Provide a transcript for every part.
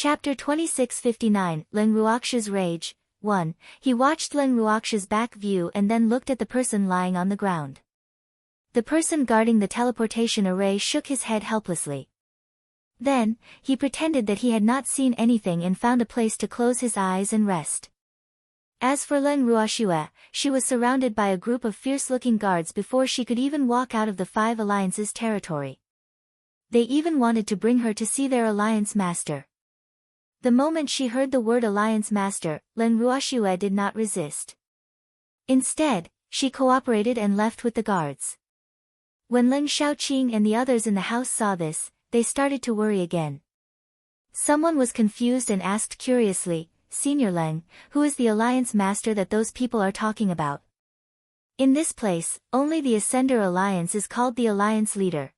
Chapter 2659, Leng Ruox's Rage. 1. He watched Leng Ruox's back view and then looked at the person lying on the ground. The person guarding the teleportation array shook his head helplessly. Then, he pretended that he had not seen anything and found a place to close his eyes and rest. As for Leng Ruoxue, she was surrounded by a group of fierce-looking guards before she could even walk out of the Five Alliances territory. They even wanted to bring her to see their alliance master. The moment she heard the word alliance master, Leng Ruoxue did not resist. Instead, she cooperated and left with the guards. When Leng Xiaoqing and the others in the house saw this, they started to worry again. Someone was confused and asked curiously, "Senior Leng, who is the alliance master that those people are talking about?" In this place, only the Ascender Alliance is called the alliance leader.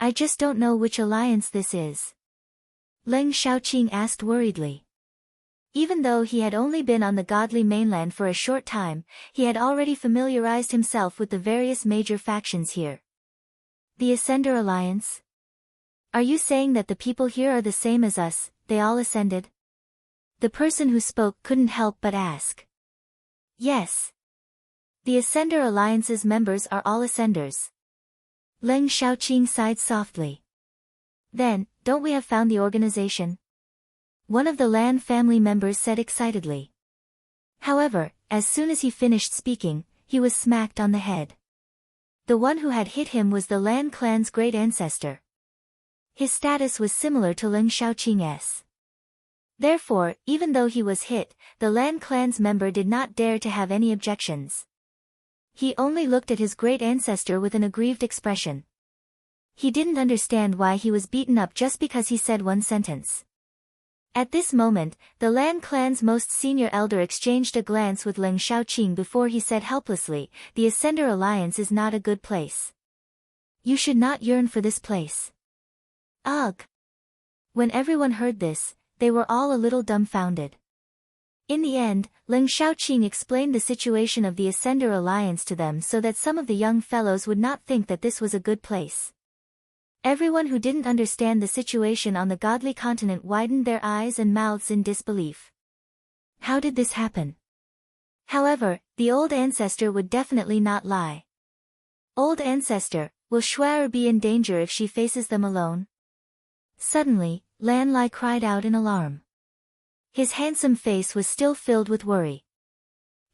"I just don't know which alliance this is," Leng Xiaoqing asked worriedly. Even though he had only been on the godly mainland for a short time, he had already familiarized himself with the various major factions here. "The Ascender Alliance? Are you saying that the people here are the same as us, they all ascended?" The person who spoke couldn't help but ask. "Yes. The Ascender Alliance's members are all Ascenders." Leng Xiaoqing sighed softly. "Then, don't we have found the organization?" One of the Lan family members said excitedly. However, as soon as he finished speaking, he was smacked on the head. The one who had hit him was the Lan clan's great ancestor. His status was similar to Leng Xiaoqing's. Therefore, even though he was hit, the Lan clan's member did not dare to have any objections. He only looked at his great ancestor with an aggrieved expression. He didn't understand why he was beaten up just because he said one sentence. At this moment, the Lan clan's most senior elder exchanged a glance with Leng Xiaoqing before he said helplessly, "The Ascender Alliance is not a good place. You should not yearn for this place." Ugh! When everyone heard this, they were all a little dumbfounded. In the end, Leng Xiaoqing explained the situation of the Ascender Alliance to them so that some of the young fellows would not think that this was a good place. Everyone who didn't understand the situation on the godly continent widened their eyes and mouths in disbelief. How did this happen? However, the old ancestor would definitely not lie. "Old ancestor, will Shuai be in danger if she faces them alone?" Suddenly, Lan Lai cried out in alarm. His handsome face was still filled with worry.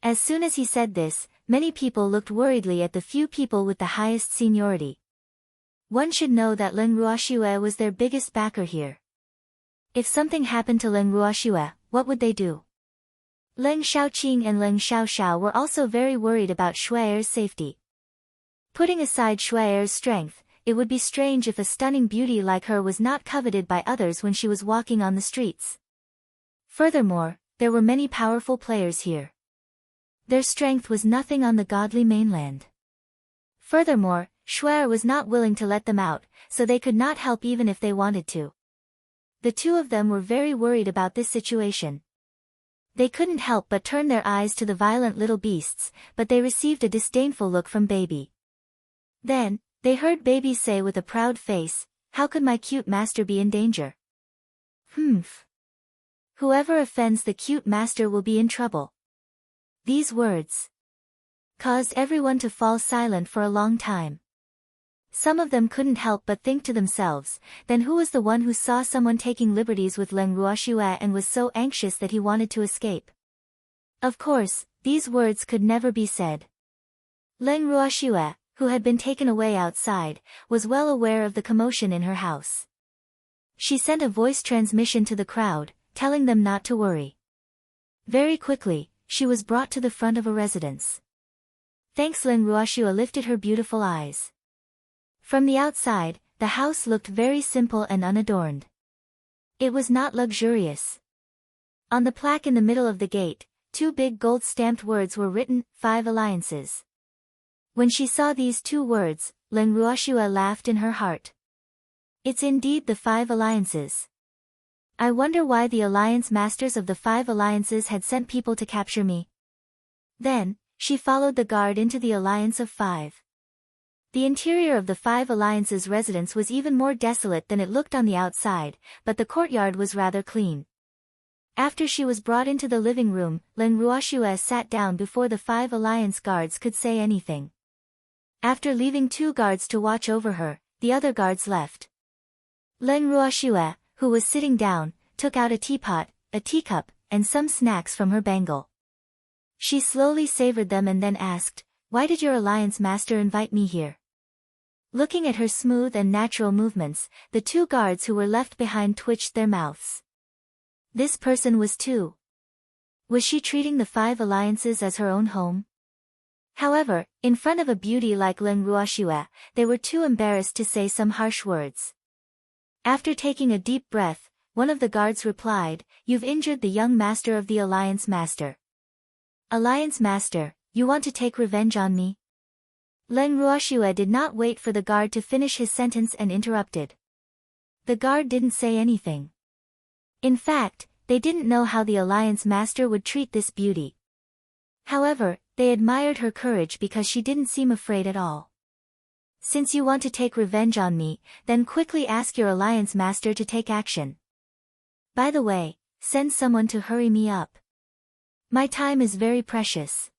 As soon as he said this, many people looked worriedly at the few people with the highest seniority. One should know that Leng Ruoxue was their biggest backer here. If something happened to Leng Ruoxue, what would they do? Leng Xiaoqing and Leng Xiaoxiao were also very worried about Shuai's safety. Putting aside Shuai's strength, it would be strange if a stunning beauty like her was not coveted by others when she was walking on the streets. Furthermore, there were many powerful players here. Their strength was nothing on the godly mainland. Furthermore, Shuai was not willing to let them out, so they could not help even if they wanted to. The two of them were very worried about this situation. They couldn't help but turn their eyes to the violent little beasts, but they received a disdainful look from Baby. Then, they heard Baby say with a proud face, "How could my cute master be in danger? Humph. Whoever offends the cute master will be in trouble." These words caused everyone to fall silent for a long time. Some of them couldn't help but think to themselves, then who was the one who saw someone taking liberties with Leng Ruoxue and was so anxious that he wanted to escape? Of course, these words could never be said. Leng Ruoxue, who had been taken away outside, was well aware of the commotion in her house. She sent a voice transmission to the crowd, telling them not to worry. Very quickly, she was brought to the front of a residence. Thanks. Leng Ruoxue lifted her beautiful eyes. From the outside, the house looked very simple and unadorned. It was not luxurious. On the plaque in the middle of the gate, two big gold-stamped words were written, "Five Alliances." When she saw these two words, Leng Ruoxue laughed in her heart. It's indeed the Five Alliances. I wonder why the alliance masters of the Five Alliances had sent people to capture me. Then, she followed the guard into the Alliance of Five. The interior of the Five Alliances residence was even more desolate than it looked on the outside, but the courtyard was rather clean. After she was brought into the living room, Len Ruoxue sat down before the Five Alliance guards could say anything. After leaving 2 guards to watch over her, the other guards left. Len Ruoxue, who was sitting down, took out a teapot, a teacup, and some snacks from her bangle. She slowly savored them and then asked, "Why did your alliance master invite me here?" Looking at her smooth and natural movements, the 2 guards who were left behind twitched their mouths. This person was too. Was she treating the Five Alliances as her own home? However, in front of a beauty like Len Ruoxue, they were too embarrassed to say some harsh words. After taking a deep breath, one of the guards replied, "You've injured the young master of the Alliance Master." "Alliance Master, you want to take revenge on me?" Len Ruoxue did not wait for the guard to finish his sentence and interrupted. The guard didn't say anything. In fact, they didn't know how the Alliance Master would treat this beauty. However, they admired her courage because she didn't seem afraid at all. "Since you want to take revenge on me, then quickly ask your Alliance Master to take action. By the way, send someone to hurry me up. My time is very precious."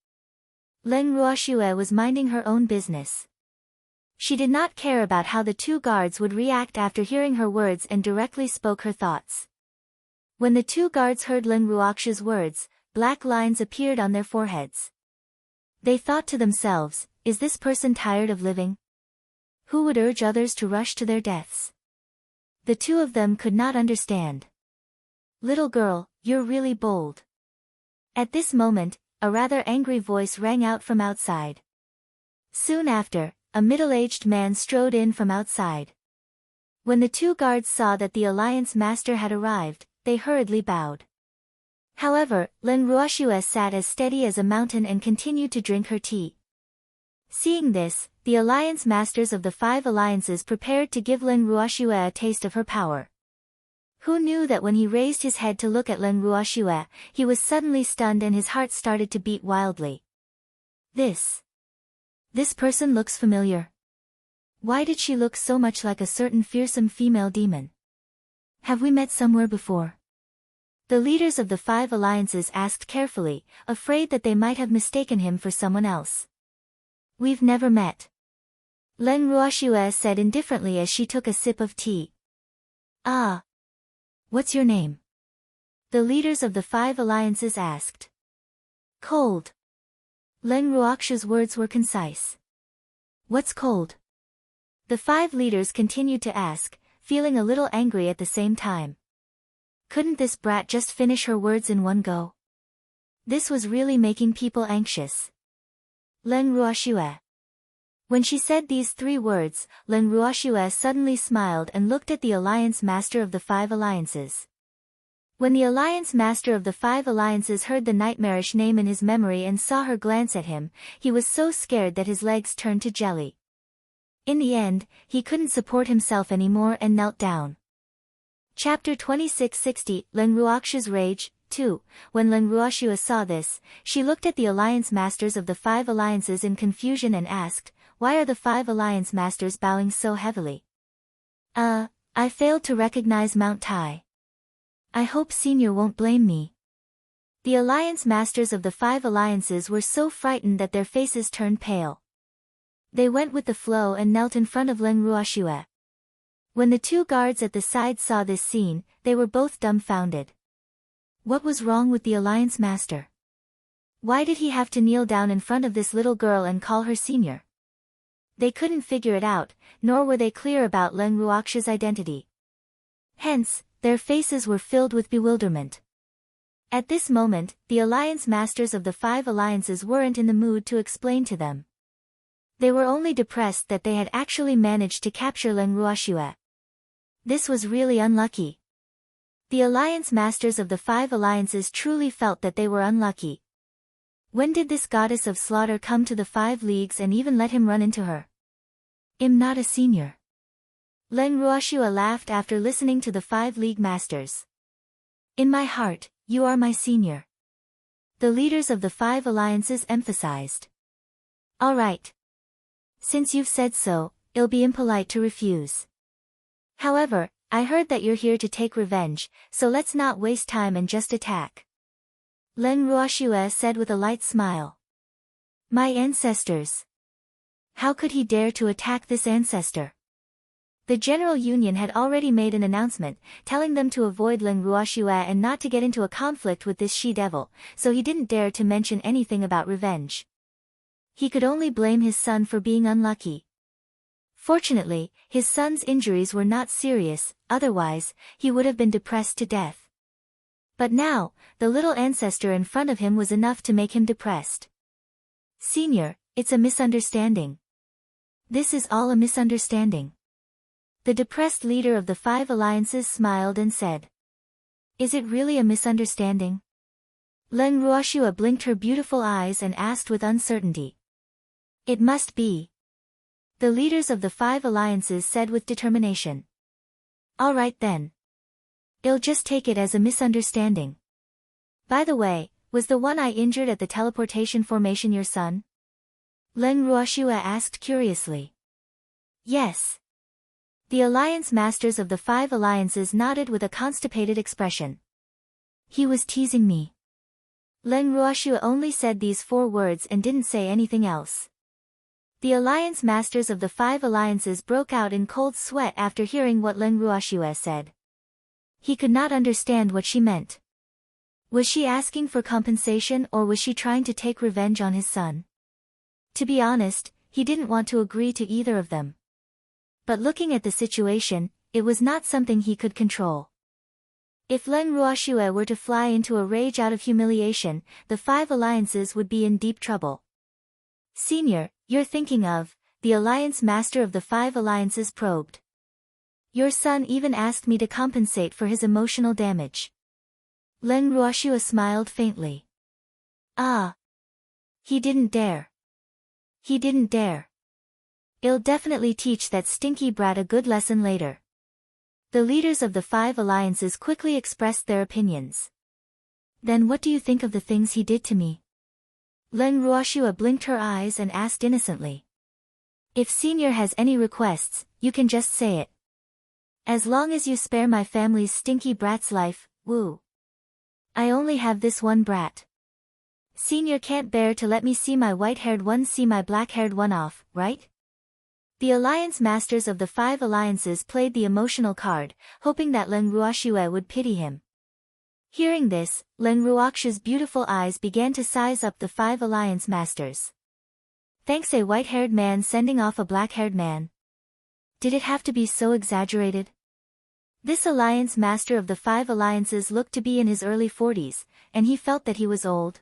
Len Ruoxue was minding her own business. She did not care about how the 2 guards would react after hearing her words and directly spoke her thoughts. When the 2 guards heard Len Ruoxue's words, black lines appeared on their foreheads. They thought to themselves, "Is this person tired of living? Who would urge others to rush to their deaths?" The 2 of them could not understand. "Little girl, you're really bold." At this moment, a rather angry voice rang out from outside. Soon after, a middle-aged man strode in from outside. When the 2 guards saw that the Alliance Master had arrived, they hurriedly bowed. However, Len Ruoxue sat as steady as a mountain and continued to drink her tea. Seeing this, the Alliance Masters of the Five Alliances prepared to give Len Ruoxue a taste of her power. Who knew that when he raised his head to look at Len Ruoxue, he was suddenly stunned and his heart started to beat wildly. This person looks familiar. Why did she look so much like a certain fearsome female demon? Have we met somewhere before? The leaders of the Five Alliances asked carefully, afraid that they might have mistaken him for someone else. "We've never met," Len Ruoxue said indifferently as she took a sip of tea. "Ah. What's your name?" the leaders of the Five Alliances asked. "Cold." Len Ruoxue's words were concise. "What's cold?" The 5 leaders continued to ask, feeling a little angry at the same time. Couldn't this brat just finish her words in one go? This was really making people anxious. Len Ruoxue. When she said these 3 words, Len Ruoxue suddenly smiled and looked at the Alliance Master of the Five Alliances. When the Alliance Master of the Five Alliances heard the nightmarish name in his memory and saw her glance at him, he was so scared that his legs turned to jelly. In the end, he couldn't support himself anymore and knelt down. Chapter 2660, Len Ruoxue's Rage, 2. When Len Ruoxue saw this, she looked at the Alliance Masters of the Five Alliances in confusion and asked, "Why are the Five Alliance Masters bowing so heavily?" I failed to recognize Mount Tai. I hope Senior won't blame me." The Alliance Masters of the Five Alliances were so frightened that their faces turned pale. They went with the flow and knelt in front of Len Ruoxue. When the 2 guards at the side saw this scene, they were both dumbfounded. What was wrong with the Alliance Master? Why did he have to kneel down in front of this little girl and call her Senior? They couldn't figure it out, nor were they clear about Len Ruoxue's identity. Hence, their faces were filled with bewilderment. At this moment, the Alliance Masters of the Five Alliances weren't in the mood to explain to them. They were only depressed that they had actually managed to capture Len Ruoxue. This was really unlucky. The Alliance Masters of the Five Alliances truly felt that they were unlucky. When did this goddess of slaughter come to the 5 leagues and even let him run into her? "I'm not a senior." Len Ruoxue laughed after listening to the 5 league masters. "In my heart, you are my senior," the leaders of the 5 alliances emphasized. "All right. Since you've said so, it'll be impolite to refuse. However, I heard that you're here to take revenge, so let's not waste time and just attack. Leng Ruoxue said with a light smile. My ancestors. How could he dare to attack this ancestor? The General Union had already made an announcement, telling them to avoid Leng Ruoxue and not to get into a conflict with this she-devil, so he didn't dare to mention anything about revenge. He could only blame his son for being unlucky. Fortunately, his son's injuries were not serious, otherwise, he would have been depressed to death. But now, the little ancestor in front of him was enough to make him depressed. Senior, it's a misunderstanding. This is all a misunderstanding. The depressed leader of the 5 alliances smiled and said. Is it really a misunderstanding? Leng Ruoxue blinked her beautiful eyes and asked with uncertainty. It must be. The leaders of the 5 alliances said with determination. All right then. I'll just take it as a misunderstanding. By the way, was the one I injured at the teleportation formation your son? Leng Ruoxue asked curiously. Yes. The alliance masters of the 5 alliances nodded with a constipated expression. He was teasing me. Leng Ruoxue only said these 4 words and didn't say anything else. The alliance masters of the 5 alliances broke out in cold sweat after hearing what Leng Ruoxue said. He could not understand what she meant. Was she asking for compensation or was she trying to take revenge on his son? To be honest, he didn't want to agree to either of them. But looking at the situation, it was not something he could control. If Leng Ruoxue were to fly into a rage out of humiliation, the 5 alliances would be in deep trouble. Senior, you're thinking of, the alliance master of the 5 alliances probed. Your son even asked me to compensate for his emotional damage. Leng Ruoxue smiled faintly. Ah. He didn't dare. He didn't dare. I'll definitely teach that stinky brat a good lesson later. The leaders of the 5 alliances quickly expressed their opinions. Then what do you think of the things he did to me? Leng Ruoxue blinked her eyes and asked innocently. If Senior has any requests, you can just say it. As long as you spare my family's stinky brat's life, woo. I only have this one brat. Senior can't bear to let me see my white-haired one see my black-haired one off, right? The alliance masters of the 5 alliances played the emotional card, hoping that Leng Ruoxue would pity him. Hearing this, Leng Ruoxue's beautiful eyes began to size up the 5 alliance masters. Thanks, a white-haired man sending off a black-haired man. Did it have to be so exaggerated? This alliance master of the 5 alliances looked to be in his early 40s, and he felt that he was old.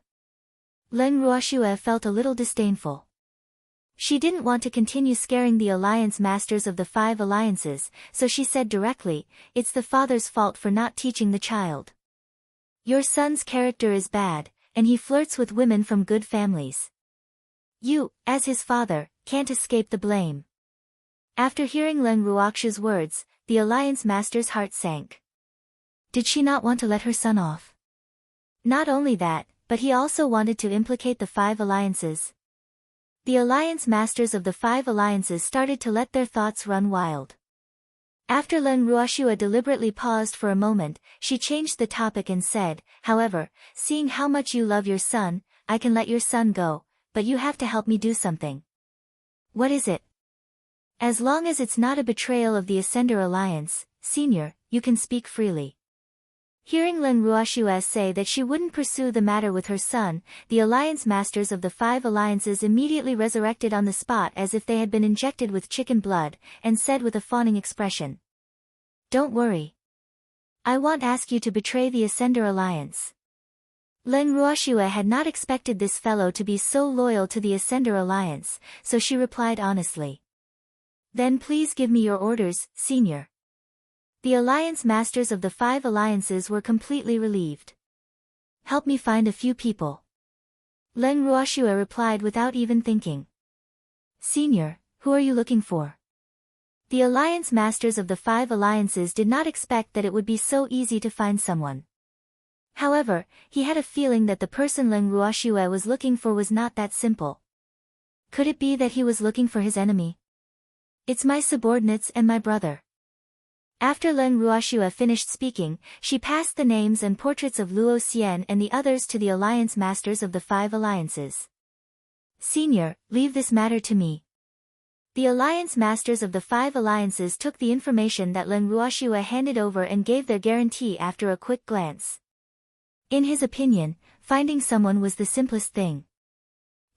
Leng Ruoxue felt a little disdainful. She didn't want to continue scaring the alliance masters of the 5 alliances, so she said directly, it's the father's fault for not teaching the child. Your son's character is bad, and he flirts with women from good families. You, as his father, can't escape the blame. After hearing Leng Ruoxue's words, the alliance master's heart sank. Did she not want to let her son off? Not only that, but he also wanted to implicate the 5 alliances. The alliance masters of the 5 alliances started to let their thoughts run wild. After Leng Ruoxue deliberately paused for a moment, she changed the topic and said, however, seeing how much you love your son, I can let your son go, but you have to help me do something. What is it? As long as it's not a betrayal of the Ascender Alliance, Senior, you can speak freely. Hearing Leng Ruoxue say that she wouldn't pursue the matter with her son, the alliance masters of the 5 alliances immediately resurrected on the spot as if they had been injected with chicken blood, and said with a fawning expression. Don't worry. I won't ask you to betray the Ascender Alliance. Leng Ruoxue had not expected this fellow to be so loyal to the Ascender Alliance, so she replied honestly. Then please give me your orders, Senior. The alliance masters of the 5 alliances were completely relieved. Help me find a few people. Leng Ruoxue replied without even thinking. Senior, who are you looking for? The alliance masters of the 5 alliances did not expect that it would be so easy to find someone. However, he had a feeling that the person Leng Ruoxue was looking for was not that simple. Could it be that he was looking for his enemy? It's my subordinates and my brother. After Leng Ruoxue finished speaking, she passed the names and portraits of Luo Xian and the others to the alliance masters of the 5 alliances. Senior, leave this matter to me. The alliance masters of the 5 alliances took the information that Leng Ruoxue handed over and gave their guarantee after a quick glance. In his opinion, finding someone was the simplest thing.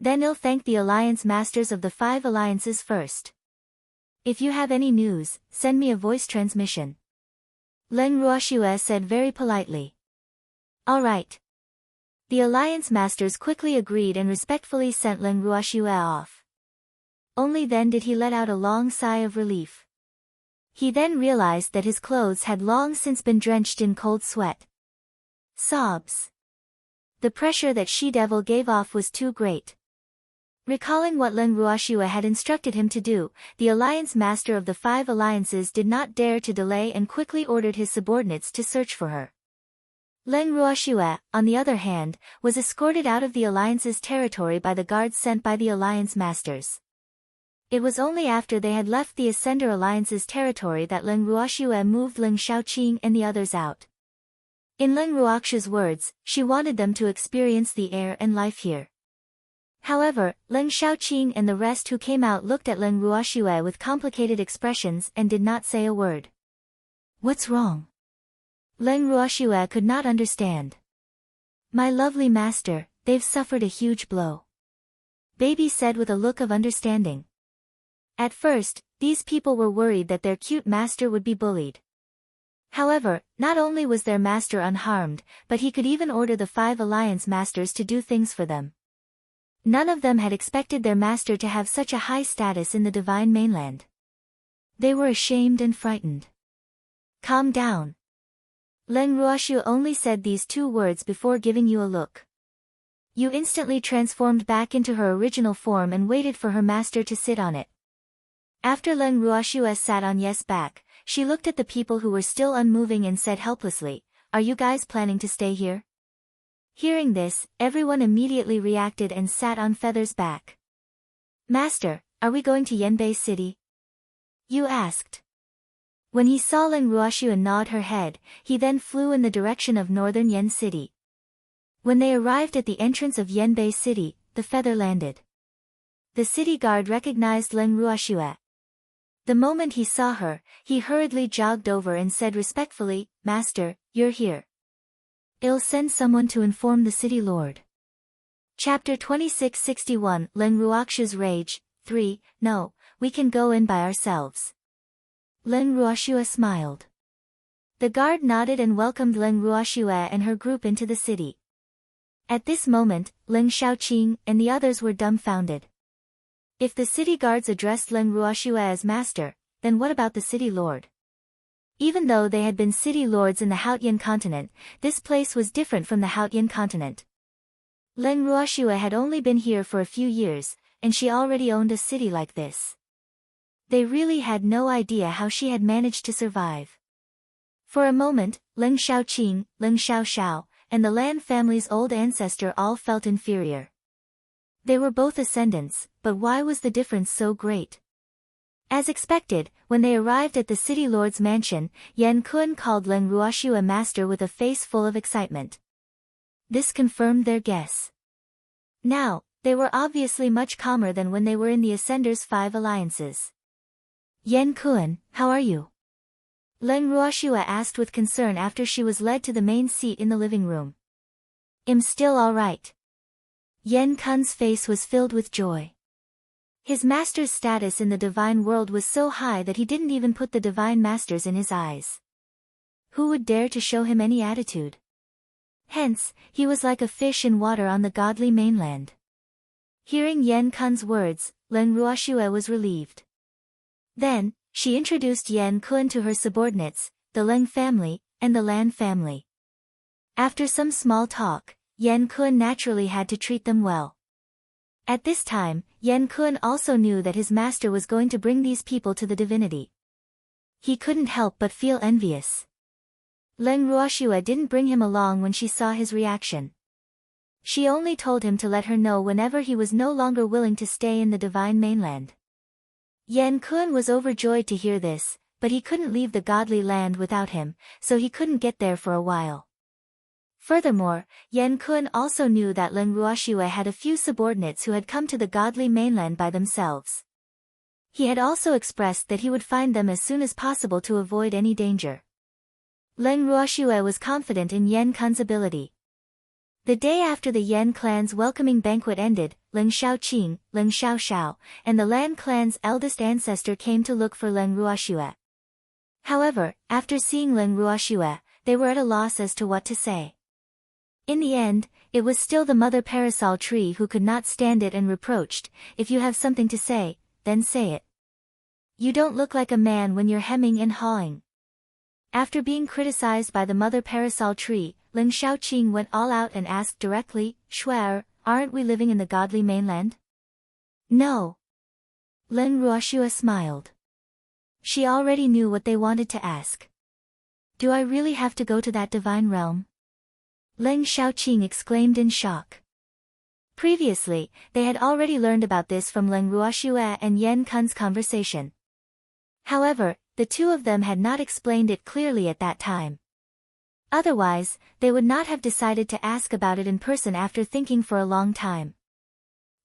Then he'll thank the alliance masters of the 5 alliances first. If you have any news, send me a voice transmission. Leng Ruoxue said very politely. All right. The alliance masters quickly agreed and respectfully sent Leng Ruoxue off. Only then did he let out a long sigh of relief. He then realized that his clothes had long since been drenched in cold sweat. Sobs. The pressure that she-devil gave off was too great. Recalling what Leng Ruoxue had instructed him to do, the alliance master of the 5 alliances did not dare to delay and quickly ordered his subordinates to search for her. Leng Ruoxue, on the other hand, was escorted out of the alliance's territory by the guards sent by the alliance masters. It was only after they had left the Ascender Alliance's territory that Leng Ruoxue moved Leng Shaoqing and the others out. In Leng Ruoxue's words, she wanted them to experience the air and life here. However, Leng Shaoqing and the rest who came out looked at Leng Ruoxue with complicated expressions and did not say a word. What's wrong? Leng Ruoxue could not understand. My lovely master, they've suffered a huge blow. Baby said with a look of understanding. At first, these people were worried that their cute master would be bullied. However, not only was their master unharmed, but he could even order the 5 alliance masters to do things for them. None of them had expected their master to have such a high status in the divine mainland. They were ashamed and frightened. Calm down. Leng Ruoxue only said these 2 words before giving you a look. You instantly transformed back into her original form and waited for her master to sit on it. After Leng Ruoxue sat on Ye's back, she looked at the people who were still unmoving and said helplessly, Are you guys planning to stay here? Hearing this, everyone immediately reacted and sat on Feather's back. Master, are we going to Yanbei City? Yu asked. When he saw Leng Ruoxue nod her head, he then flew in the direction of northern Yan City. When they arrived at the entrance of Yanbei City, the feather landed. The city guard recognized Leng Ruoxue. The moment he saw her, he hurriedly jogged over and said respectfully, Master, you're here. I'll send someone to inform the city lord. Chapter 2661 Leng Ruoxue's Rage, 3, No, we can go in by ourselves. Leng Ruoxue smiled. The guard nodded and welcomed Leng Ruoxue and her group into the city. At this moment, Leng Shaoqing and the others were dumbfounded. If the city guards addressed Leng Ruoxue as master, then what about the city lord? Even though they had been city lords in the Haotian continent, this place was different from the Haotian continent. Leng Ruoxue had only been here for a few years, and she already owned a city like this. They really had no idea how she had managed to survive. For a moment, Leng Shaoqing, Leng Xiaoxiao, and the Lan family's old ancestor all felt inferior. They were both ascendants, but why was the difference so great? As expected, when they arrived at the city lord's mansion, Yan Kun called Leng Ruoxue a master with a face full of excitement. This confirmed their guess. Now, they were obviously much calmer than when they were in the Ascender's 5 alliances. Yan Kun, how are you? Leng Ruoxue asked with concern after she was led to the main seat in the living room. I'm still all right. Yan Kun's face was filled with joy. His master's status in the divine world was so high that he didn't even put the divine masters in his eyes. Who would dare to show him any attitude? Hence, he was like a fish in water on the godly mainland. Hearing Yan Kun's words, Leng Ruoxue was relieved. Then, she introduced Yan Kun to her subordinates, the Leng family, and the Lan family. After some small talk, Yan Kun naturally had to treat them well. At this time, Yan Kun also knew that his master was going to bring these people to the divinity. He couldn't help but feel envious. Leng Ruoxue didn't bring him along when she saw his reaction. She only told him to let her know whenever he was no longer willing to stay in the divine mainland. Yan Kun was overjoyed to hear this, but he couldn't leave the godly land without him, so he couldn't get there for a while. Furthermore, Yan Kun also knew that Leng Ruoxue had a few subordinates who had come to the godly mainland by themselves. He had also expressed that he would find them as soon as possible to avoid any danger. Leng Ruoxue was confident in Yan Kun's ability. The day after the Yan clan's welcoming banquet ended, Leng Shaoqing, Leng Xiaoxiao, and the Lan clan's eldest ancestor came to look for Leng Ruoxue. However, after seeing Leng Ruoxue, they were at a loss as to what to say. In the end, it was still the mother parasol tree who could not stand it and reproached, "If you have something to say, then say it. You don't look like a man when you're hemming and hawing." After being criticized by the mother parasol tree, Leng Shaoqing went all out and asked directly, "Shuer, aren't we living in the godly mainland?" "No." Leng Ruoxue smiled. She already knew what they wanted to ask. "Do I really have to go to that divine realm?" Leng Shaoqing exclaimed in shock. Previously, they had already learned about this from Leng Ruoxue and Yan Kun's conversation. However, the two of them had not explained it clearly at that time. Otherwise, they would not have decided to ask about it in person after thinking for a long time.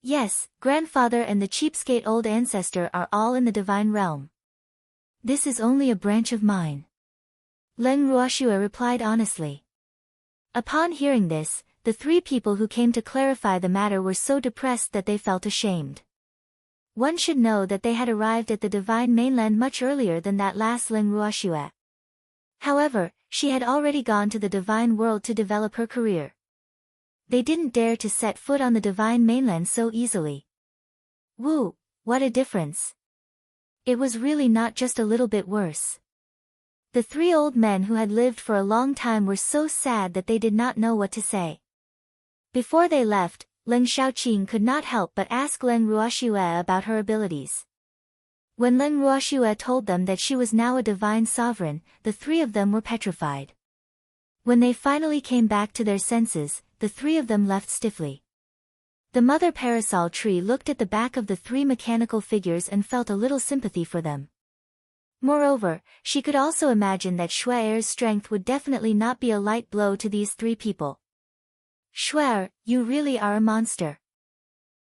"Yes, grandfather and the cheapskate old ancestor are all in the divine realm. This is only a branch of mine." Leng Ruoxue replied honestly. Upon hearing this, the three people who came to clarify the matter were so depressed that they felt ashamed. One should know that they had arrived at the divine mainland much earlier than that last Leng Ruoxue. However, she had already gone to the divine world to develop her career. They didn't dare to set foot on the divine mainland so easily. Woo, what a difference. It was really not just a little bit worse. The three old men who had lived for a long time were so sad that they did not know what to say. Before they left, Leng Shaoqing could not help but ask Leng Ruoxue about her abilities. When Leng Ruoxue told them that she was now a divine sovereign, the three of them were petrified. When they finally came back to their senses, the three of them left stiffly. The mother parasol tree looked at the back of the three mechanical figures and felt a little sympathy for them. Moreover, she could also imagine that Shuer's strength would definitely not be a light blow to these three people. "Shuer, you really are a monster."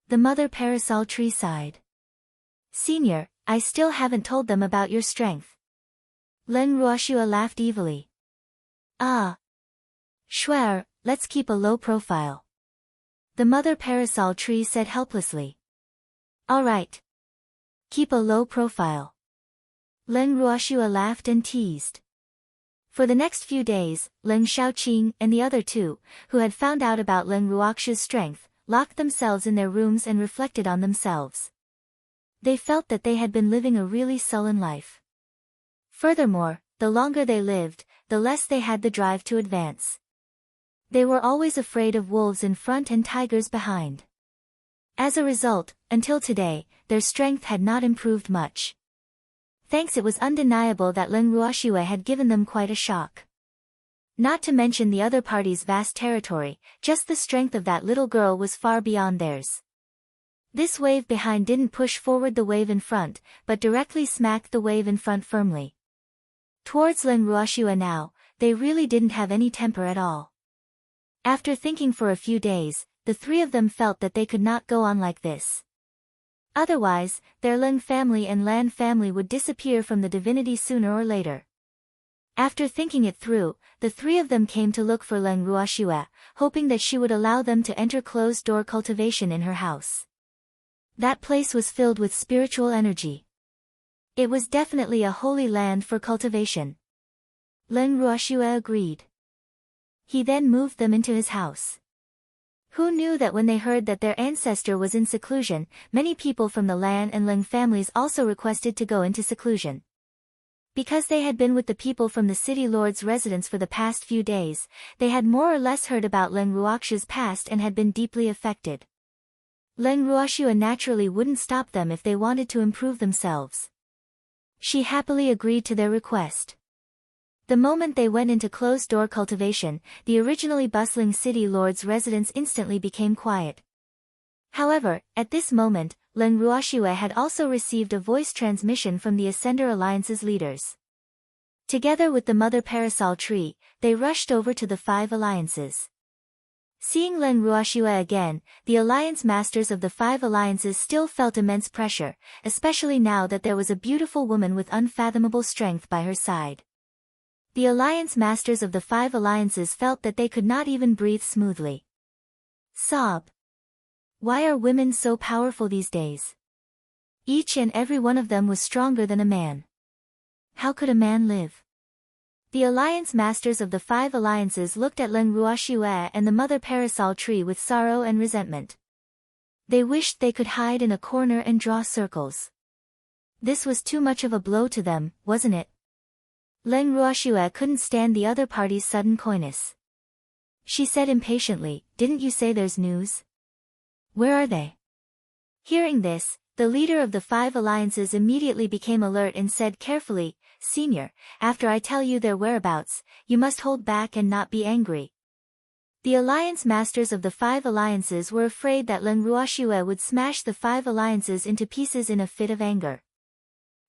The mother parasol tree sighed. "Senior, I still haven't told them about your strength." Leng Ruoxue laughed evilly. "Ah. Shuer, let's keep a low profile." The mother parasol tree said helplessly. "All right. Keep a low profile." Leng Ruoxue laughed and teased. For the next few days, Leng Shaoqing and the other two, who had found out about Leng Ruoxue's strength, locked themselves in their rooms and reflected on themselves. They felt that they had been living a really sullen life. Furthermore, the longer they lived, the less they had the drive to advance. They were always afraid of wolves in front and tigers behind. As a result, until today, their strength had not improved much. Thanks, it was undeniable that Leng Ruoxue had given them quite a shock. Not to mention the other party's vast territory, just the strength of that little girl was far beyond theirs. This wave behind didn't push forward the wave in front, but directly smacked the wave in front firmly. Towards Leng Ruoxue now, they really didn't have any temper at all. After thinking for a few days, the three of them felt that they could not go on like this. Otherwise, their Leng family and Lan family would disappear from the divinity sooner or later. After thinking it through, the three of them came to look for Leng Ruoxue, hoping that she would allow them to enter closed-door cultivation in her house. That place was filled with spiritual energy. It was definitely a holy land for cultivation. Leng Ruoxue agreed. He then moved them into his house. Who knew that when they heard that their ancestor was in seclusion, many people from the Lan and Leng families also requested to go into seclusion. Because they had been with the people from the city lord's residence for the past few days, they had more or less heard about Leng Ruoxue's past and had been deeply affected. Leng Ruoxue naturally wouldn't stop them if they wanted to improve themselves. She happily agreed to their request. The moment they went into closed-door cultivation, the originally bustling city lord's residence instantly became quiet. However, at this moment, Leng Ruoxue had also received a voice transmission from the Ascender Alliance's leaders. Together with the Mother Parasol Tree, they rushed over to the Five Alliances. Seeing Leng Ruoxue again, the Alliance Masters of the Five Alliances still felt immense pressure, especially now that there was a beautiful woman with unfathomable strength by her side. The Alliance Masters of the Five Alliances felt that they could not even breathe smoothly. Sob. Why are women so powerful these days? Each and every one of them was stronger than a man. How could a man live? The Alliance Masters of the Five Alliances looked at Leng Ruoxue and the Mother Parasol Tree with sorrow and resentment. They wished they could hide in a corner and draw circles. This was too much of a blow to them, wasn't it? Leng Ruoxue couldn't stand the other party's sudden coyness. She said impatiently, "Didn't you say there's news? Where are they?" Hearing this, the leader of the Five Alliances immediately became alert and said carefully, "Senior, after I tell you their whereabouts, you must hold back and not be angry." The Alliance Masters of the Five Alliances were afraid that Leng Ruoxue would smash the Five Alliances into pieces in a fit of anger.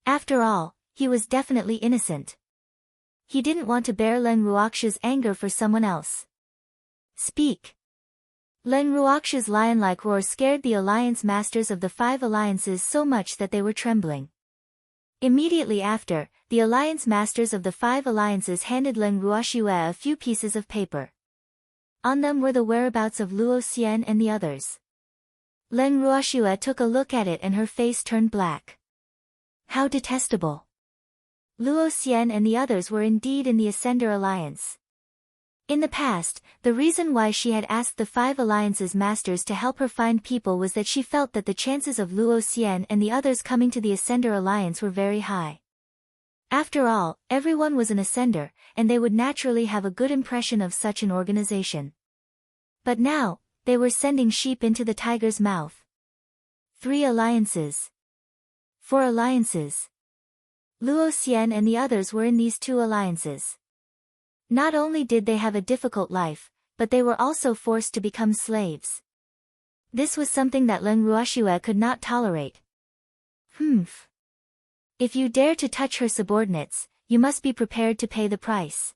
After all, he was definitely innocent. He didn't want to bear Leng Ruoxue's anger for someone else. "Speak." Leng Ruoxue's lion-like roar scared the Alliance Masters of the Five Alliances so much that they were trembling. Immediately after, the Alliance Masters of the Five Alliances handed Leng Ruoxue a few pieces of paper. On them were the whereabouts of Luo Xian and the others. Leng Ruoxue took a look at it and her face turned black. How detestable! Luo Xian and the others were indeed in the Ascender Alliance. In the past, the reason why she had asked the Five Alliances Masters to help her find people was that she felt that the chances of Luo Xian and the others coming to the Ascender Alliance were very high. After all, everyone was an Ascender, and they would naturally have a good impression of such an organization. But now, they were sending sheep into the tiger's mouth. 3 alliances. 4 alliances. Luo Xian and the others were in these 2 alliances. Not only did they have a difficult life, but they were also forced to become slaves. This was something that Leng Ruoxue could not tolerate. Humph. If you dare to touch her subordinates, you must be prepared to pay the price.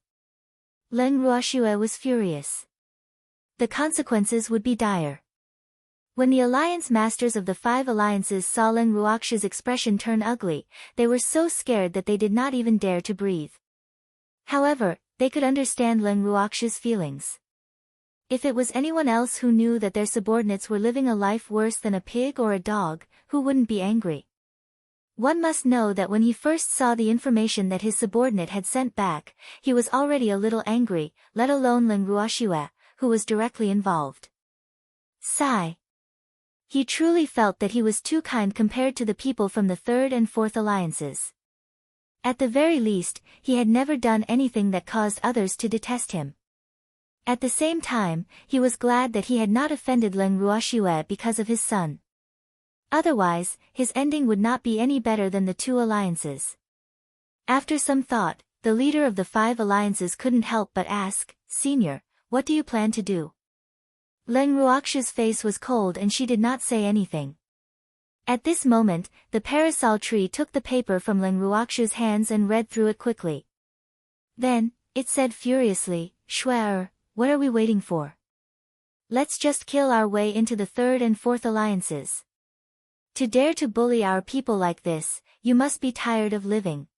Leng Ruoxue was furious. The consequences would be dire. When the Alliance Masters of the Five Alliances saw Leng Ruoxue's expression turn ugly, they were so scared that they did not even dare to breathe. However, they could understand Leng Ruoxue's feelings. If it was anyone else who knew that their subordinates were living a life worse than a pig or a dog, who wouldn't be angry? One must know that when he first saw the information that his subordinate had sent back, he was already a little angry, let alone Leng Ruoxue, who was directly involved. Sigh. He truly felt that he was too kind compared to the people from the Third and Fourth Alliances. At the very least, he had never done anything that caused others to detest him. At the same time, he was glad that he had not offended Leng Ruoxue because of his son. Otherwise, his ending would not be any better than the 2 alliances. After some thought, the leader of the 5 alliances couldn't help but ask, "Senior, what do you plan to do?" Leng Ruoxue's face was cold and she did not say anything. At this moment, the parasol tree took the paper from Leng Ruoxue's hands and read through it quickly. Then, it said furiously, "Shuer, what are we waiting for? Let's just kill our way into the Third and Fourth Alliances. To dare to bully our people like this, you must be tired of living."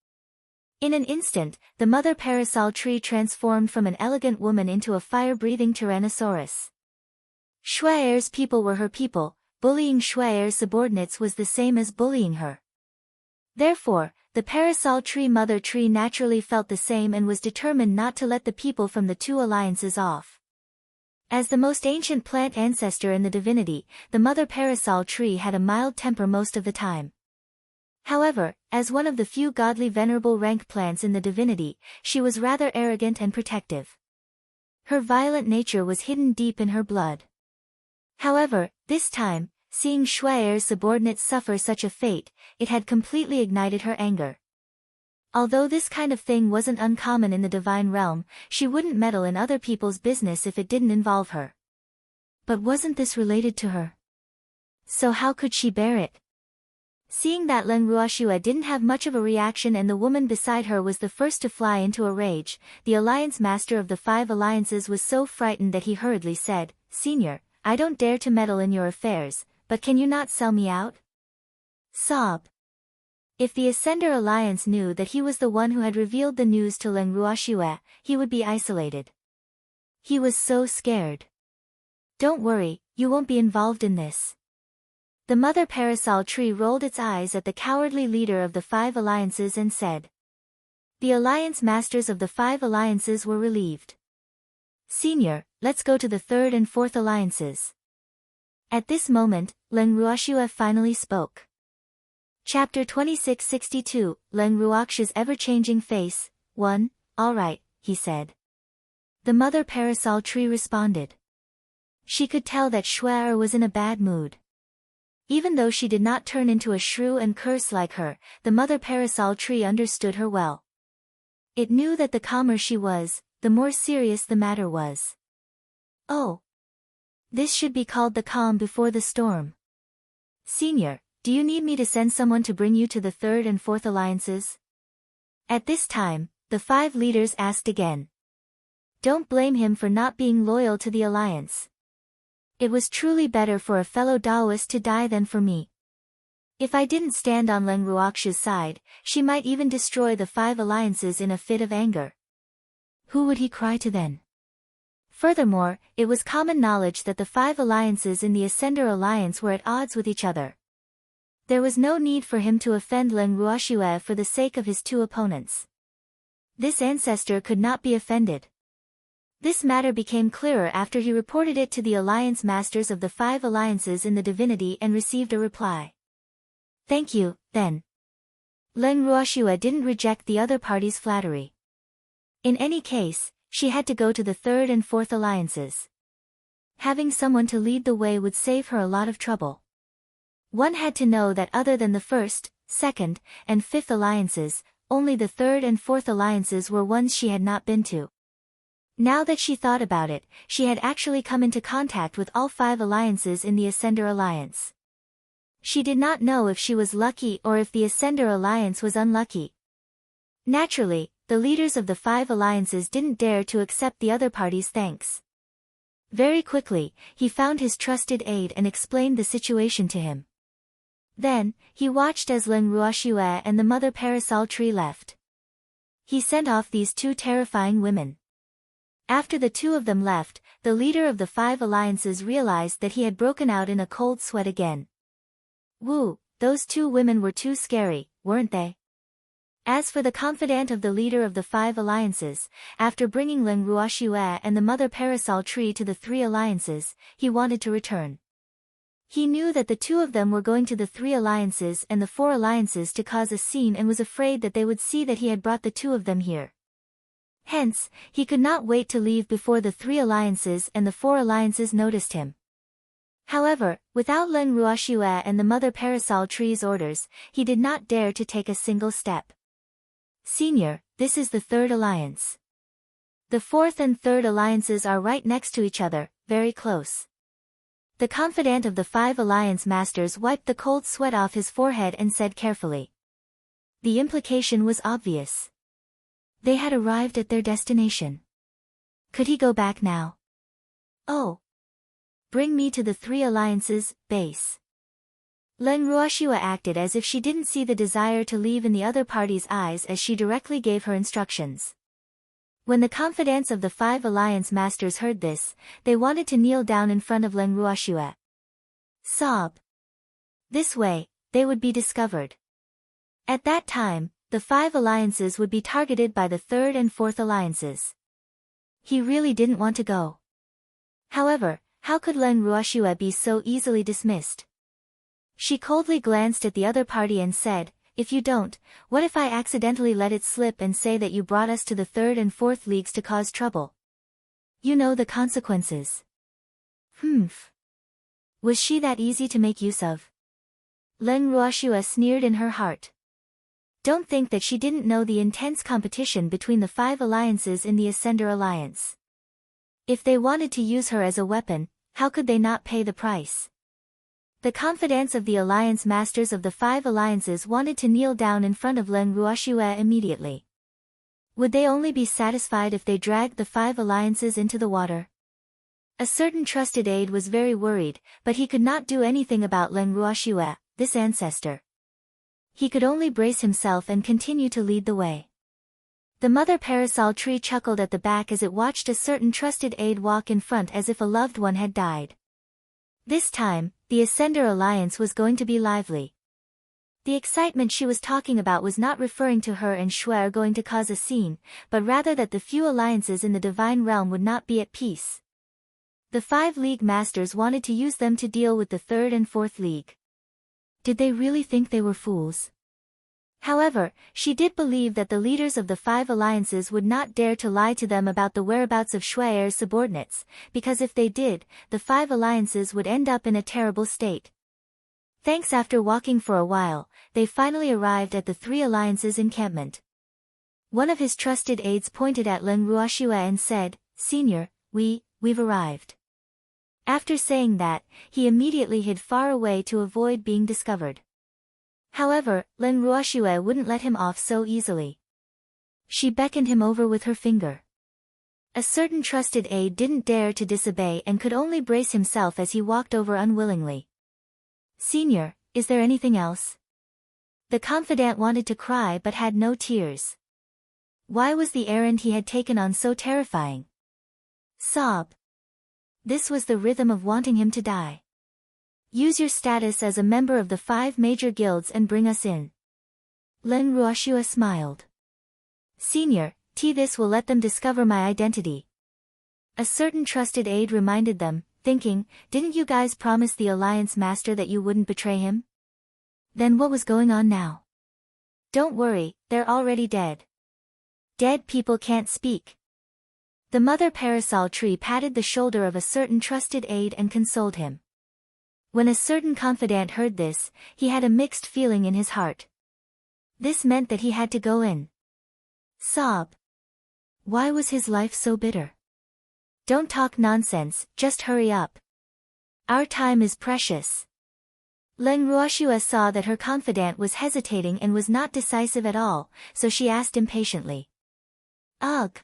In an instant, the Mother Parasol Tree transformed from an elegant woman into a fire-breathing Tyrannosaurus. Shue'er's people were her people, bullying Shue'er's subordinates was the same as bullying her. Therefore, the Parasol Tree Mother Tree naturally felt the same and was determined not to let the people from the 2 alliances off. As the most ancient plant ancestor in the divinity, the Mother Parasol Tree had a mild temper most of the time. However, as one of the few godly venerable rank plants in the divinity, she was rather arrogant and protective. Her violent nature was hidden deep in her blood. However, this time, seeing Shue'er's subordinates suffer such a fate, it had completely ignited her anger. Although this kind of thing wasn't uncommon in the divine realm, she wouldn't meddle in other people's business if it didn't involve her. But wasn't this related to her? So how could she bear it? Seeing that Leng Ruoxue didn't have much of a reaction and the woman beside her was the first to fly into a rage, the alliance master of the 5 alliances was so frightened that he hurriedly said, "Senior, I don't dare to meddle in your affairs, but can you not sell me out?" Sob. If the Ascender Alliance knew that he was the one who had revealed the news to Leng Ruoxue, he would be isolated. He was so scared. "Don't worry, you won't be involved in this." The mother parasol tree rolled its eyes at the cowardly leader of the 5 alliances and said. The alliance masters of the 5 alliances were relieved. "Senior, let's go to the 3rd and 4th alliances." At this moment, Leng Ruoxue finally spoke. Chapter 2662, Leng Ruoxue's ever-changing face. 1. All right, he said. The mother parasol tree responded. She could tell that Shuai was in a bad mood. Even though she did not turn into a shrew and curse like her, the mother parasol tree understood her well. It knew that the calmer she was, the more serious the matter was. Oh. This should be called the calm before the storm. "Senior, do you need me to send someone to bring you to the 3rd and 4th alliances?" At this time, the 5 leaders asked again. Don't blame him for not being loyal to the alliance. It was truly better for a fellow Taoist to die than for me. If I didn't stand on Leng Ruoxue's side, she might even destroy the 5 alliances in a fit of anger. Who would he cry to then? Furthermore, it was common knowledge that the 5 alliances in the Ascender Alliance were at odds with each other. There was no need for him to offend Leng Ruoxue for the sake of his 2 opponents. This ancestor could not be offended. This matter became clearer after he reported it to the alliance masters of the 5 alliances in the divinity and received a reply. Thank you, then. Leng Ruoxue didn't reject the other party's flattery. In any case, she had to go to the 3rd and 4th alliances. Having someone to lead the way would save her a lot of trouble. One had to know that other than the 1st, 2nd, and 5th alliances, only the 3rd and 4th alliances were ones she had not been to. Now that she thought about it, she had actually come into contact with all 5 alliances in the Ascender Alliance. She did not know if she was lucky or if the Ascender Alliance was unlucky. Naturally, the leaders of the 5 alliances didn't dare to accept the other party's thanks. Very quickly, he found his trusted aide and explained the situation to him. Then, he watched as Leng Ruoxue and the mother parasol tree left. He sent off these 2 terrifying women. After the 2 of them left, the leader of the 5 alliances realized that he had broken out in a cold sweat again. Woo, those 2 women were too scary, weren't they? As for the confidant of the leader of the 5 alliances, after bringing Leng Ruoxue and the mother parasol tree to the 3 alliances, he wanted to return. He knew that the 2 of them were going to the 3 alliances and the 4 alliances to cause a scene and was afraid that they would see that he had brought the 2 of them here. Hence, he could not wait to leave before the 3 alliances and the 4 alliances noticed him. However, without Leng Ruoxue and the mother parasol tree's orders, he did not dare to take a single step. Senior, this is the 3rd alliance. The 4th and 3rd alliances are right next to each other, very close. The confidant of the 5 alliance masters wiped the cold sweat off his forehead and said carefully. The implication was obvious. They had arrived at their destination. Could he go back now? Oh. Bring me to the 3 alliances, base. Leng Ruoxue acted as if she didn't see the desire to leave in the other party's eyes as she directly gave her instructions. When the confidants of the 5 alliance masters heard this, they wanted to kneel down in front of Leng Ruoxue. Sob. This way, they would be discovered. At that time, the 5 alliances would be targeted by the 3rd and 4th alliances. He really didn't want to go. However, how could Leng Ruoxue be so easily dismissed? She coldly glanced at the other party and said, If you don't, what if I accidentally let it slip and say that you brought us to the 3rd and 4th leagues to cause trouble? You know the consequences. Humph. Was she that easy to make use of? Leng Ruoxue sneered in her heart. Don't think that she didn't know the intense competition between the 5 alliances in the Ascender Alliance. If they wanted to use her as a weapon, how could they not pay the price? The confidants of the alliance masters of the 5 alliances wanted to kneel down in front of Leng Ruoxue immediately. Would they only be satisfied if they dragged the 5 alliances into the water? A certain trusted aide was very worried, but he could not do anything about Leng Ruoxue, this ancestor. He could only brace himself and continue to lead the way. The mother parasol tree chuckled at the back as it watched a certain trusted aide walk in front as if a loved one had died. This time, the Ascender Alliance was going to be lively. The excitement she was talking about was not referring to her and Shui are going to cause a scene, but rather that the few alliances in the divine realm would not be at peace. The 5 league masters wanted to use them to deal with the 3rd and 4th league. Did they really think they were fools? However, she did believe that the leaders of the 5 alliances would not dare to lie to them about the whereabouts of Shui's subordinates, because if they did, the 5 alliances would end up in a terrible state. Thanks. After walking for a while, they finally arrived at the 3 alliances' encampment. One of his trusted aides pointed at Leng Ruoxue and said, "Senior, we've arrived." After saying that, he immediately hid far away to avoid being discovered. However, Leng Ruoxue wouldn't let him off so easily. She beckoned him over with her finger. A certain trusted aide didn't dare to disobey and could only brace himself as he walked over unwillingly. "Senior, is there anything else?" The confidant wanted to cry but had no tears. Why was the errand he had taken on so terrifying? Sob. This was the rhythm of wanting him to die. "Use your status as a member of the 5 major guilds and bring us in." Leng Ruoxue smiled. "Senior, this will let them discover my identity." A certain trusted aide reminded them, thinking, "Didn't you guys promise the Alliance Master that you wouldn't betray him?" Then what was going on now? "Don't worry, they're already dead." "Dead people can't speak." The mother parasol tree patted the shoulder of a certain trusted aide and consoled him. When a certain confidant heard this, he had a mixed feeling in his heart. This meant that he had to go in. Sob. Why was his life so bitter? "Don't talk nonsense, just hurry up. Our time is precious." Leng Ruoxue saw that her confidant was hesitating and was not decisive at all, so she asked impatiently. "Ugh."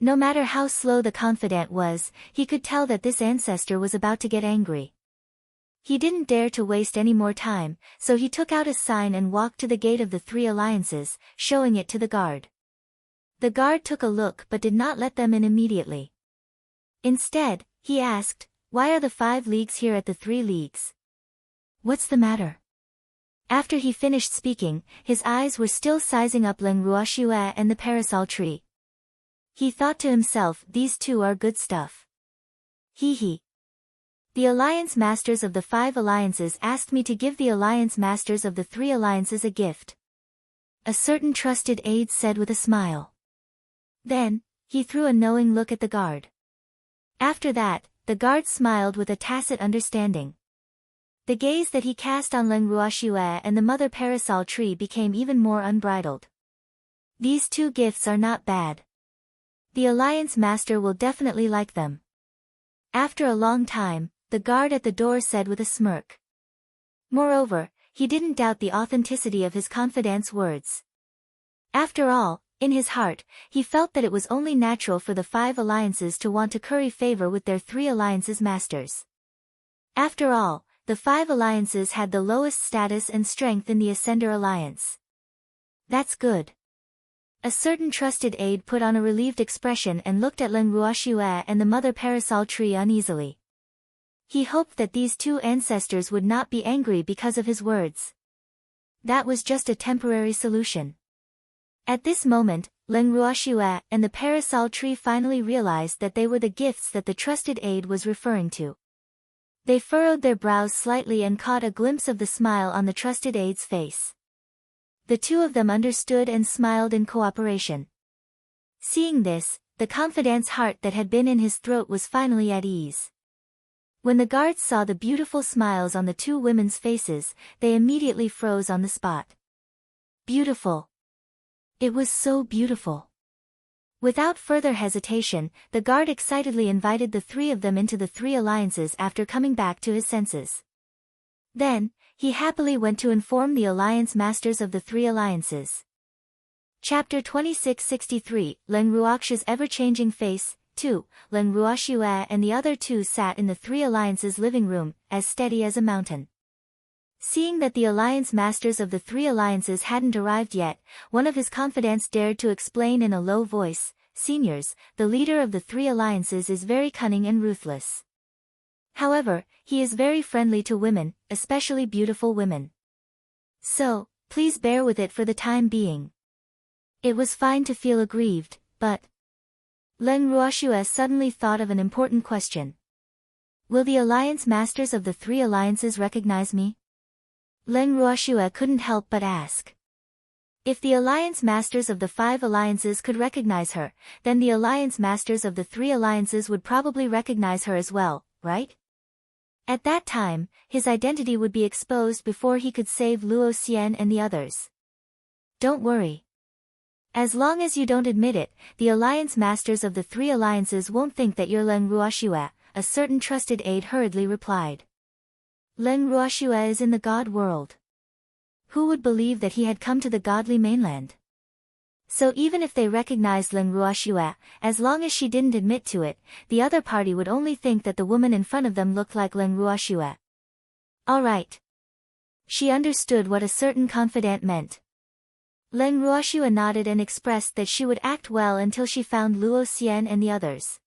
No matter how slow the confidant was, he could tell that this ancestor was about to get angry. He didn't dare to waste any more time, so he took out a sign and walked to the gate of the 3 alliances, showing it to the guard. The guard took a look but did not let them in immediately. Instead, he asked, "Why are the 5 leagues here at the 3 leagues? What's the matter?" After he finished speaking, his eyes were still sizing up Leng Ruoxue and the parasol tree. He thought to himself, "These 2 are good stuff. Hee. The alliance masters of the 5 alliances asked me to give the alliance masters of the 3 alliances a gift." A certain trusted aide said with a smile. Then, he threw a knowing look at the guard. After that, the guard smiled with a tacit understanding. The gaze that he cast on Leng Ruoxue and the mother parasol tree became even more unbridled. These 2 gifts are not bad. The alliance master will definitely like them. After a long time, the guard at the door said with a smirk. Moreover, he didn't doubt the authenticity of his confidant's words. After all, in his heart, he felt that it was only natural for the 5 alliances to want to curry favor with their 3 alliances masters. After all, the 5 alliances had the lowest status and strength in the Ascender Alliance. That's good. A certain trusted aide put on a relieved expression and looked at Leng Ruoxue and the mother parasol tree uneasily. He hoped that these 2 ancestors would not be angry because of his words. That was just a temporary solution. At this moment, Leng Ruoxue and the parasol tree finally realized that they were the gifts that the trusted aide was referring to. They furrowed their brows slightly and caught a glimpse of the smile on the trusted aide's face. The 2 of them understood and smiled in cooperation. Seeing this, the confidant's heart that had been in his throat was finally at ease. When the guards saw the beautiful smiles on the 2 women's faces, they immediately froze on the spot. Beautiful. It was so beautiful. Without further hesitation, the guard excitedly invited the three of them into the three alliances after coming back to his senses. Then, he happily went to inform the alliance masters of the three alliances. Chapter 2663, Leng Ruoxia's ever-changing face. 2. Leng Ruoxia and the other two sat in the three alliances' living room, as steady as a mountain. Seeing that the alliance masters of the three alliances hadn't arrived yet, one of his confidants dared to explain in a low voice, "Seniors, the leader of the three alliances is very cunning and ruthless. However, he is very friendly to women, especially beautiful women. So, please bear with it for the time being." It was fine to feel aggrieved, but Leng Ruoxia suddenly thought of an important question. Will the alliance masters of the three alliances recognize me? Leng Ruoxia couldn't help but ask. If the alliance masters of the five alliances could recognize her, then the alliance masters of the three alliances would probably recognize her as well, right? At that time, his identity would be exposed before he could save Luo Xian and the others. Don't worry. As long as you don't admit it, the alliance masters of the three alliances won't think that you're Leng Ruoxia, a certain trusted aide hurriedly replied. Leng Ruoxia is in the god world. Who would believe that he had come to the godly mainland? So even if they recognized Leng Ruoxia, as long as she didn't admit to it, the other party would only think that the woman in front of them looked like Leng Ruoxia. All right. She understood what a certain confidant meant. Leng Ruoxia nodded and expressed that she would act well until she found Luo Xian and the others.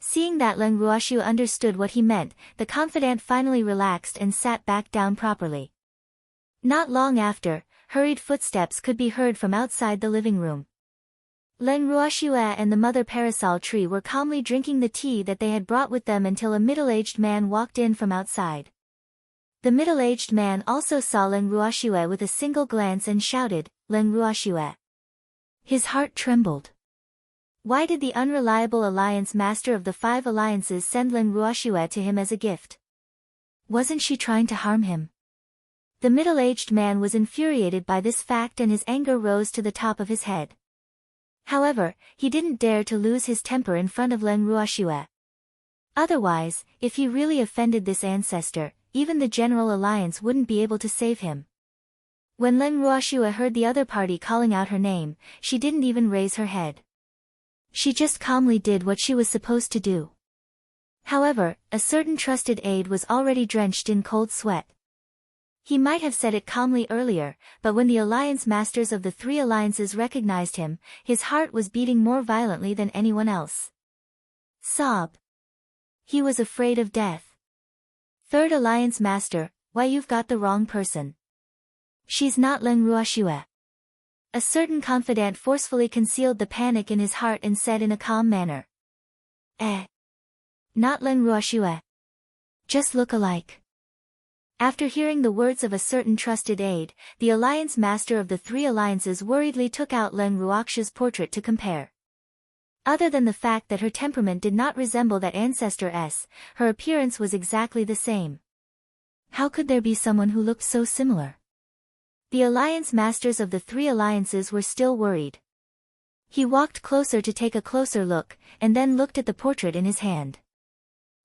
Seeing that Leng Ruoxia understood what he meant, the confidant finally relaxed and sat back down properly. Not long after, hurried footsteps could be heard from outside the living room. Leng Ruoxia and the mother parasol tree were calmly drinking the tea that they had brought with them until a middle-aged man walked in from outside. The middle-aged man also saw Leng Ruoxia with a single glance and shouted, "Leng Ruoxia." His heart trembled. Why did the unreliable alliance master of the five alliances send Leng Ruoxia to him as a gift? Wasn't she trying to harm him? The middle-aged man was infuriated by this fact and his anger rose to the top of his head. However, he didn't dare to lose his temper in front of Leng Ruoxia. Otherwise, if he really offended this ancestor, even the general alliance wouldn't be able to save him. When Leng Ruoxia heard the other party calling out her name, she didn't even raise her head. She just calmly did what she was supposed to do. However, a certain trusted aide was already drenched in cold sweat. He might have said it calmly earlier, but when the alliance masters of the three alliances recognized him, his heart was beating more violently than anyone else. Sob. He was afraid of death. Third alliance master, why you've got the wrong person. She's not Leng Ruoxia. A certain confidant forcefully concealed the panic in his heart and said in a calm manner. Not Leng Ruoxia. Just look alike. After hearing the words of a certain trusted aide, the alliance master of the three alliances worriedly took out Leng Ruoxia's portrait to compare. Other than the fact that her temperament did not resemble that ancestor's, her appearance was exactly the same. How could there be someone who looked so similar? The alliance masters of the three alliances were still worried. He walked closer to take a closer look, and then looked at the portrait in his hand.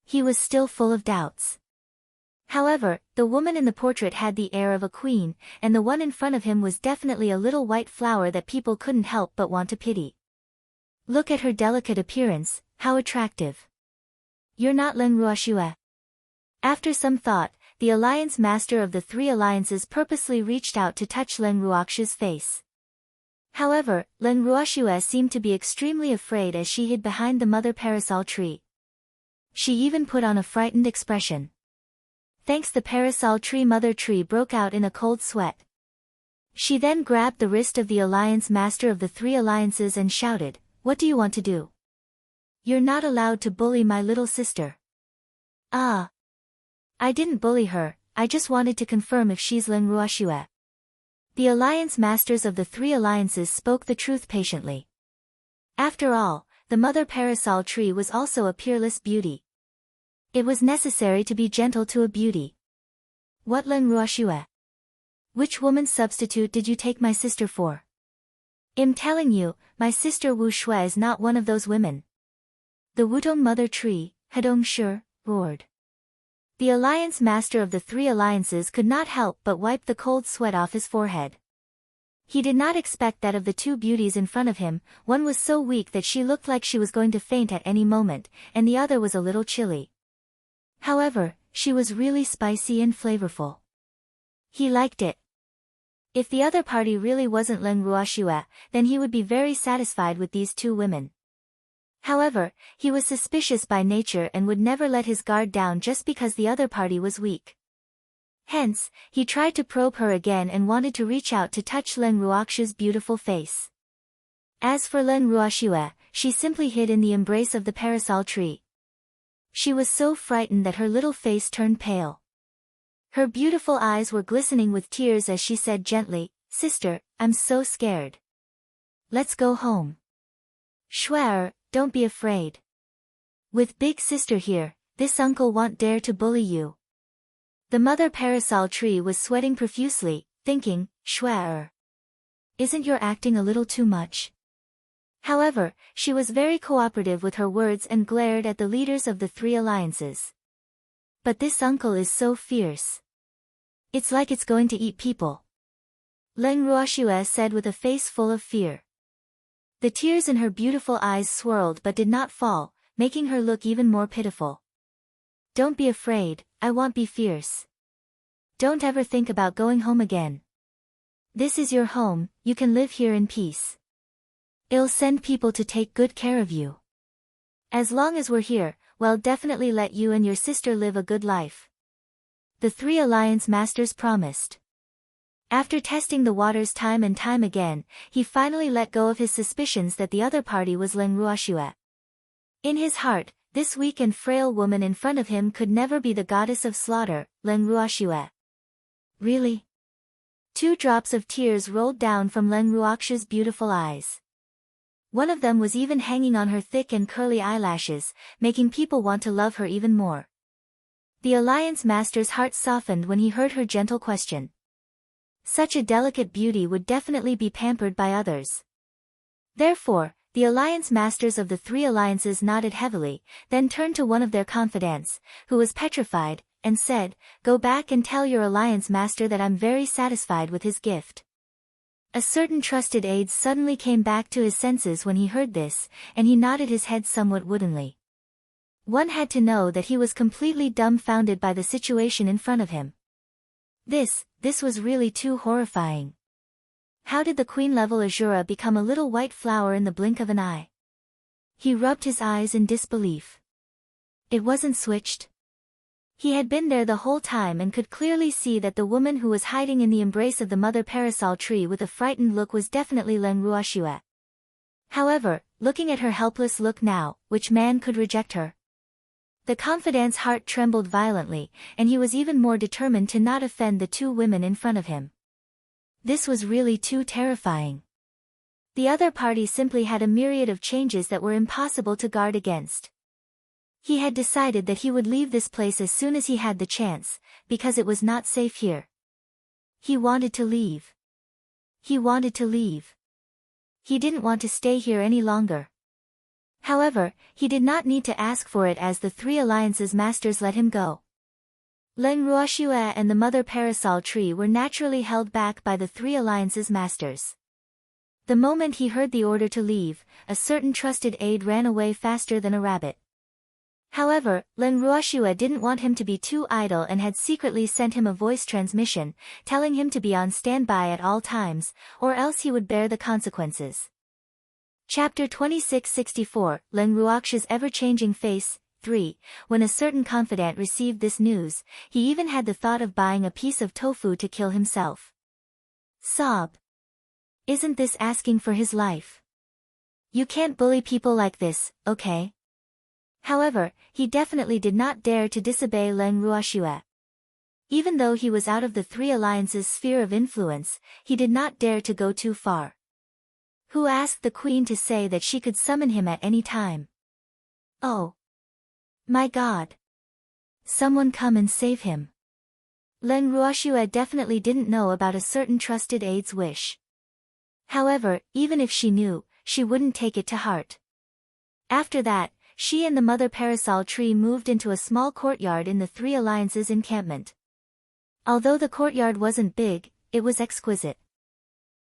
He was still full of doubts. However, the woman in the portrait had the air of a queen, and the one in front of him was definitely a little white flower that people couldn't help but want to pity. Look at her delicate appearance, how attractive. You're not Leng Ruoxia. After some thought, the alliance master of the three alliances purposely reached out to touch Leng Ruoxia's face. However, Leng Ruoxia seemed to be extremely afraid as she hid behind the mother parasol tree. She even put on a frightened expression. Thanks, the parasol tree mother tree broke out in a cold sweat. She then grabbed the wrist of the alliance master of the three alliances and shouted, "What do you want to do? You're not allowed to bully my little sister." "Ah. I didn't bully her, I just wanted to confirm if she's Leng Ruoxia." The alliance masters of the three alliances spoke the truth patiently. After all, the mother parasol tree was also a peerless beauty. It was necessary to be gentle to a beauty. What Leng Ruoxia? Which woman's substitute did you take my sister for? I'm telling you, my sister Wu Shui is not one of those women. The Wudong Mother Tree, Hedong Shi, roared. The alliance master of the three alliances could not help but wipe the cold sweat off his forehead. He did not expect that of the two beauties in front of him, one was so weak that she looked like she was going to faint at any moment, and the other was a little chilly. However, she was really spicy and flavorful. He liked it. If the other party really wasn't Leng Ruoxue, then he would be very satisfied with these two women. However, he was suspicious by nature and would never let his guard down just because the other party was weak. Hence, he tried to probe her again and wanted to reach out to touch Leng Ruoxue's beautiful face. As for Leng Ruoxue, she simply hid in the embrace of the parasol tree. She was so frightened that her little face turned pale. Her beautiful eyes were glistening with tears as she said gently, "Sister, I'm so scared. Let's go home. Shuer, don't be afraid. With big sister here, this uncle won't dare to bully you." The mother parasol tree was sweating profusely, thinking, "Shuer, isn't your acting a little too much?" However, she was very cooperative with her words and glared at the leaders of the three alliances. "But this uncle is so fierce. It's like it's going to eat people," Leng Ruoxue said with a face full of fear. The tears in her beautiful eyes swirled but did not fall, making her look even more pitiful. "Don't be afraid, I won't be fierce. Don't ever think about going home again. This is your home, you can live here in peace. I'll send people to take good care of you. As long as we're here, we'll definitely let you and your sister live a good life." The three alliance masters promised. After testing the waters time and time again, he finally let go of his suspicions that the other party was Leng Ruoxue. In his heart, this weak and frail woman in front of him could never be the goddess of slaughter, Leng Ruoxue. Really? 2 drops of tears rolled down from Leng Ruoxue's beautiful eyes. One of them was even hanging on her thick and curly eyelashes, making people want to love her even more. The alliance master's heart softened when he heard her gentle question. Such a delicate beauty would definitely be pampered by others. Therefore, the alliance masters of the three alliances nodded heavily, then turned to one of their confidants, who was petrified, and said, "Go back and tell your alliance master that I'm very satisfied with his gift." A certain trusted aide suddenly came back to his senses when he heard this, and he nodded his head somewhat woodenly. One had to know that he was completely dumbfounded by the situation in front of him. This was really too horrifying. How did the queen-level Azura become a little white flower in the blink of an eye? He rubbed his eyes in disbelief. It wasn't switched. He had been there the whole time and could clearly see that the woman who was hiding in the embrace of the mother parasol tree with a frightened look was definitely Leng Ruoxue. However, looking at her helpless look now, which man could reject her? The confidant's heart trembled violently, and he was even more determined to not offend the two women in front of him. This was really too terrifying. The other party simply had a myriad of changes that were impossible to guard against. He had decided that he would leave this place as soon as he had the chance, because it was not safe here. He wanted to leave. He wanted to leave. He didn't want to stay here any longer. However, he did not need to ask for it as the three alliances masters let him go. Leng Ruoxue and the mother parasol tree were naturally held back by the three alliances masters. The moment he heard the order to leave, a certain trusted aide ran away faster than a rabbit. However, Leng Ruoxue didn't want him to be too idle and had secretly sent him a voice transmission, telling him to be on standby at all times, or else he would bear the consequences. Chapter 2664, Leng Ruoxue's ever-changing face, 3. When a certain confidant received this news, he even had the thought of buying a piece of tofu to kill himself. Sob. Isn't this asking for his life? You can't bully people like this, okay? However, he definitely did not dare to disobey Leng Ruoxue. Even though he was out of the three alliances' sphere of influence, he did not dare to go too far. Who asked the queen to say that she could summon him at any time? Oh. My God. Someone come and save him. Len Ruoxue definitely didn't know about a certain trusted aide's wish. However, even if she knew, she wouldn't take it to heart. After that, she and the mother parasol tree moved into a small courtyard in the Three Alliances encampment. Although the courtyard wasn't big, it was exquisite.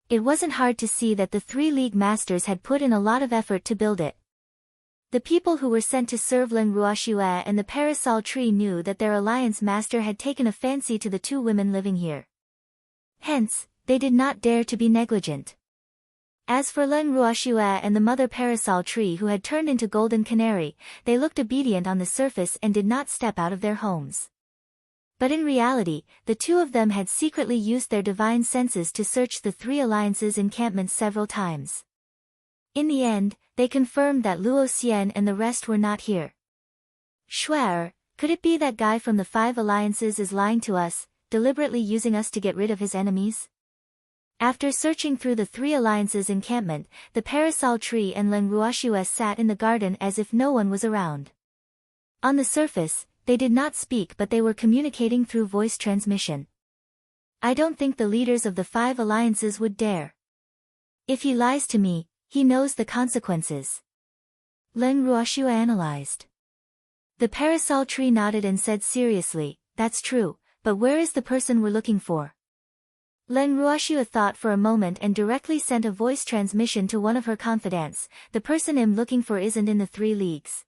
It wasn't hard to see that the Three League Masters had put in a lot of effort to build it. The people who were sent to serve Len Ruoxue and the parasol tree knew that their alliance master had taken a fancy to the two women living here. Hence, they did not dare to be negligent. As for Len Ruoxue and the mother parasol tree who had turned into golden canary, they looked obedient on the surface and did not step out of their homes. But in reality, the two of them had secretly used their divine senses to search the Three Alliances encampments several times. In the end, they confirmed that Luo Xian and the rest were not here. Shuer, could it be that guy from the Five Alliances is lying to us, deliberately using us to get rid of his enemies? After searching through the Three Alliances encampment, the parasol tree and Len Ruoxue sat in the garden as if no one was around. On the surface, they did not speak but they were communicating through voice transmission. I don't think the leaders of the Five Alliances would dare. If he lies to me, he knows the consequences. Len Ruoxue analyzed. The parasol tree nodded and said seriously, that's true, but where is the person we're looking for? Len Ruoxue thought for a moment and directly sent a voice transmission to one of her confidants, the person I'm looking for isn't in the Three Leagues.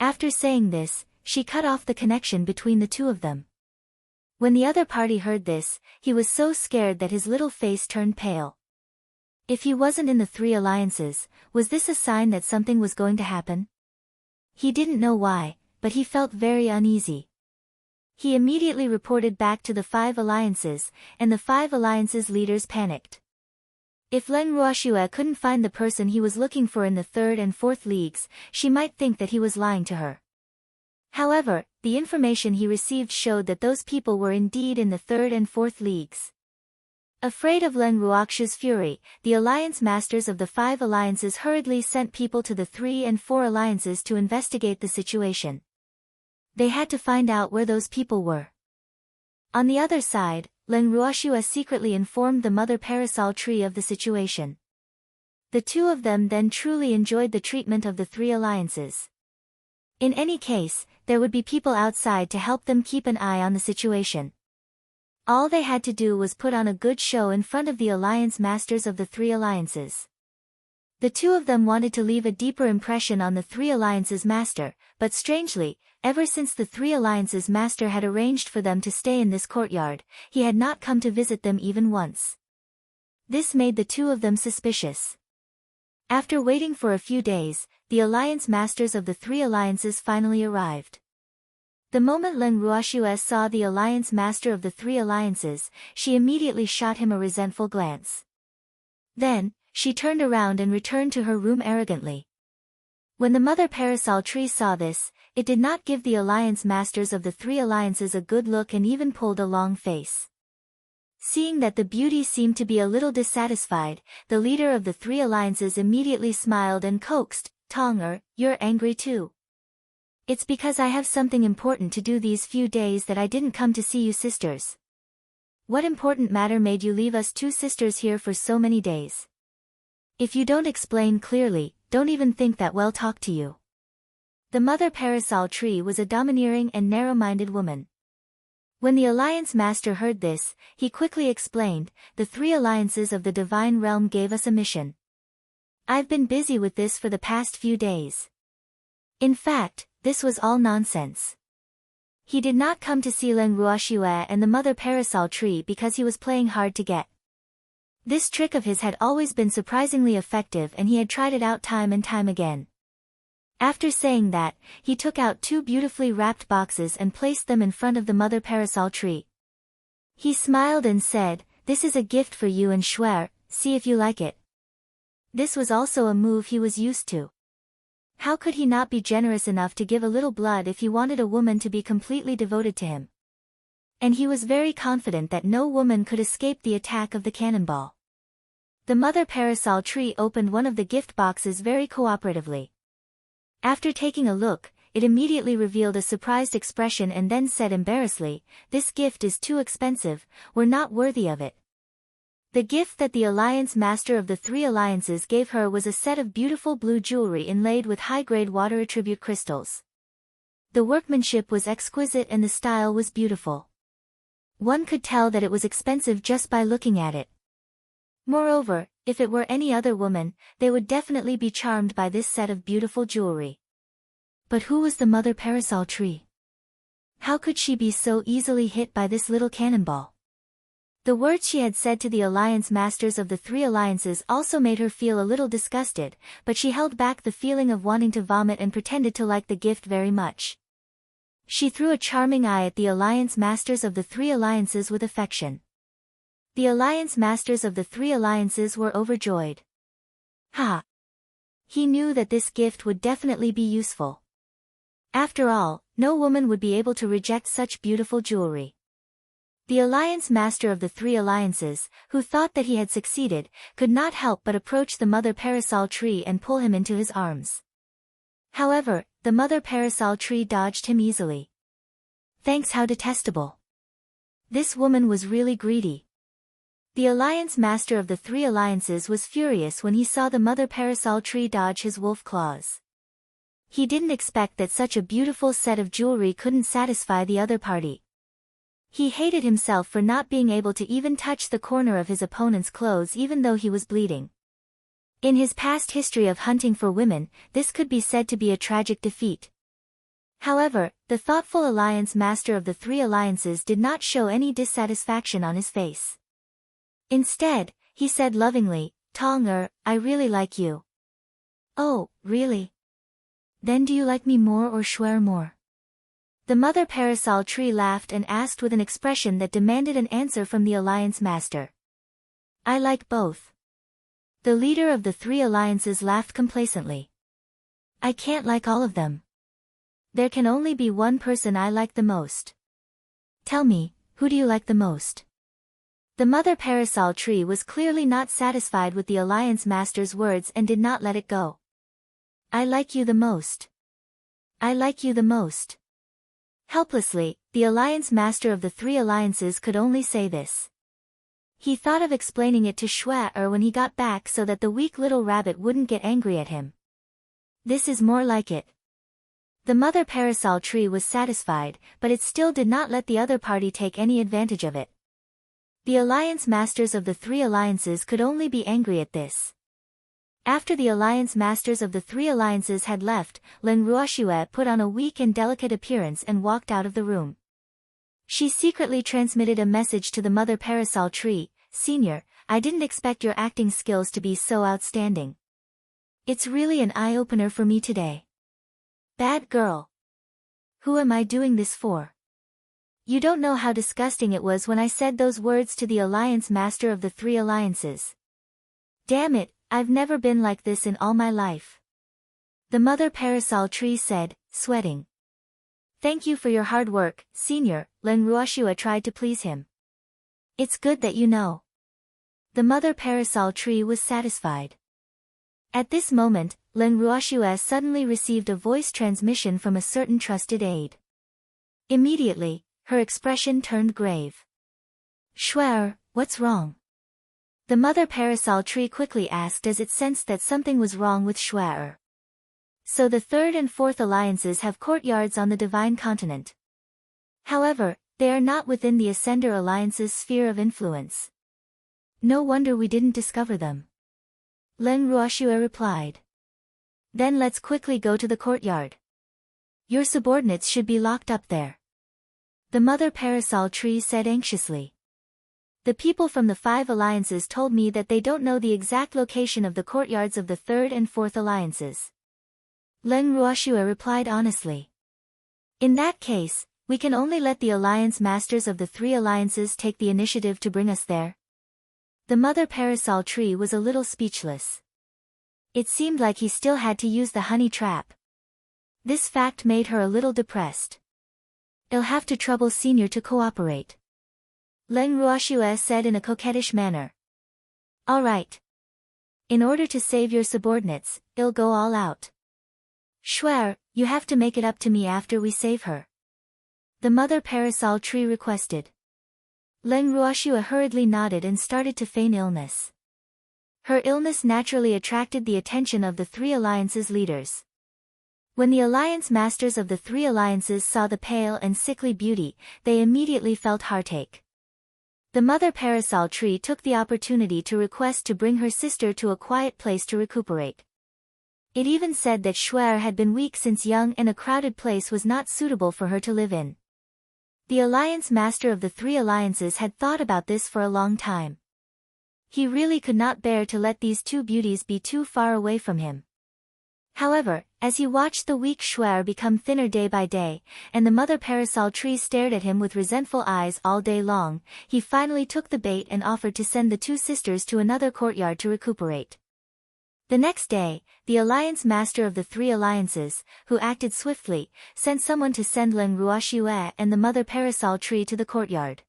After saying this, she cut off the connection between the two of them. When the other party heard this, he was so scared that his little face turned pale. If he wasn't in the Three Alliances, was this a sign that something was going to happen? He didn't know why, but he felt very uneasy. He immediately reported back to the Five Alliances, and the Five Alliances leaders panicked. If Len Ruoxue couldn't find the person he was looking for in the Third and Fourth Leagues, she might think that he was lying to her. However, the information he received showed that those people were indeed in the Third and Fourth Leagues. Afraid of Len Ruoxue's fury, the alliance masters of the Five Alliances hurriedly sent people to the Three and Four Alliances to investigate the situation. They had to find out where those people were. On the other side, Len Ruoxue secretly informed the mother parasol tree of the situation. The two of them then truly enjoyed the treatment of the Three Alliances. In any case, there would be people outside to help them keep an eye on the situation. All they had to do was put on a good show in front of the alliance masters of the Three Alliances. The two of them wanted to leave a deeper impression on the Three Alliances master, but strangely, ever since the Three Alliances master had arranged for them to stay in this courtyard, he had not come to visit them even once. This made the two of them suspicious. After waiting for a few days, the alliance masters of the Three Alliances finally arrived. The moment Len Ruoxue saw the alliance master of the Three Alliances, she immediately shot him a resentful glance. Then, she turned around and returned to her room arrogantly. When the mother parasol tree saw this, it did not give the alliance masters of the Three Alliances a good look and even pulled a long face. Seeing that the beauty seemed to be a little dissatisfied, the leader of the Three Alliances immediately smiled and coaxed, "Tonger, you're angry too. It's because I have something important to do these few days that I didn't come to see you sisters. What important matter made you leave us two sisters here for so many days? If you don't explain clearly, don't even think that we'll talk to you." The mother parasol tree was a domineering and narrow-minded woman. When the alliance master heard this, he quickly explained, "The Three Alliances of the Divine Realm gave us a mission. I've been busy with this for the past few days. In fact, this was all nonsense." He did not come to see Len Ruoxue and the mother parasol tree because he was playing hard to get. This trick of his had always been surprisingly effective and he had tried it out time and time again. After saying that, he took out two beautifully wrapped boxes and placed them in front of the mother parasol tree. He smiled and said, "This is a gift for you and Shuer, see if you like it." This was also a move he was used to. How could he not be generous enough to give a little blood if he wanted a woman to be completely devoted to him? And he was very confident that no woman could escape the attack of the cannonball. The mother parasol tree opened one of the gift boxes very cooperatively. After taking a look, it immediately revealed a surprised expression and then said embarrassedly, "This gift is too expensive, we're not worthy of it." The gift that the Alliance Master of the Three Alliances gave her was a set of beautiful blue jewelry inlaid with high-grade water attribute crystals. The workmanship was exquisite and the style was beautiful. One could tell that it was expensive just by looking at it. Moreover, if it were any other woman, they would definitely be charmed by this set of beautiful jewelry. But who was the Mother Parasol Tree? How could she be so easily hit by this little cannonball? The words she had said to the Alliance Masters of the Three Alliances also made her feel a little disgusted, but she held back the feeling of wanting to vomit and pretended to like the gift very much. She threw a charming eye at the Alliance Masters of the Three Alliances with affection. The Alliance Masters of the Three Alliances were overjoyed. Ha! He knew that this gift would definitely be useful. After all, no woman would be able to reject such beautiful jewelry. The Alliance Master of the Three Alliances, who thought that he had succeeded, could not help but approach the Mother Parasol Tree and pull him into his arms. However, the Mother Parasol Tree dodged him easily. Thanks, how detestable. This woman was really greedy. The Alliance Master of the Three Alliances was furious when he saw the Mother Parasol Tree dodge his wolf claws. He didn't expect that such a beautiful set of jewelry couldn't satisfy the other party. He hated himself for not being able to even touch the corner of his opponent's clothes even though he was bleeding. In his past history of hunting for women, this could be said to be a tragic defeat. However, the thoughtful Alliance Master of the Three Alliances did not show any dissatisfaction on his face. Instead, he said lovingly, "Tong-er, I really like you." "Oh, really? Then do you like me more or Schwer more?" The Mother Parasol Tree laughed and asked with an expression that demanded an answer from the Alliance Master. "I like both." The leader of the Three Alliances laughed complacently. "I can't like all of them. There can only be one person I like the most." "Tell me, who do you like the most?" The Mother Parasol Tree was clearly not satisfied with the Alliance Master's words and did not let it go. "I like you the most. I like you the most." Helplessly, the Alliance Master of the Three Alliances could only say this. He thought of explaining it to Schwer when he got back so that the weak little rabbit wouldn't get angry at him. This is more like it. The Mother Parasol Tree was satisfied, but it still did not let the other party take any advantage of it. The Alliance Masters of the Three Alliances could only be angry at this. After the Alliance Masters of the Three Alliances had left, Lin Ruoxue put on a weak and delicate appearance and walked out of the room. She secretly transmitted a message to the Mother Parasol Tree, "Senior, I didn't expect your acting skills to be so outstanding. It's really an eye-opener for me today." "Bad girl. Who am I doing this for? You don't know how disgusting it was when I said those words to the Alliance Master of the Three Alliances. Damn it, I've never been like this in all my life." The Mother Parasol Tree said, sweating. "Thank you for your hard work, Senior," Lin Ruoxue tried to please him. "It's good that you know." The Mother Parasol Tree was satisfied. At this moment, Lin Ruoxue suddenly received a voice transmission from a certain trusted aide. Immediately, her expression turned grave. "Schwer, what's wrong?" The Mother Parasol Tree quickly asked as it sensed that something was wrong with Schwer. So the Third and Fourth Alliances have courtyards on the Divine Continent. However, they are not within the Ascender Alliance's sphere of influence. No wonder we didn't discover them. Lin Ruoxue replied. Then let's quickly go to the courtyard. Your subordinates should be locked up there. The Mother Parasol Tree said anxiously. The people from the 5 alliances told me that they don't know the exact location of the courtyards of the 3rd and 4th alliances. Lin Ruoxue replied honestly. In that case, we can only let the alliance masters of the 3 alliances take the initiative to bring us there. The Mother Parasol Tree was a little speechless. It seemed like he still had to use the honey trap. This fact made her a little depressed. I'll have to trouble Senior to cooperate. Lin Ruoxue said in a coquettish manner. All right. In order to save your subordinates, I'll go all out. Schwer, You have to make it up to me after we save her. The mother parasol tree requested. Leng Ruoxue hurriedly nodded and started to feign illness. Her illness naturally attracted the attention of the three alliances leaders. When the alliance masters of the three alliances saw the pale and sickly beauty, they immediately felt heartache. The mother parasol tree took the opportunity to request to bring her sister to a quiet place to recuperate. It even said that Shuer had been weak since young and a crowded place was not suitable for her to live in. The alliance master of the three alliances had thought about this for a long time. He really could not bear to let these two beauties be too far away from him. However, as he watched the weak Shuer become thinner day by day, and the mother parasol tree stared at him with resentful eyes all day long, he finally took the bait and offered to send the two sisters to another courtyard to recuperate. The next day, the alliance master of the three alliances, who acted swiftly, sent someone to send Leng Ruoxue and the mother parasol tree to the courtyard.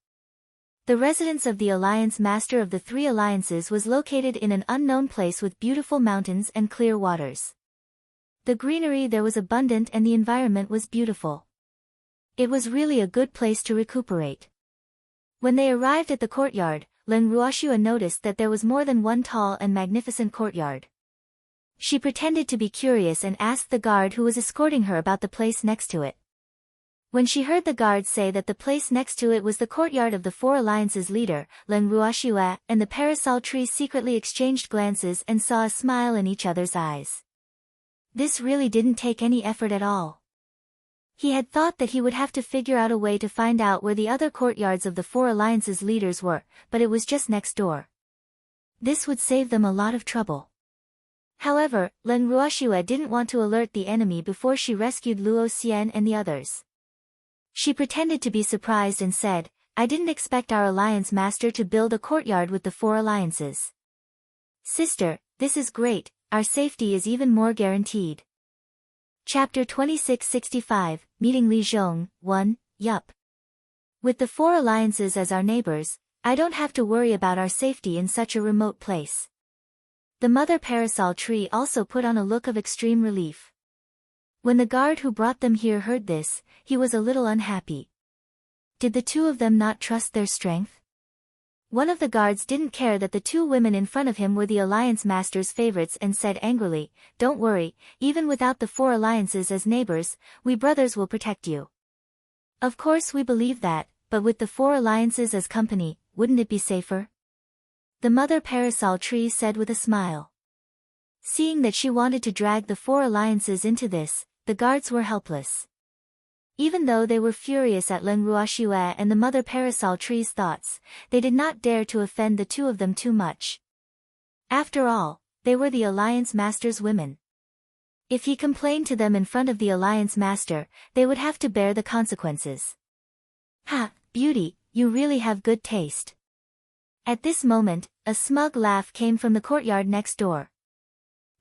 The residence of the alliance master of the three alliances was located in an unknown place with beautiful mountains and clear waters. The greenery there was abundant and the environment was beautiful. It was really a good place to recuperate. When they arrived at the courtyard, Leng Ruoxue noticed that there was more than one tall and magnificent courtyard. She pretended to be curious and asked the guard who was escorting her about the place next to it. When she heard the guard say that the place next to it was the courtyard of the four alliances leader, Leng Ruoxue and the parasol tree secretly exchanged glances and saw a smile in each other's eyes. This really didn't take any effort at all. He had thought that he would have to figure out a way to find out where the other courtyards of the four alliances leaders were, but it was just next door. This would save them a lot of trouble. However, Leng Ruoxue didn't want to alert the enemy before she rescued Luo Xian and the others. She pretended to be surprised and said, "I didn't expect our alliance master to build a courtyard with the four alliances. Sister, this is great, our safety is even more guaranteed." Chapter 2665, Meeting Li Zhong, 1, Yup. With the four alliances as our neighbors, I don't have to worry about our safety in such a remote place. The mother parasol tree also put on a look of extreme relief. When the guard who brought them here heard this, he was a little unhappy. Did the two of them not trust their strength? One of the guards didn't care that the two women in front of him were the alliance master's favorites and said angrily, "Don't worry, even without the four alliances as neighbors, we brothers will protect you." Of course we believe that, but with the four alliances as company, wouldn't it be safer? The mother parasol tree said with a smile. Seeing that she wanted to drag the four alliances into this, the guards were helpless. Even though they were furious at Leng Ruoxue and the mother parasol tree's thoughts, they did not dare to offend the two of them too much. After all, they were the alliance master's women. If he complained to them in front of the alliance master, they would have to bear the consequences. "Ha, beauty, you really have good taste." At this moment, a smug laugh came from the courtyard next door.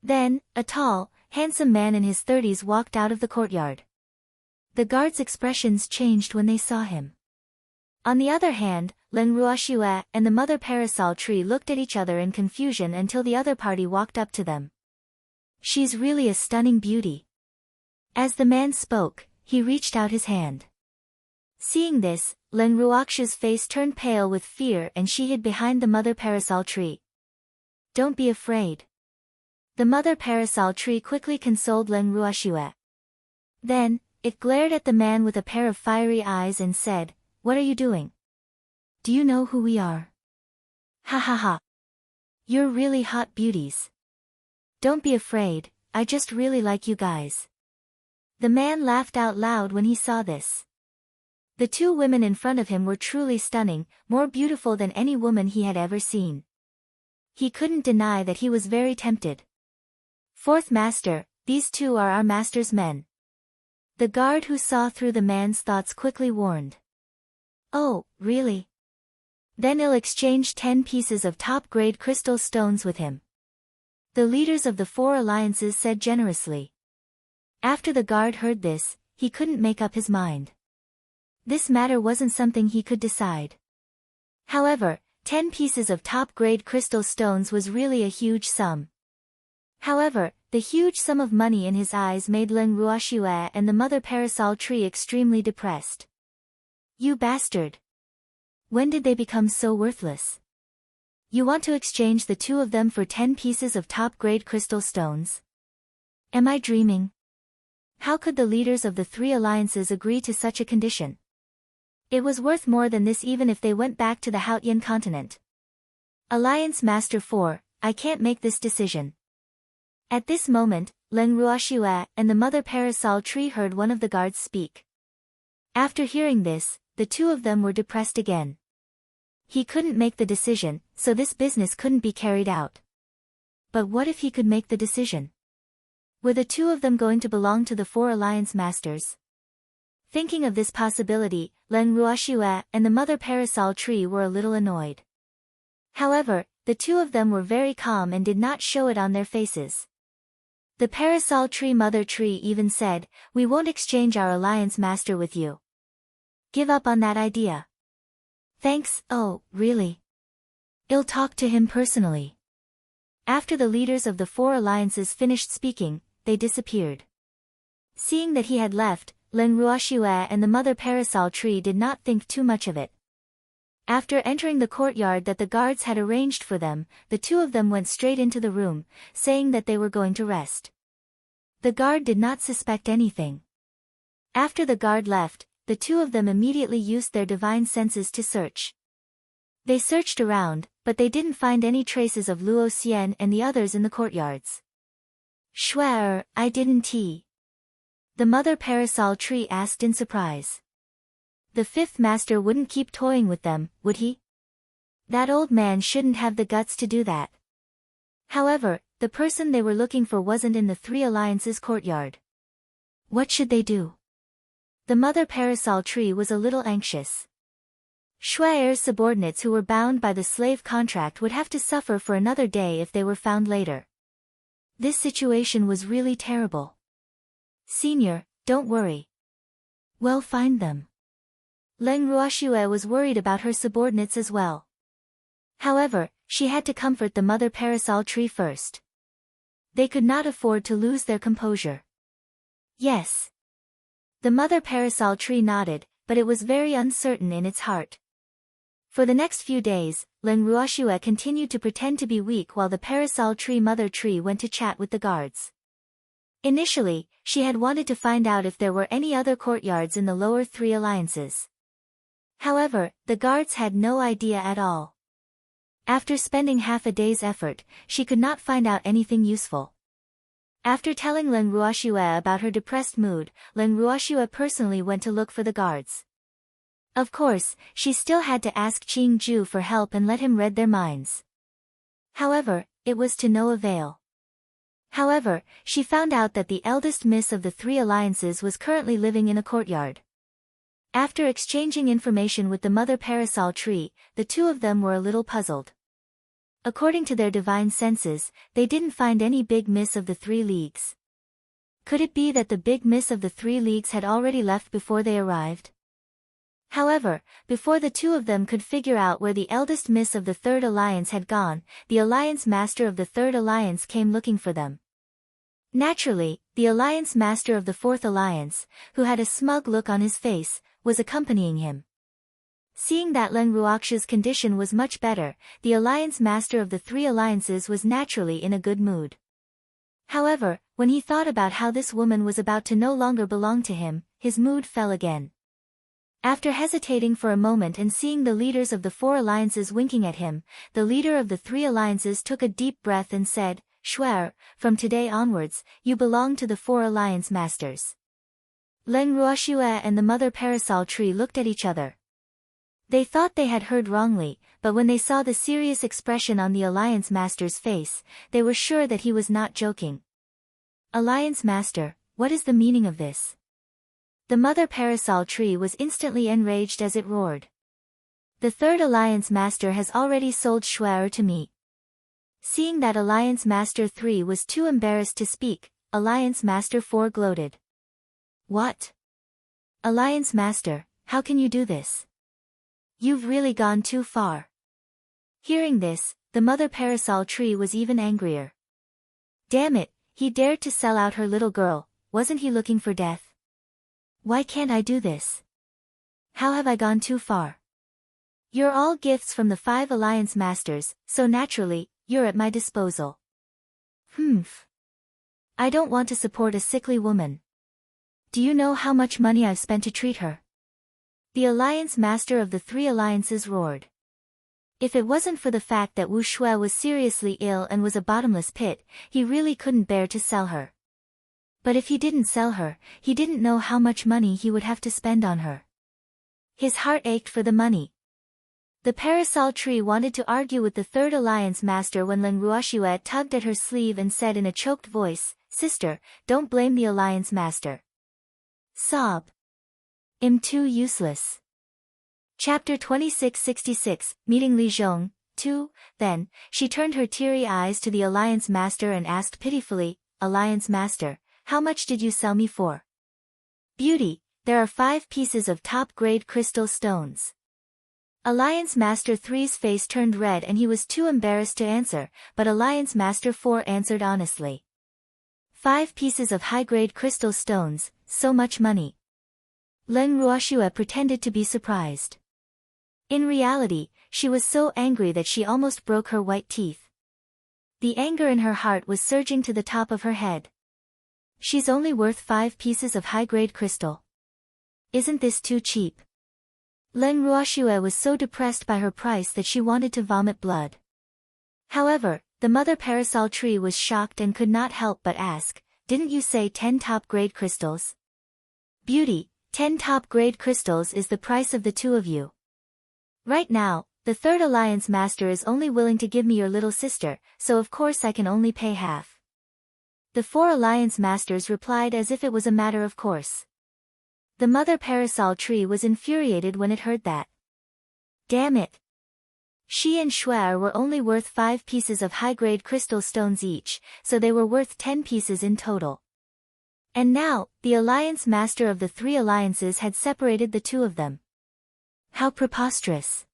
Then, a tall, handsome man in his 30s walked out of the courtyard. The guards' expressions changed when they saw him. On the other hand, Leng Ruoxue and the mother parasol tree looked at each other in confusion until the other party walked up to them. "She's really a stunning beauty." As the man spoke, he reached out his hand. Seeing this, Leng Ruoxue's face turned pale with fear and she hid behind the mother parasol tree. "Don't be afraid." The mother parasol tree quickly consoled Leng Ruoxue. Then, it glared at the man with a pair of fiery eyes and said, "What are you doing? Do you know who we are? Ha ha ha. You're really hot beauties. Don't be afraid, I just really like you guys." The man laughed out loud when he saw this. The two women in front of him were truly stunning, more beautiful than any woman he had ever seen. He couldn't deny that he was very tempted. "Fourth master, these two are our master's men." The guard who saw through the man's thoughts quickly warned. "Oh, really?" Then he'll exchange 10 pieces of top-grade crystal stones with him. The leaders of the four alliances said generously. After the guard heard this, he couldn't make up his mind. This matter wasn't something he could decide. However, 10 pieces of top-grade crystal stones was really a huge sum. However, The huge sum of money in his eyes made Leng Ruoxue and the mother parasol tree extremely depressed. You bastard! When did they become so worthless? You want to exchange the two of them for 10 pieces of top-grade crystal stones? Am I dreaming? How could the leaders of the three alliances agree to such a condition? It was worth more than this even if they went back to the Haotian continent. Alliance Master 4, I can't make this decision. At this moment, Leng Ruoxue and the mother parasol tree heard one of the guards speak. After hearing this, the two of them were depressed again. He couldn't make the decision, so this business couldn't be carried out. But what if he could make the decision? Were the two of them going to belong to the four alliance masters? Thinking of this possibility, Leng Ruoxue and the mother parasol tree were a little annoyed. However, the two of them were very calm and did not show it on their faces. The parasol tree mother tree even said, "We won't exchange our alliance master with you. Give up on that idea." Thanks, oh, really? I'll talk to him personally. After the leaders of the four alliances finished speaking, they disappeared. Seeing that he had left, Leng Ruoxue and the mother parasol tree did not think too much of it. After entering the courtyard that the guards had arranged for them, the two of them went straight into the room, saying that they were going to rest. The guard did not suspect anything. After the guard left, the two of them immediately used their divine senses to search. They searched around, but they didn't find any traces of Luo Xian and the others in the courtyards. Shuer, I didn't. The mother parasol tree asked in surprise. The fifth master wouldn't keep toying with them, would he? That old man shouldn't have the guts to do that. However, the person they were looking for wasn't in the three alliances courtyard. What should they do? The mother parasol tree was a little anxious. Shue'er's subordinates who were bound by the slave contract would have to suffer for another day if they were found later. This situation was really terrible. Senior, don't worry. We'll find them. Leng Ruoxue was worried about her subordinates as well. However, she had to comfort the mother parasol tree first. They could not afford to lose their composure. Yes. The mother parasol tree nodded, but it was very uncertain in its heart. For the next few days, Leng Ruoxue continued to pretend to be weak while the parasol tree mother tree went to chat with the guards. Initially, she had wanted to find out if there were any other courtyards in the lower three alliances. However, the guards had no idea at all. After spending half a day's effort, she could not find out anything useful. After telling Leng Ruoxue about her depressed mood, Leng Ruoxue personally went to look for the guards. Of course, she still had to ask Qing Ju for help and let him read their minds. However, it was to no avail. However, she found out that the eldest miss of the three alliances was currently living in a courtyard. After exchanging information with the mother parasol tree, the two of them were a little puzzled. According to their divine senses, they didn't find any big miss of the 3 leagues. Could it be that the big miss of the 3 leagues had already left before they arrived? However, before the two of them could figure out where the eldest miss of the third alliance had gone, the alliance master of the third alliance came looking for them. Naturally, the alliance master of the fourth alliance, who had a smug look on his face, was accompanying him. Seeing that Leng Ruoxue's condition was much better, the alliance master of the 3 alliances was naturally in a good mood. However, when he thought about how this woman was about to no longer belong to him, his mood fell again. After hesitating for a moment and seeing the leaders of the 4 alliances winking at him, the leader of the 3 alliances took a deep breath and said, "Shuer, from today onwards, you belong to the 4 alliance masters." Leng Ruoxue and the mother parasol tree looked at each other. They thought they had heard wrongly, but when they saw the serious expression on the alliance master's face, they were sure that he was not joking. "Alliance master, what is the meaning of this?" The mother parasol tree was instantly enraged as it roared. "The third alliance master has already sold Shuer to me." Seeing that alliance master 3 was too embarrassed to speak, alliance master 4 gloated. "What? Alliance master, how can you do this? You've really gone too far." Hearing this, the mother parasol tree was even angrier. "Damn it, He dared to sell out her little girl, wasn't he looking for death? Why can't I do this? How have I gone too far? You're all gifts from the 5 Alliance Masters, so naturally, you're at my disposal. Humph. I don't want to support a sickly woman. Do you know how much money I've spent to treat her? The Alliance Master of the 3 Alliances roared. If it wasn't for the fact that Wu Shui was seriously ill and was a bottomless pit, he really couldn't bear to sell her. But if he didn't sell her, he didn't know how much money he would have to spend on her. His heart ached for the money. The parasol tree wanted to argue with the 3rd Alliance Master when Lin Ruoxue tugged at her sleeve and said in a choked voice, "Sister, don't blame the Alliance Master." Sob. I'm too useless. Chapter 2666, Meeting Li Zhong, 2. Then, she turned her teary eyes to the Alliance Master and asked pitifully, "Alliance Master, how much did you sell me for?" "Beauty, there are 5 pieces of top-grade crystal stones." Alliance Master 3's face turned red and he was too embarrassed to answer, but Alliance Master 4 answered honestly. 5 pieces of high-grade crystal stones, so much money. Lin Ruoxue pretended to be surprised. In reality, she was so angry that she almost broke her white teeth. The anger in her heart was surging to the top of her head. She's only worth 5 pieces of high-grade crystal. Isn't this too cheap? Lin Ruoxue was so depressed by her price that she wanted to vomit blood. However, the mother parasol tree was shocked and could not help but ask, "Didn't you say 10 top-grade crystals?" "Beauty, 10 top-grade crystals is the price of the 2 of you. Right now, the 3rd Alliance Master is only willing to give me your little sister, so of course I can only pay half." The 4 Alliance Masters replied as if it was a matter of course. The mother parasol tree was infuriated when it heard that. Damn it! She and Shuai were only worth 5 pieces of high-grade crystal stones each, so they were worth 10 pieces in total. And now, the Alliance Master of the 3 Alliances had separated the 2 of them. How preposterous!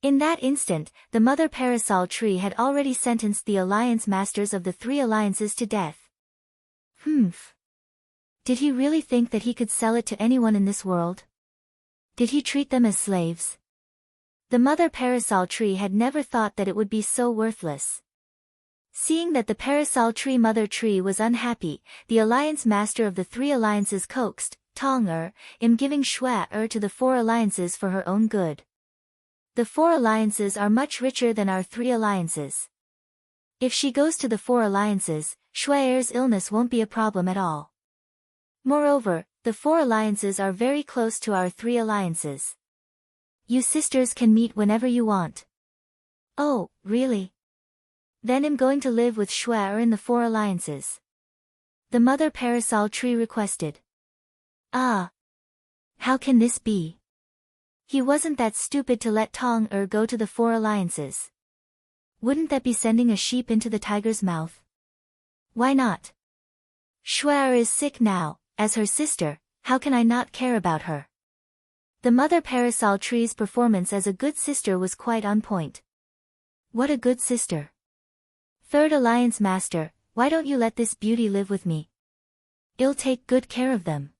In that instant, the mother parasol tree had already sentenced the Alliance Masters of the 3 Alliances to death. Humph. Did he really think that he could sell it to anyone in this world? Did he treat them as slaves? The mother parasol tree had never thought that it would be so worthless. Seeing that the parasol tree mother tree was unhappy, the Alliance Master of the 3 Alliances coaxed, "Tong im giving Shui to the 4 Alliances for her own good. The 4 Alliances are much richer than our 3 Alliances. If she goes to the 4 Alliances, Shui's illness won't be a problem at all. Moreover, the 4 Alliances are very close to our 3 Alliances. You sisters can meet whenever you want." "Oh, really? Then I'm going to live with Shui in the 4 Alliances." The mother parasol tree requested. "Ah. How can this be? He wasn't that stupid to let Tong go to the 4 Alliances. Wouldn't that be sending a sheep into the tiger's mouth? Why not? Shui is sick now, as her sister, how can I not care about her?" The mother parasol tree's performance as a good sister was quite on point. What a good sister. "3rd Alliance Master, why don't you let this beauty live with me? I'll take good care of them."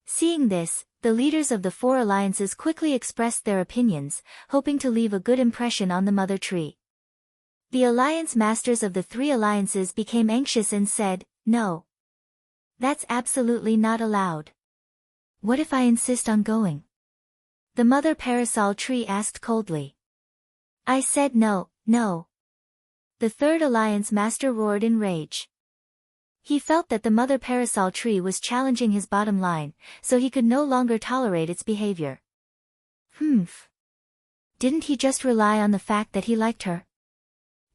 Seeing this, the leaders of the 4 Alliances quickly expressed their opinions, hoping to leave a good impression on the mother tree. The Alliance Masters of the 3 Alliances became anxious and said, "No. That's absolutely not allowed. What if I insist on going?" The mother parasol tree asked coldly. "I said no, no." The 3rd Alliance Master roared in rage. He felt that the mother parasol tree was challenging his bottom line, so he could no longer tolerate its behavior. Humph. Didn't he just rely on the fact that he liked her?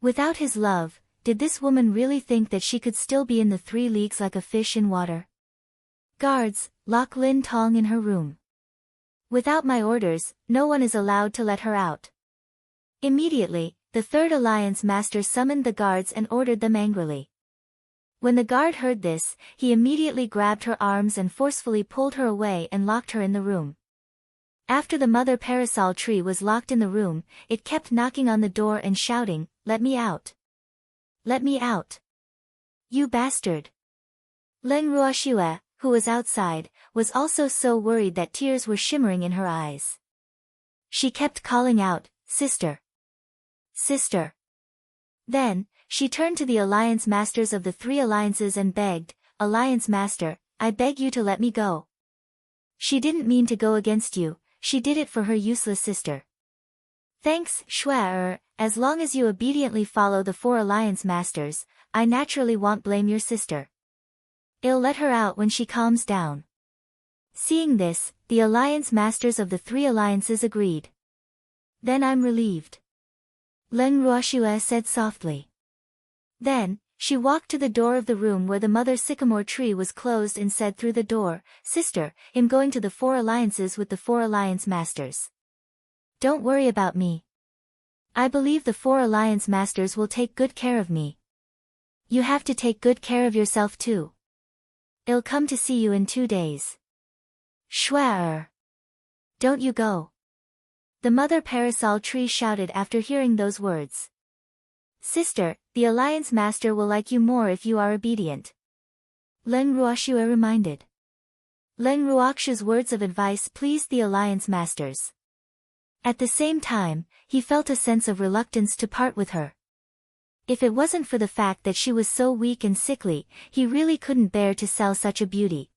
Without his love, did this woman really think that she could still be in the 3 leagues like a fish in water? "Guards, lock Lin Tong in her room. Without my orders, no one is allowed to let her out." Immediately, the 3rd Alliance Master summoned the guards and ordered them angrily. When the guard heard this, he immediately grabbed her arms and forcefully pulled her away and locked her in the room. After the mother parasol tree was locked in the room, it kept knocking on the door and shouting, "Let me out! Let me out! You bastard! Leng Ruoxue, who was outside, was also so worried that tears were shimmering in her eyes. She kept calling out, "Sister! Sister!" Then, she turned to the alliance masters of the three alliances and begged, "Alliance master, I beg you to let me go. She didn't mean to go against you, she did it for her useless sister. Thanks, Shuai, as long as you obediently follow the four alliance masters, I naturally won't blame your sister. I'll let her out when she calms down." Seeing this, the alliance masters of the three alliances agreed. "Then I'm relieved," Leng Ruoxue said softly. Then, she walked to the door of the room where the mother sycamore tree was closed and said through the door, "Sister, I'm going to the four alliances with the four alliance masters. Don't worry about me. I believe the four alliance masters will take good care of me. You have to take good care of yourself too. I'll come to see you in 2 days. Shuai. Don't you go." The mother parasol tree shouted after hearing those words. "Sister, the alliance master will like you more if you are obedient," Leng Ruoxue reminded. Leng Ruoxue's words of advice pleased the alliance masters. At the same time, he felt a sense of reluctance to part with her. If it wasn't for the fact that she was so weak and sickly, he really couldn't bear to sell such a beauty.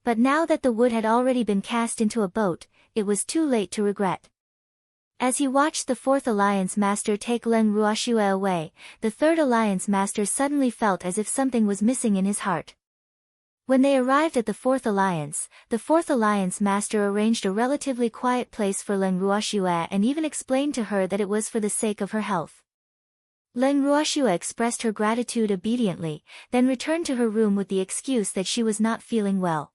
But now that the wood had already been cast into a boat, it was too late to regret. As he watched the fourth alliance master take Leng Ruoxue away, the third alliance master suddenly felt as if something was missing in his heart. When they arrived at the fourth alliance master arranged a relatively quiet place for Leng Ruoxue and even explained to her that it was for the sake of her health. Leng Ruoxue expressed her gratitude obediently, then returned to her room with the excuse that she was not feeling well.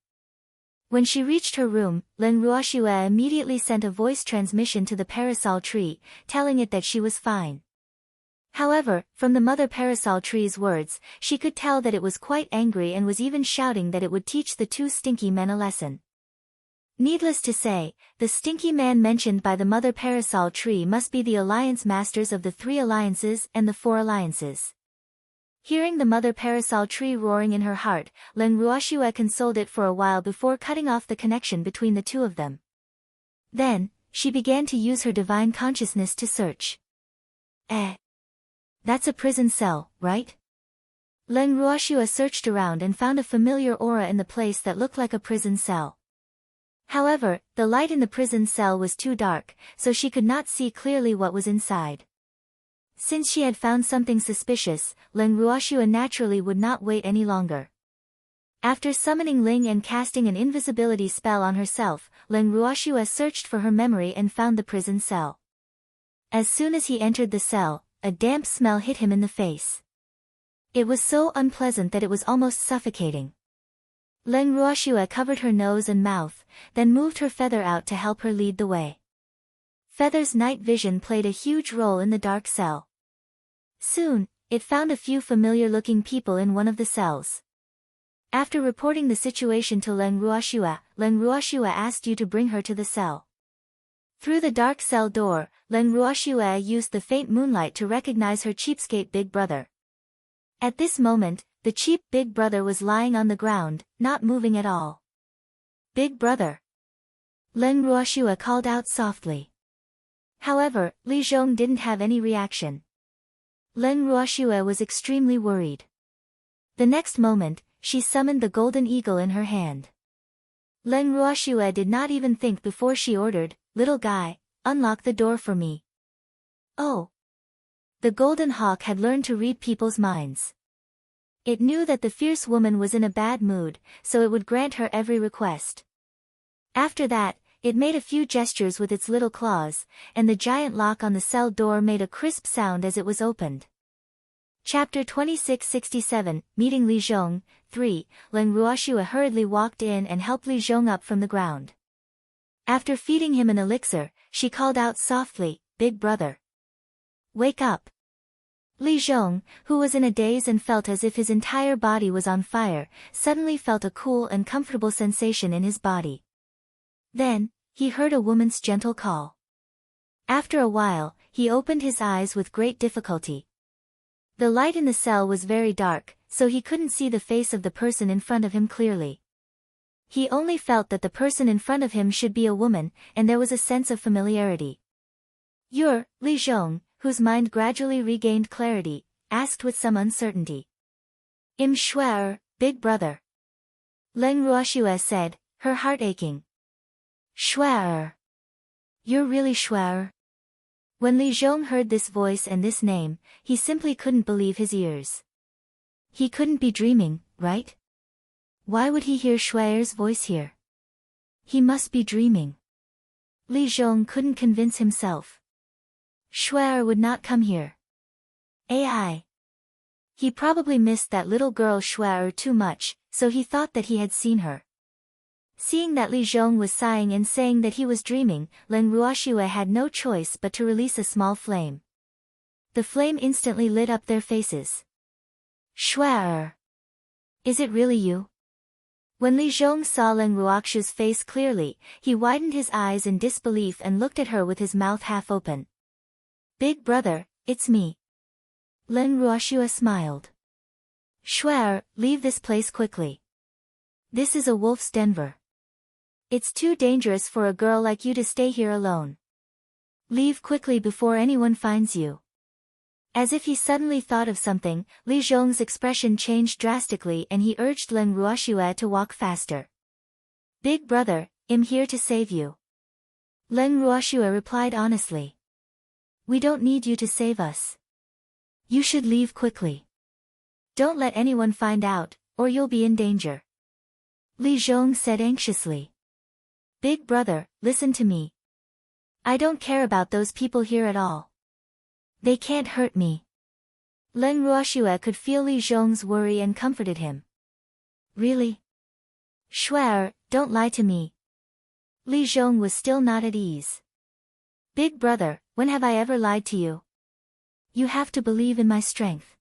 When she reached her room, Leng Ruoxue immediately sent a voice transmission to the parasol tree, telling it that she was fine. However, from the mother parasol tree's words, she could tell that it was quite angry and was even shouting that it would teach the two stinky men a lesson. Needless to say, the stinky man mentioned by the mother parasol tree must be the alliance masters of the three alliances and the four alliances. Hearing the mother parasol tree roaring in her heart, Leng Ruoxue consoled it for a while before cutting off the connection between the two of them. Then, she began to use her divine consciousness to search. That's a prison cell, right? Leng Ruoxue searched around and found a familiar aura in the place that looked like a prison cell. However, the light in the prison cell was too dark, so she could not see clearly what was inside. Since she had found something suspicious, Leng Ruoxue naturally would not wait any longer. After summoning Ling and casting an invisibility spell on herself, Leng Ruoxue searched for her memory and found the prison cell. As soon as he entered the cell, a damp smell hit him in the face. It was so unpleasant that it was almost suffocating. Leng Ruoxue covered her nose and mouth, then moved her feather out to help her lead the way. Feather's night vision played a huge role in the dark cell. Soon, it found a few familiar-looking people in one of the cells. After reporting the situation to Leng Ruoxue asked you to bring her to the cell. Through the dark cell door, Leng Ruoxue used the faint moonlight to recognize her cheapskate big brother. At this moment, the cheap big brother was lying on the ground, not moving at all. "Big brother!" Leng Ruoxue called out softly. However, Li Zhong didn't have any reaction. Leng Ruoxue was extremely worried. The next moment, she summoned the golden eagle in her hand. Leng Ruoxue did not even think before she ordered, "Little guy, unlock the door for me." Oh! The golden hawk had learned to read people's minds. It knew that the fierce woman was in a bad mood, so it would grant her every request. After that, it made a few gestures with its little claws, and the giant lock on the cell door made a crisp sound as it was opened. Chapter 2667, Meeting Li Zhong, 3, Leng Ruoxue hurriedly walked in and helped Li Zhong up from the ground. After feeding him an elixir, she called out softly, "Big brother. Wake up." Li Zhong, who was in a daze and felt as if his entire body was on fire, suddenly felt a cool and comfortable sensation in his body. Then, he heard a woman's gentle call. After a while, he opened his eyes with great difficulty. The light in the cell was very dark, so he couldn't see the face of the person in front of him clearly. He only felt that the person in front of him should be a woman, and there was a sense of familiarity. "You're Li Zhong," whose mind gradually regained clarity, asked with some uncertainty. "Im Shuer, big brother." Leng Ruoxue said, her heart aching. "Shuer. You're really Shuer?" When Li Zhong heard this voice and this name, he simply couldn't believe his ears. He couldn't be dreaming, right? Why would he hear Shuer's voice here? He must be dreaming. Li Zhong couldn't convince himself. Shuer would not come here. AI. He probably missed that little girl Shuer too much, so he thought that he had seen her. Seeing that Li Zhong was sighing and saying that he was dreaming, Leng Ruoxue had no choice but to release a small flame. The flame instantly lit up their faces. "Shuer! Is it really you?" When Li Zhong saw Leng Ruoxue's face clearly, he widened his eyes in disbelief and looked at her with his mouth half open. "Big brother, it's me." Leng Ruoxue smiled. "Shuer, leave this place quickly. This is a wolf's den. It's too dangerous for a girl like you to stay here alone. Leave quickly before anyone finds you." As if he suddenly thought of something, Li Zhong's expression changed drastically and he urged Leng Ruoxue to walk faster. "Big brother, I'm here to save you." Leng Ruoxue replied honestly. "We don't need you to save us. You should leave quickly. Don't let anyone find out, or you'll be in danger." Li Zhong said anxiously. "Big brother, listen to me. I don't care about those people here at all. They can't hurt me." Leng Ruoxue could feel Li Zhong's worry and comforted him. "Really? Shuer, don't lie to me." Li Zhong was still not at ease. "Big brother, when have I ever lied to you? You have to believe in my strength.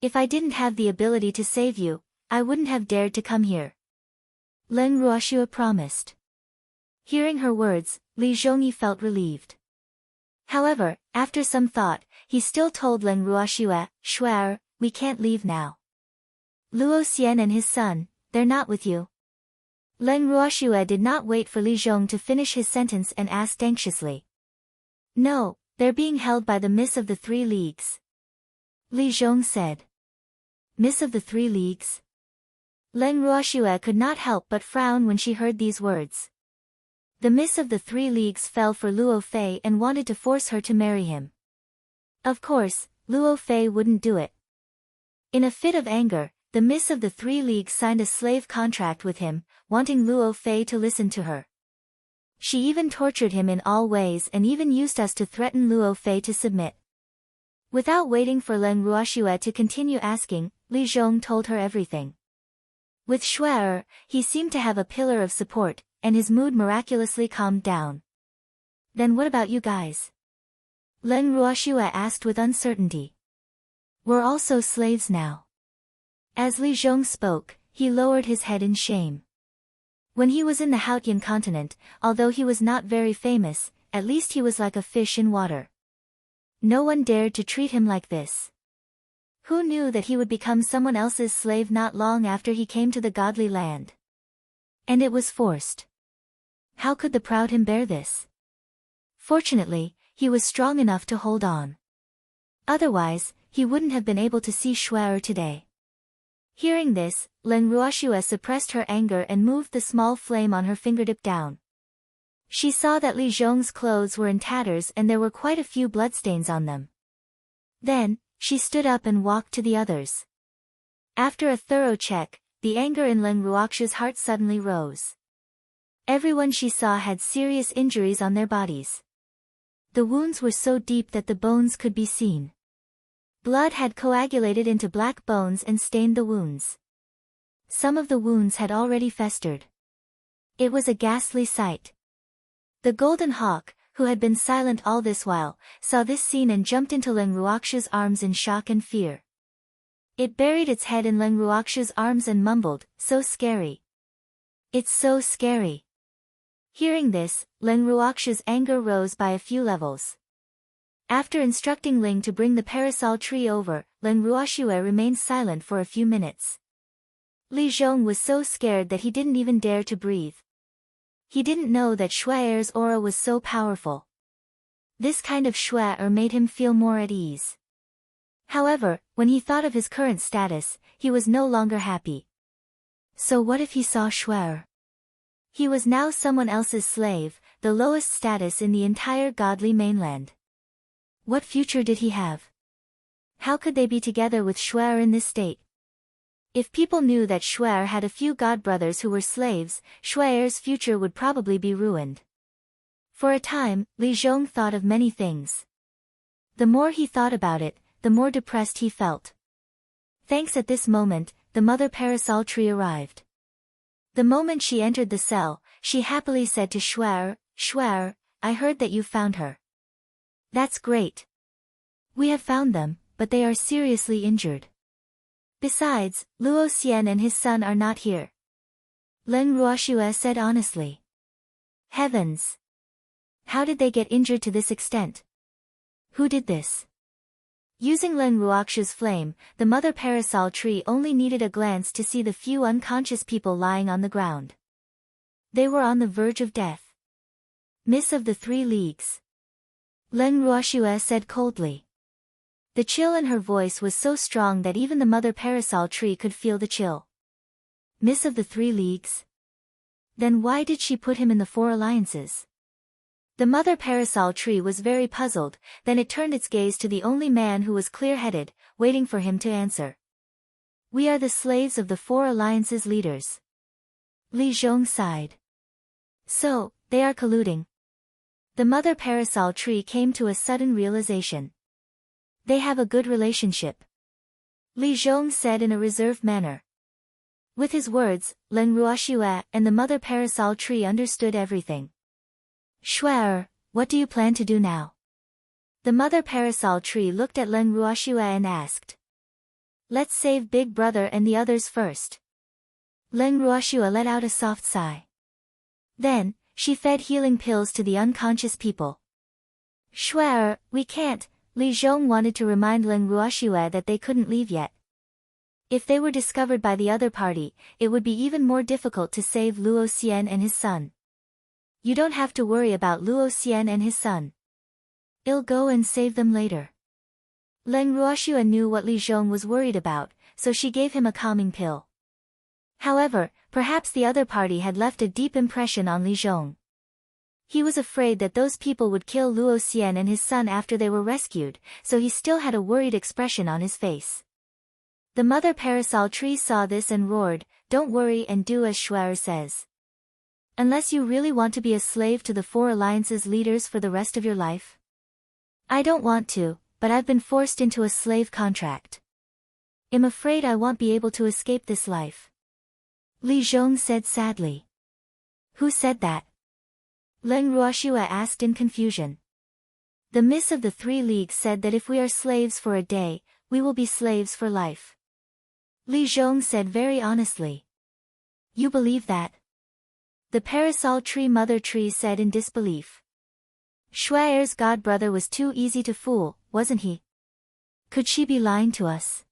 If I didn't have the ability to save you, I wouldn't have dared to come here." Leng Ruoxue promised. Hearing her words, Li Zhongyi felt relieved. However, after some thought, he still told Leng Ruoxue, "Shuer, we can't leave now. Luo Xian and his son, they're not with you." Leng Ruoxue did not wait for Li Zhong to finish his sentence and asked anxiously. "No, they're being held by the Miss of the 3 Leagues." Li Zhong said. "Miss of the 3 Leagues?" Leng Ruoxue could not help but frown when she heard these words. The Miss of the 3 Leagues fell for Luo Fei and wanted to force her to marry him. Of course, Luo Fei wouldn't do it. In a fit of anger, the Miss of the 3 Leagues signed a slave contract with him, wanting Luo Fei to listen to her. She even tortured him in all ways and even used us to threaten Luo Fei to submit. Without waiting for Leng Ruoxue to continue asking, Li Zhong told her everything. With Shuer, he seemed to have a pillar of support, and his mood miraculously calmed down. "Then what about you guys?" Leng Ruoxue asked with uncertainty. "We're also slaves now." As Li Zhong spoke, he lowered his head in shame. When he was in the Hautian continent, although he was not very famous, at least he was like a fish in water. No one dared to treat him like this. Who knew that he would become someone else's slave not long after he came to the godly land? And it was forced. How could the proud him bear this? Fortunately, he was strong enough to hold on. Otherwise, he wouldn't have been able to see Shuer today. Hearing this, Leng Ruoxue suppressed her anger and moved the small flame on her fingertip down. She saw that Li Zhong's clothes were in tatters and there were quite a few bloodstains on them. Then, she stood up and walked to the others. After a thorough check, the anger in Leng Ruoxue's heart suddenly rose. Everyone she saw had serious injuries on their bodies. The wounds were so deep that the bones could be seen. Blood had coagulated into black bones and stained the wounds. Some of the wounds had already festered. It was a ghastly sight. The Golden Hawk, who had been silent all this while, saw this scene and jumped into Leng Ruoxue's arms in shock and fear. It buried its head in Leng Ruoxue's arms and mumbled, "So scary. It's so scary." Hearing this, Leng Ruoxue's anger rose by a few levels. After instructing Ling to bring the parasol tree over, Leng Ruoxue remained silent for a few minutes. Li Zhong was so scared that he didn't even dare to breathe. He didn't know that Shuai'er's aura was so powerful. This kind of Shuai'er made him feel more at ease. However, when he thought of his current status, he was no longer happy. So what if he saw Shuai'er? He was now someone else's slave, the lowest status in the entire godly mainland. What future did he have? How could they be together with Shuai'er in this state? If people knew that Shuai'er had a few godbrothers who were slaves, Shuai'er's future would probably be ruined. For a time, Li Zhong thought of many things. The more he thought about it, the more depressed he felt. Thanks at this moment, the mother parasol tree arrived. The moment she entered the cell, she happily said to Shuai'er, "Shuai'er, I heard that you found her." "That's great. We have found them, but they are seriously injured. Besides, Luo Xian and his son are not here." Leng Ruoxue said honestly. Heavens! How did they get injured to this extent? Who did this? Using Leng Ruoxue's flame, the mother parasol tree only needed a glance to see the few unconscious people lying on the ground. They were on the verge of death. "Miss of the 3 leagues." Leng Ruoxue said coldly. The chill in her voice was so strong that even the mother parasol tree could feel the chill. Miss of the 3 leagues? Then why did she put him in the 4 alliances? The mother parasol tree was very puzzled, then it turned its gaze to the only man who was clear-headed, waiting for him to answer. "We are the slaves of the 4 alliances leaders." Li Zhong sighed. So, they are colluding. The mother parasol tree came to a sudden realization. They have a good relationship. Li Zhong said in a reserved manner. With his words, Leng Ruoxue and the mother parasol tree understood everything. "Shuai'er, what do you plan to do now?" The mother parasol tree looked at Leng Ruoxue and asked. "Let's save Big Brother and the others first." Leng Ruoxue let out a soft sigh. Then, she fed healing pills to the unconscious people. "Shuai'er, we can't." Li Zhong wanted to remind Leng Ruoxue that they couldn't leave yet. If they were discovered by the other party, it would be even more difficult to save Luo Xian and his son. "You don't have to worry about Luo Xian and his son. I'll go and save them later." Leng Ruoxue knew what Li Zhong was worried about, so she gave him a calming pill. However, perhaps the other party had left a deep impression on Li Zhong. He was afraid that those people would kill Luo Xian and his son after they were rescued, so he still had a worried expression on his face. The mother parasol tree saw this and roared, "Don't worry and do as Shuai'er says. Unless you really want to be a slave to the 4 alliances leaders for the rest of your life." "I don't want to, but I've been forced into a slave contract. I'm afraid I won't be able to escape this life." Li Zhong said sadly. "Who said that?" Leng Ruoxue asked in confusion. "The miss of the 3 leagues said that if we are slaves for a day, we will be slaves for life." Li Zhong said very honestly. "You believe that?" The parasol tree mother tree said in disbelief. "Shuai'er's godbrother was too easy to fool, wasn't he? Could she be lying to us?"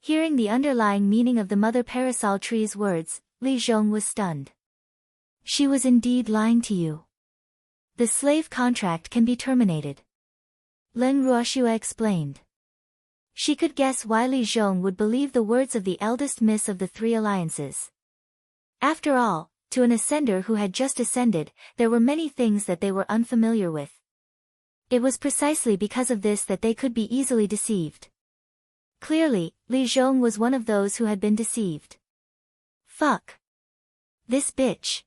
Hearing the underlying meaning of the mother parasol tree's words, Li Zhong was stunned. "She was indeed lying to you. The slave contract can be terminated." Leng Ruoxue explained. She could guess why Li Zhong would believe the words of the eldest miss of the 3 alliances. After all, to an ascender who had just ascended, there were many things that they were unfamiliar with. It was precisely because of this that they could be easily deceived. Clearly, Li Zhong was one of those who had been deceived. Fuck. This bitch.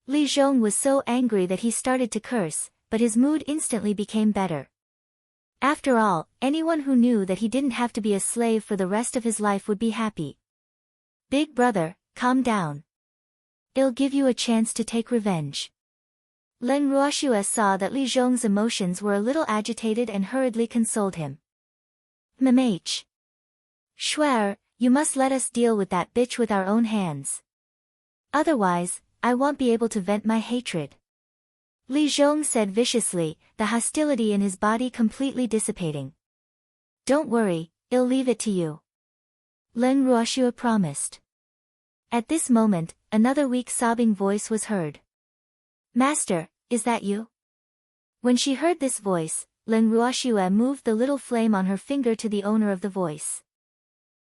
Li Zhong was so angry that he started to curse, but his mood instantly became better. After all, anyone who knew that he didn't have to be a slave for the rest of his life would be happy. "Big brother, calm down. I'll give you a chance to take revenge." Leng Ruoxue saw that Li Zhong's emotions were a little agitated and hurriedly consoled him. "Mmh. Shuai'er, you must let us deal with that bitch with our own hands. Otherwise, I won't be able to vent my hatred." Li Zhong said viciously, the hostility in his body completely dissipating. "Don't worry, I'll leave it to you. Leng Ruoxue promised. At this moment, another weak sobbing voice was heard. Master, is that you? When she heard this voice, Leng Ruoxue moved the little flame on her finger to the owner of the voice.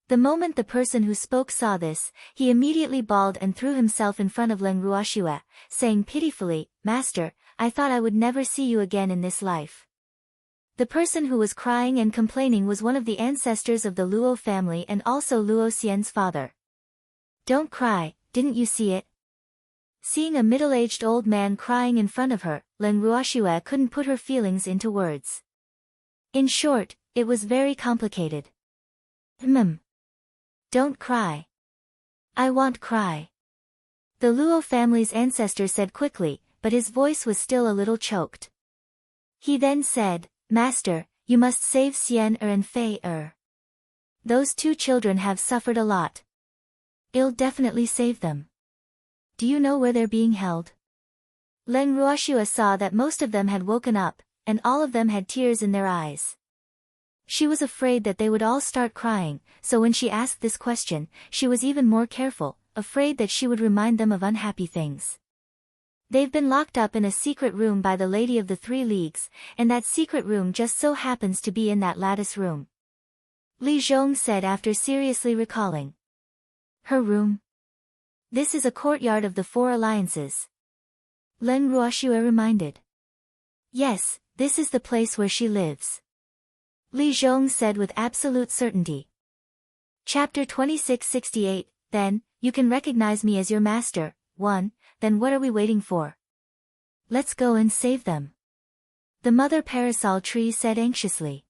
The moment the person who spoke saw this, he immediately bawled and threw himself in front of Leng Ruoxue, saying pitifully, Master, I thought I would never see you again in this life. The person who was crying and complaining was one of the ancestors of the Luo family and also Luo Xian's father. Don't cry, didn't you see it? Seeing a middle-aged old man crying in front of her, Leng Ruoxue couldn't put her feelings into words. In short, it was very complicated. Don't cry. I won't cry. The Luo family's ancestor said quickly, but his voice was still a little choked. He then said, Master, you must save Xian and Fei. Those two children have suffered a lot. I'll definitely save them. Do you know where they're being held? Leng Ruoxue saw that most of them had woken up, and all of them had tears in their eyes. She was afraid that they would all start crying, so when she asked this question, she was even more careful, afraid that she would remind them of unhappy things. They've been locked up in a secret room by the Lady of the Three Leagues, and that secret room just so happens to be in that lattice room. Li Zhong said after seriously recalling. Her room? This is a courtyard of the Four Alliances. Leng Ruoxue reminded. Yes, this is the place where she lives. Li Zhong said with absolute certainty. Chapter 2668, Then, you can recognize me as your master. 1. Then what are we waiting for? Let's go and save them. The mother parasol tree said anxiously.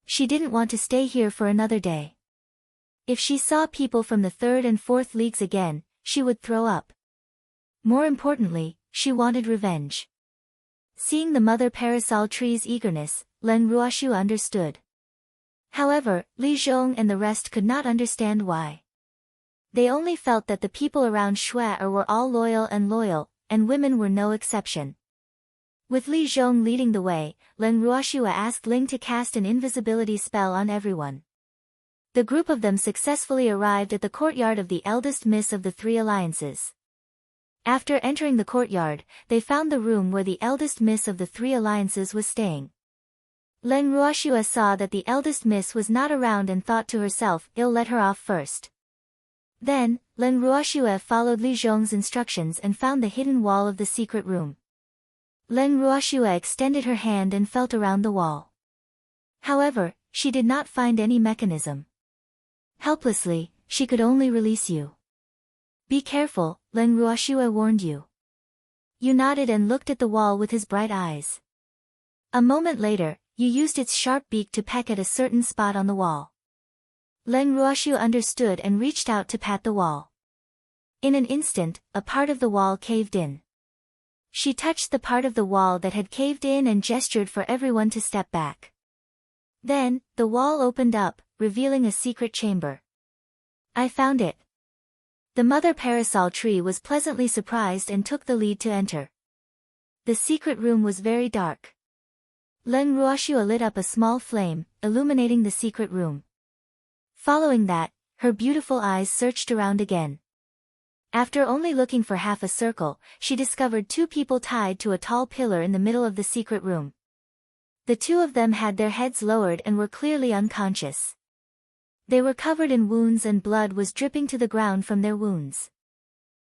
She didn't want to stay here for another day. If she saw people from the third and fourth leagues again, she would throw up. More importantly, she wanted revenge. Seeing the mother parasol tree's eagerness, Leng Ruoxue understood. However, Li Zhong and the rest could not understand why. They only felt that the people around Shui were all loyal, and women were no exception. With Li Zhong leading the way, Leng Ruoxue asked Ling to cast an invisibility spell on everyone. The group of them successfully arrived at the courtyard of the eldest miss of the Three Alliances. After entering the courtyard, they found the room where the eldest miss of the Three Alliances was staying. Leng Ruoxue saw that the eldest miss was not around and thought to herself, I'll let her off first. Then, Leng Ruoxue followed Li Zhong's instructions and found the hidden wall of the secret room. Leng Ruoxue extended her hand and felt around the wall. However, she did not find any mechanism. Helplessly, she could only release you. Be careful, Leng Ruoxue warned you. You nodded and looked at the wall with his bright eyes. A moment later, you used its sharp beak to peck at a certain spot on the wall. Leng Ruoxue understood and reached out to pat the wall. In an instant, a part of the wall caved in. She touched the part of the wall that had caved in and gestured for everyone to step back. Then, the wall opened up, revealing a secret chamber. I found it. The mother parasol tree was pleasantly surprised and took the lead to enter. The secret room was very dark. Leng Ruoxue lit up a small flame, illuminating the secret room. Following that, her beautiful eyes searched around again. After only looking for half a circle, she discovered two people tied to a tall pillar in the middle of the secret room. The two of them had their heads lowered and were clearly unconscious. They were covered in wounds and blood was dripping to the ground from their wounds.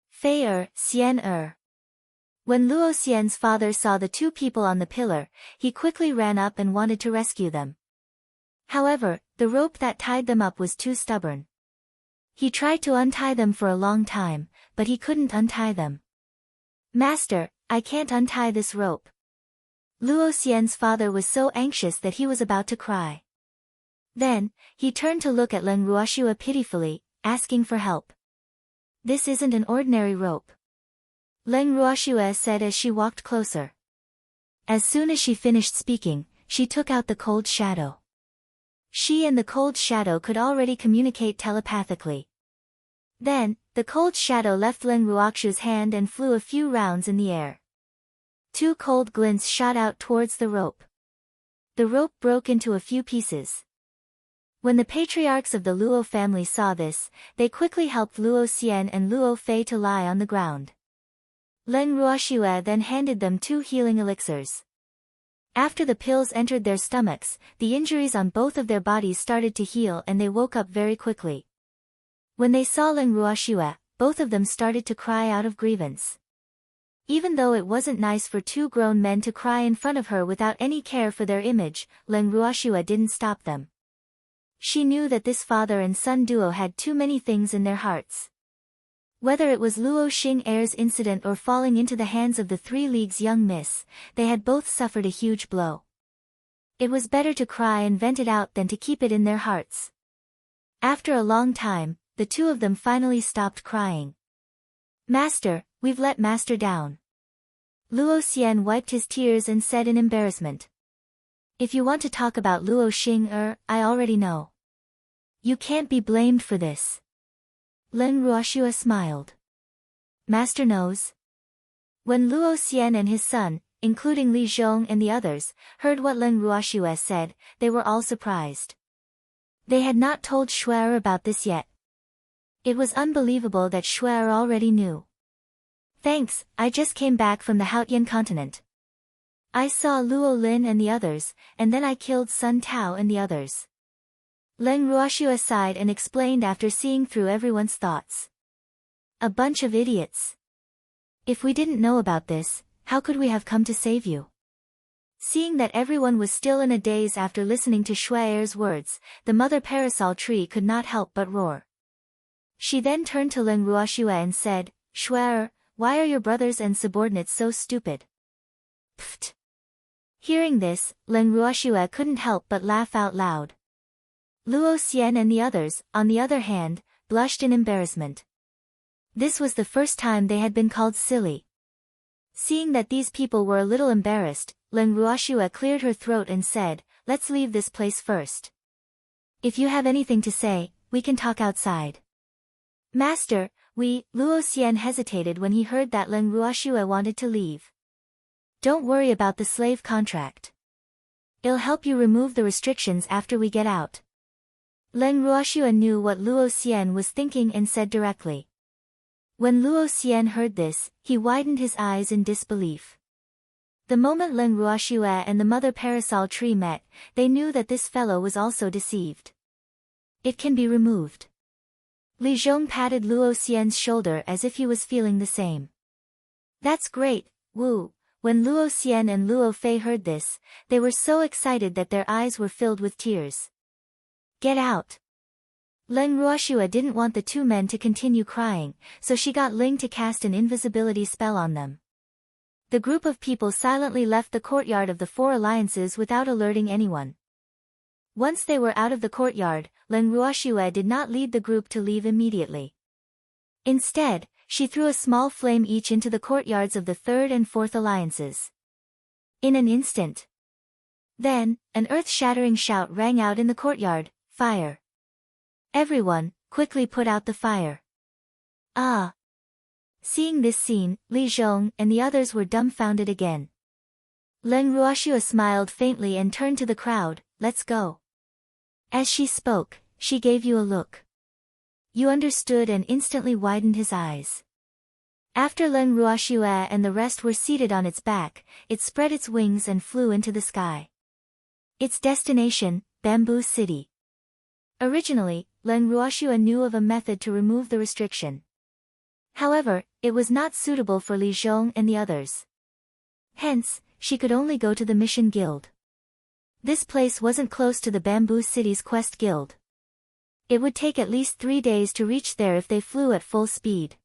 Fei Xian. When Luo Xian's father saw the two people on the pillar, he quickly ran up and wanted to rescue them. However, the rope that tied them up was too stubborn. He tried to untie them for a long time, but he couldn't untie them. Master, I can't untie this rope. Luo Xian's father was so anxious that he was about to cry. Then, he turned to look at Leng Ruoxue pitifully, asking for help. This isn't an ordinary rope. Leng Ruoxue said as she walked closer. As soon as she finished speaking, she took out the cold shadow. She and the cold shadow could already communicate telepathically. Then, the cold shadow left Leng Ruoxue's hand and flew a few rounds in the air. Two cold glints shot out towards the rope. The rope broke into a few pieces. When the patriarchs of the Luo family saw this, they quickly helped Luo Xian and Luo Fei to lie on the ground. Leng Ruoxue then handed them 2 healing elixirs. After the pills entered their stomachs, the injuries on both of their bodies started to heal and they woke up very quickly. When they saw Leng Ruoxue, both of them started to cry out of grievance. Even though it wasn't nice for 2 grown men to cry in front of her without any care for their image, Leng Ruoxue didn't stop them. She knew that this father and son duo had too many things in their hearts. Whether it was Luo Xing'er's incident or falling into the hands of the 3 League's young miss, they had both suffered a huge blow. It was better to cry and vent it out than to keep it in their hearts. After a long time, the 2 of them finally stopped crying. "Master, we've let Master down." Luo Xian wiped his tears and said in embarrassment. "If you want to talk about Luo Xing'er, I already know. You can't be blamed for this." Leng Ruoxue smiled. "Master knows." When Luo Xian and his son, including Li Zhong and the others, heard what Leng Ruoxue said, they were all surprised. They had not told Shuer about this yet. It was unbelievable that Shuer already knew. "Thanks, I just came back from the Haotian continent. I saw Luo Lin and the others, and then I killed Sun Tao and the others." Leng Ruoxue sighed and explained after seeing through everyone's thoughts. "A bunch of idiots. If we didn't know about this, how could we have come to save you?" Seeing that everyone was still in a daze after listening to Shuer's words, the mother parasol tree could not help but roar. She then turned to Leng Ruoxue and said, "Shuer, why are your brothers and subordinates so stupid?" Pfft. Hearing this, Leng Ruoxue couldn't help but laugh out loud. Luo Xian and the others, on the other hand, blushed in embarrassment. This was the first time they had been called silly. Seeing that these people were a little embarrassed, Leng Ruoxue cleared her throat and said, "Let's leave this place first. If you have anything to say, we can talk outside." "Master, Luo Xian hesitated when he heard that Leng Ruoxue wanted to leave. "Don't worry about the slave contract. It'll help you remove the restrictions after we get out." Leng Ruoxue knew what Luo Xian was thinking and said directly. When Luo Xian heard this, he widened his eyes in disbelief. The moment Leng Ruoxue and the mother parasol tree met, they knew that this fellow was also deceived. "It can be removed." Li Zhong patted Luo Xian's shoulder as if he was feeling the same. "That's great, Wu." When Luo Xian and Luo Fei heard this, they were so excited that their eyes were filled with tears. "Get out." Leng Ruoxue didn't want the 2 men to continue crying, so she got Ling to cast an invisibility spell on them. The group of people silently left the courtyard of the 4 alliances without alerting anyone. Once they were out of the courtyard, Leng Ruoxue did not lead the group to leave immediately. Instead, she threw a small flame each into the courtyards of the 3rd and 4th alliances. In an instant. Then, an earth-shattering shout rang out in the courtyard, "Fire!" Everyone, quickly put out the fire. "Ah!" Seeing this scene, Li Zhong and the others were dumbfounded again. Leng Ruoxue smiled faintly and turned to the crowd, "Let's go." As she spoke, she gave you a look. You understood and instantly widened his eyes. After Leng Ruoxue and the rest were seated on its back, it spread its wings and flew into the sky. Its destination, Bamboo City. Originally, Leng Ruoxue knew of a method to remove the restriction. However, it was not suitable for Li Zhong and the others. Hence, she could only go to the Mission Guild. This place wasn't close to the Bamboo City's Quest Guild. It would take at least 3 days to reach there if they flew at full speed.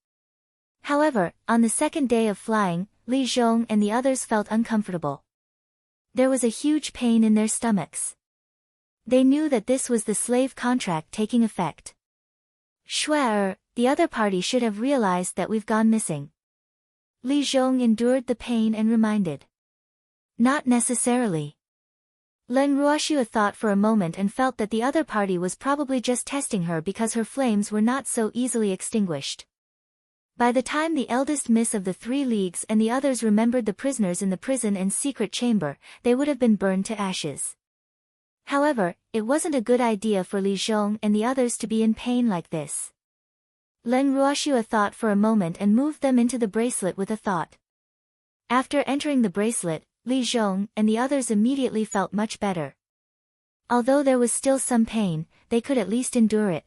However, on the 2nd day of flying, Li Zhong and the others felt uncomfortable. There was a huge pain in their stomachs. They knew that this was the slave contract taking effect. "Shuer, the other party should have realized that we've gone missing." Li Zhong endured the pain and reminded. "Not necessarily." Leng Ruoxue thought for a moment and felt that the other party was probably just testing her because her flames were not so easily extinguished. By the time the eldest miss of the 3 leagues and the others remembered the prisoners in the prison and secret chamber, they would have been burned to ashes. However, it wasn't a good idea for Li Zhong and the others to be in pain like this. Leng Ruoxue thought for a moment and moved them into the bracelet with a thought. After entering the bracelet, Li Zhong and the others immediately felt much better. Although there was still some pain, they could at least endure it.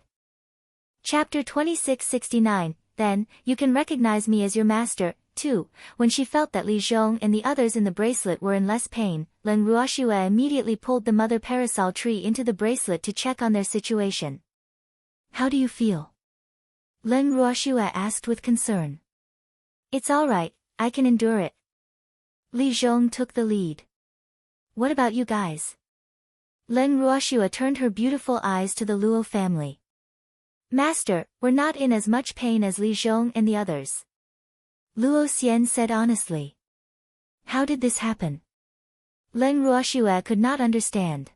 Chapter 2669, Then, you can recognize me as your master, too. When she felt that Li Zhong and the others in the bracelet were in less pain, Leng Ruoxue immediately pulled the mother parasol tree into the bracelet to check on their situation. How do you feel? Leng Ruoxue asked with concern. It's alright, I can endure it. Li Zhong took the lead. What about you guys? Leng Ruoxue turned her beautiful eyes to the Luo family. Master, we're not in as much pain as Li Zhong and the others. Luo Xian said honestly. How did this happen? Leng Ruoxue could not understand.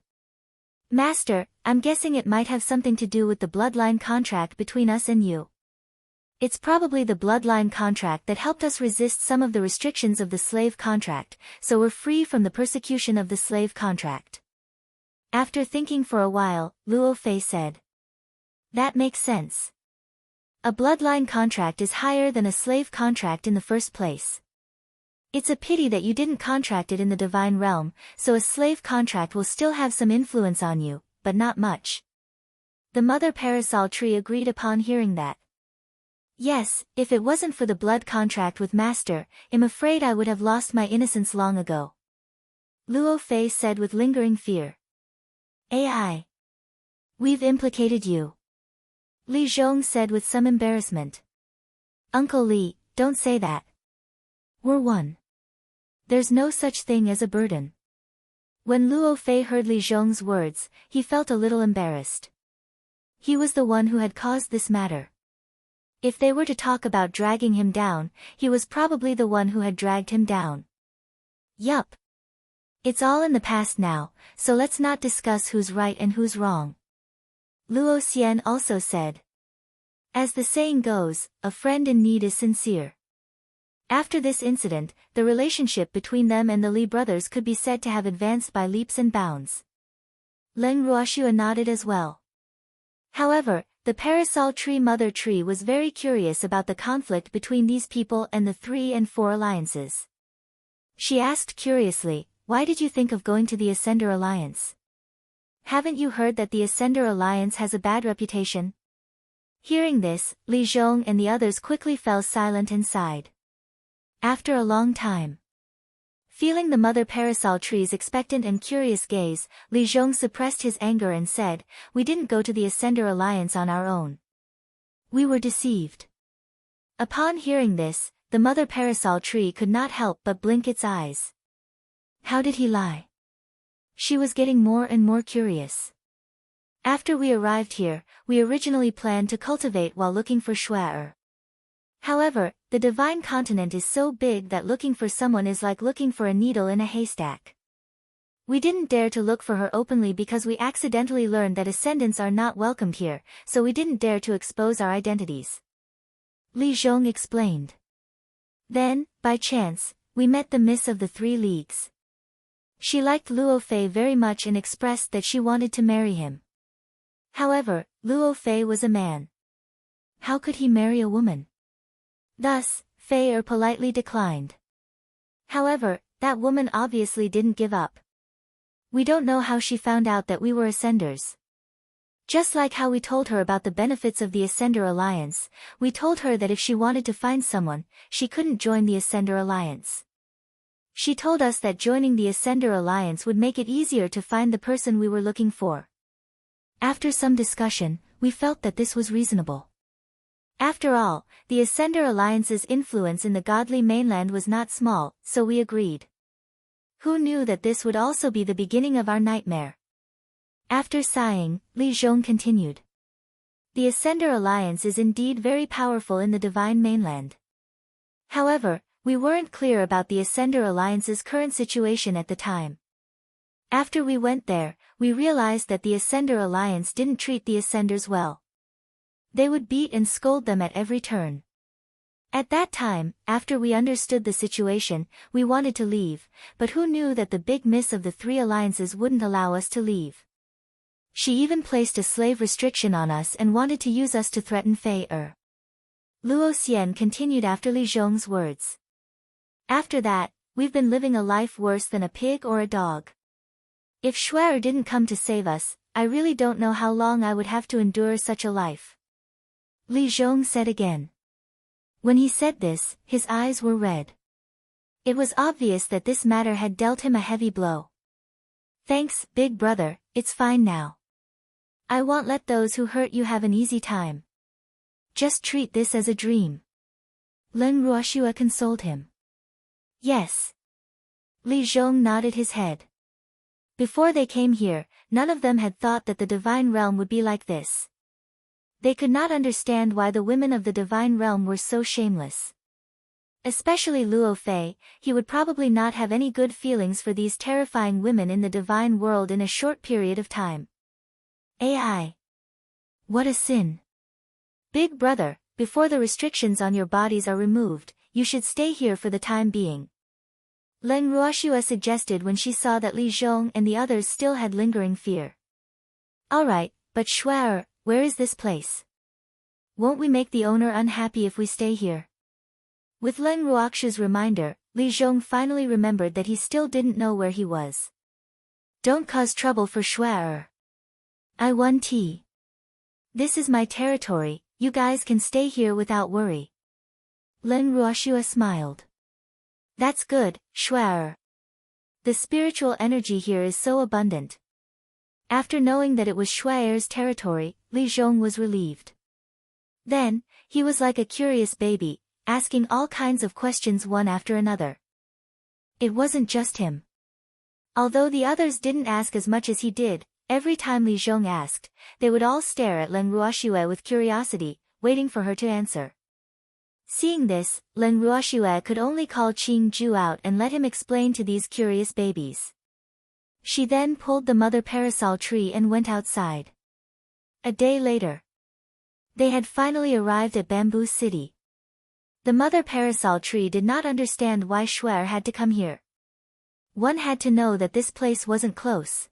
Master, I'm guessing it might have something to do with the bloodline contract between us and you. It's probably the bloodline contract that helped us resist some of the restrictions of the slave contract, so we're free from the persecution of the slave contract. After thinking for a while, Luo Fei said. That makes sense. A bloodline contract is higher than a slave contract in the first place. It's a pity that you didn't contract it in the divine realm, so a slave contract will still have some influence on you, but not much. The mother parasol tree agreed upon hearing that. Yes, if it wasn't for the blood contract with Master, I'm afraid I would have lost my innocence long ago. Luo Fei said with lingering fear. AI. We've implicated you. Li Zhong said with some embarrassment. Uncle Li, don't say that. We're one. There's no such thing as a burden. When Luo Fei heard Li Zhong's words, he felt a little embarrassed. He was the one who had caused this matter. If they were to talk about dragging him down, he was probably the one who had dragged him down. Yup. It's all in the past now, so let's not discuss who's right and who's wrong. Luo Xian also said. As the saying goes, a friend in need is sincere. After this incident, the relationship between them and the Li brothers could be said to have advanced by leaps and bounds. Leng Ruoxue nodded as well. However, the parasol tree mother tree was very curious about the conflict between these people and the 3 and 4 alliances. She asked curiously, why did you think of going to the Ascender Alliance? Haven't you heard that the Ascender Alliance has a bad reputation? Hearing this, Li Zhong and the others quickly fell silent and sighed. After a long time. Feeling the mother parasol tree's expectant and curious gaze, Li Zhong suppressed his anger and said, we didn't go to the Ascender Alliance on our own. We were deceived. Upon hearing this, the mother parasol tree could not help but blink its eyes. How did he lie? She was getting more and more curious. After we arrived here, we originally planned to cultivate while looking for Shuai. However, the divine continent is so big that looking for someone is like looking for a needle in a haystack. We didn't dare to look for her openly because we accidentally learned that ascendants are not welcomed here, so we didn't dare to expose our identities. Li Zhong explained. Then, by chance, we met the Miss of the 3 Leagues. She liked Luo Fei very much and expressed that she wanted to marry him. However, Luo Fei was a man. How could he marry a woman? Thus, Fei politely declined. However, that woman obviously didn't give up. We don't know how she found out that we were Ascenders. Just like how we told her about the benefits of the Ascender Alliance, we told her that if she wanted to find someone, she couldn't join the Ascender Alliance. She told us that joining the Ascender Alliance would make it easier to find the person we were looking for. After some discussion, we felt that this was reasonable. After all, the Ascender Alliance's influence in the godly mainland was not small, so we agreed. Who knew that this would also be the beginning of our nightmare? After sighing, Li Zhong continued. The Ascender Alliance is indeed very powerful in the divine mainland. However, we weren't clear about the Ascender Alliance's current situation at the time. After we went there, we realized that the Ascender Alliance didn't treat the Ascenders well. They would beat and scold them at every turn. At that time, after we understood the situation, we wanted to leave, but who knew that the big miss of the 3 alliances wouldn't allow us to leave. She even placed a slave restriction on us and wanted to use us to threaten Fei Er. Luo Xian continued after Li Zhong's words. After that, we've been living a life worse than a pig or a dog. If Shuai didn't come to save us, I really don't know how long I would have to endure such a life. Li Zhong said again. When he said this, his eyes were red. It was obvious that this matter had dealt him a heavy blow. Thanks, big brother, it's fine now. I won't let those who hurt you have an easy time. Just treat this as a dream. Leng Ruoxue consoled him. Yes. Li Zhong nodded his head. Before they came here, none of them had thought that the divine realm would be like this. They could not understand why the women of the divine realm were so shameless. Especially Luo Fei, he would probably not have any good feelings for these terrifying women in the divine world in a short period of time. AI. What a sin. Big brother, before the restrictions on your bodies are removed, you should stay here for the time being. Leng Ruoxue suggested when she saw that Li Zhong and the others still had lingering fear. Alright, but Shuai, where is this place? Won't we make the owner unhappy if we stay here? With Leng Ruoxue's reminder, Li Zhong finally remembered that he still didn't know where he was. Don't cause trouble for Shuai. I won tea. This is my territory, you guys can stay here without worry. Leng Ruoxue smiled. That's good, Shuai. The spiritual energy here is so abundant. After knowing that it was Shuai's territory, Li Zhong was relieved. Then, he was like a curious baby, asking all kinds of questions one after another. It wasn't just him. Although the others didn't ask as much as he did, every time Li Zhong asked, they would all stare at Leng Ruoxue with curiosity, waiting for her to answer. Seeing this, Leng Ruoxue could only call Qing Ju out and let him explain to these curious babies. She then pulled the mother parasol tree and went outside. A day later. They had finally arrived at Bamboo City. The mother parasol tree did not understand why Shuai had to come here. One had to know that this place wasn't close.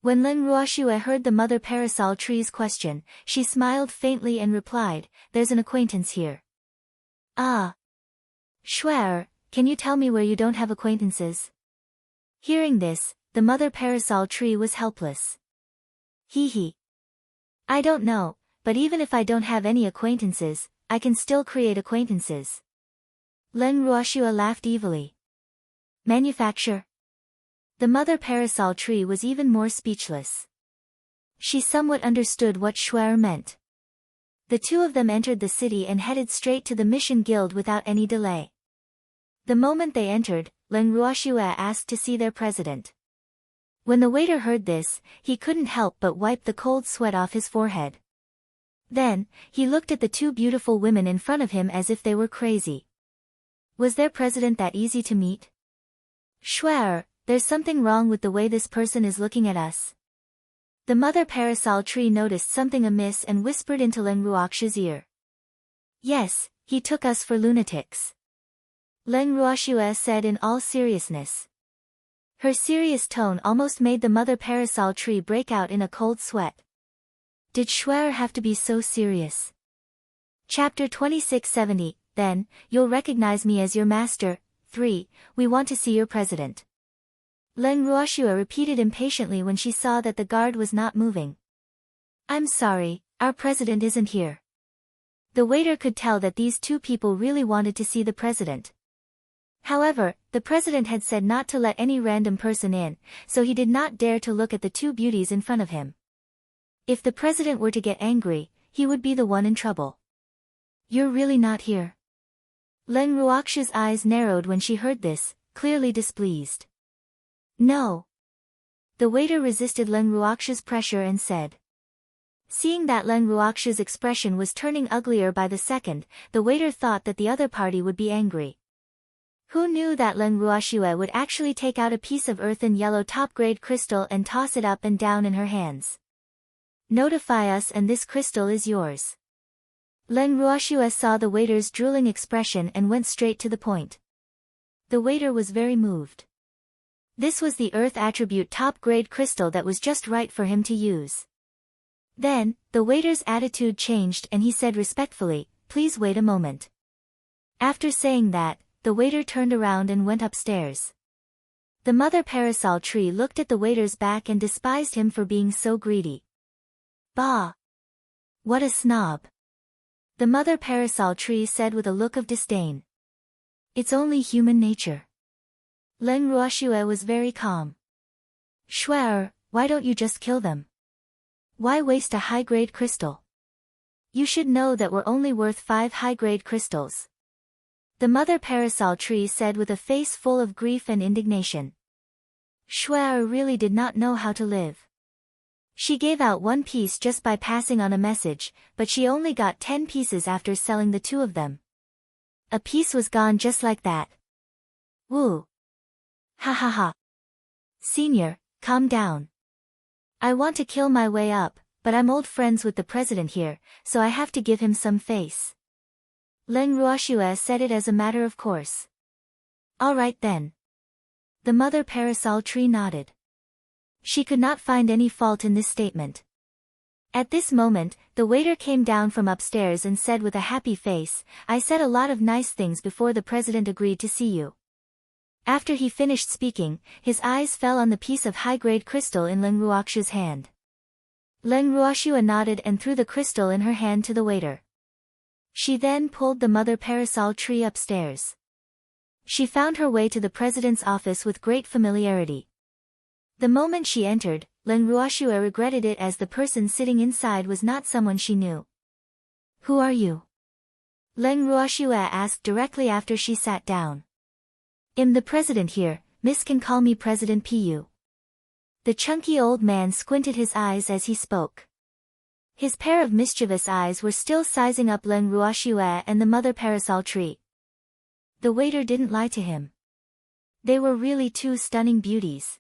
When Leng Ruoxue heard the mother parasol tree's question, she smiled faintly and replied, "There's an acquaintance here." Ah. Shuai, can you tell me where you don't have acquaintances? Hearing this, the mother parasol tree was helpless. Hee. I don't know, but even if I don't have any acquaintances, I can still create acquaintances. Leng Ruoxue laughed evilly. Manufacture? The mother parasol tree was even more speechless. She somewhat understood what Shuai meant. The two of them entered the city and headed straight to the mission guild without any delay. The moment they entered, Leng Ruoxue asked to see their president. When the waiter heard this, he couldn't help but wipe the cold sweat off his forehead. Then, he looked at the two beautiful women in front of him as if they were crazy. Was their president that easy to meet? Shuai, there's something wrong with the way this person is looking at us. The mother parasol tree noticed something amiss and whispered into Leng Ruoxue's ear. Yes, he took us for lunatics. Leng Ruoxue said in all seriousness. Her serious tone almost made the mother parasol tree break out in a cold sweat. Did Shuai have to be so serious? Chapter 2670, Then, you'll recognize me as your master. 3. We want to see your president. Leng Ruoxue repeated impatiently when she saw that the guard was not moving. I'm sorry, our president isn't here. The waiter could tell that these two people really wanted to see the president. However, the president had said not to let any random person in, so he did not dare to look at the two beauties in front of him. If the president were to get angry, he would be the one in trouble. You're really not here? Leng Ruoxue's eyes narrowed when she heard this, clearly displeased. No. The waiter resisted Leng Ruoxue's pressure and said. Seeing that Leng Ruoxue's expression was turning uglier by the second, the waiter thought that the other party would be angry. Who knew that Leng Ruoxue would actually take out a piece of earthen yellow top-grade crystal and toss it up and down in her hands? Notify us and this crystal is yours. Leng Ruoxue saw the waiter's drooling expression and went straight to the point. The waiter was very moved. This was the Earth attribute top-grade crystal that was just right for him to use. Then, the waiter's attitude changed and he said respectfully, "Please wait a moment." After saying that, the waiter turned around and went upstairs. The mother parasol tree looked at the waiter's back and despised him for being so greedy. Bah! What a snob! The mother parasol tree said with a look of disdain. It's only human nature. Leng Ruoxue was very calm. Shuer, why don't you just kill them? Why waste a high-grade crystal? You should know that we're only worth 5 high-grade crystals. The mother parasol tree said with a face full of grief and indignation. Shuer really did not know how to live. She gave out 1 piece just by passing on a message, but she only got 10 pieces after selling the 2 of them. A piece was gone just like that. Woo! Ha ha ha. Senior, calm down. I want to kill my way up, but I'm old friends with the president here, so I have to give him some face. Leng Ruoxue said it as a matter of course. All right then. The mother parasol tree nodded. She could not find any fault in this statement. At this moment, the waiter came down from upstairs and said with a happy face, "I said a lot of nice things before the president agreed to see you." After he finished speaking, his eyes fell on the piece of high-grade crystal in Leng Ruoxue's hand. Leng Ruoxue nodded and threw the crystal in her hand to the waiter. She then pulled the mother parasol tree upstairs. She found her way to the president's office with great familiarity. The moment she entered, Leng Ruoxue regretted it as the person sitting inside was not someone she knew. "Who are you?" Leng Ruoxue asked directly after she sat down. "I'm the president here, Miss can call me President Pu." The chunky old man squinted his eyes as he spoke. His pair of mischievous eyes were still sizing up Leng Ruoxue and the mother parasol tree. The waiter didn't lie to him. They were really 2 stunning beauties.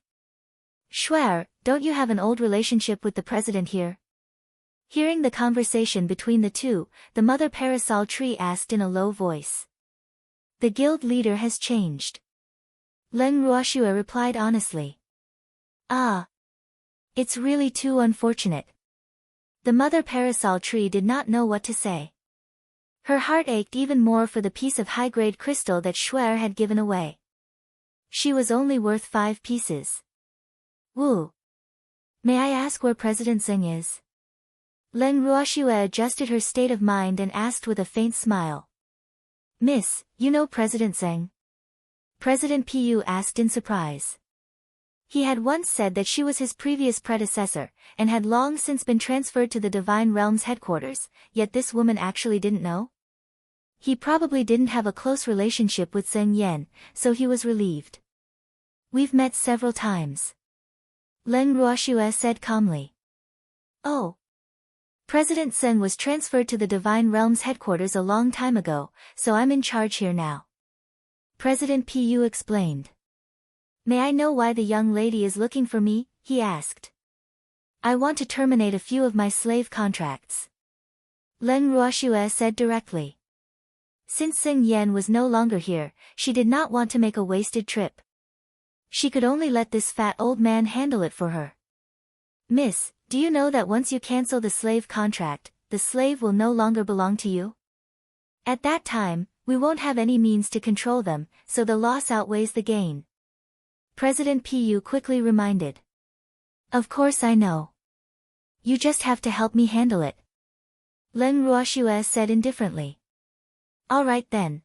"Shuer, don't you have an old relationship with the president here?" Hearing the conversation between the 2, the mother parasol tree asked in a low voice. "The guild leader has changed." Leng Ruoxue replied honestly. "Ah. It's really too unfortunate." The mother parasol tree did not know what to say. Her heart ached even more for the piece of high-grade crystal that Shuer had given away. She was only worth 5 pieces. "Woo. May I ask where President Zeng is?" Leng Ruoxue adjusted her state of mind and asked with a faint smile. "Miss, you know President Zeng?" President Pu asked in surprise. He had once said that she was his previous predecessor, and had long since been transferred to the Divine Realm's headquarters, yet this woman actually didn't know? He probably didn't have a close relationship with Zeng Yan, so he was relieved. "We've met several times." Leng Ruoxue said calmly. "Oh. President Zeng was transferred to the Divine Realm's headquarters a long time ago, so I'm in charge here now." President Pu explained. "May I know why the young lady is looking for me?" he asked. "I want to terminate a few of my slave contracts." Leng Ruoxue said directly. Since Zeng Yan was no longer here, she did not want to make a wasted trip. She could only let this fat old man handle it for her. "Miss, do you know that once you cancel the slave contract, the slave will no longer belong to you? At that time, we won't have any means to control them, so the loss outweighs the gain." President Pu quickly reminded. "Of course I know. You just have to help me handle it." Leng Ruoxue said indifferently. "All right then.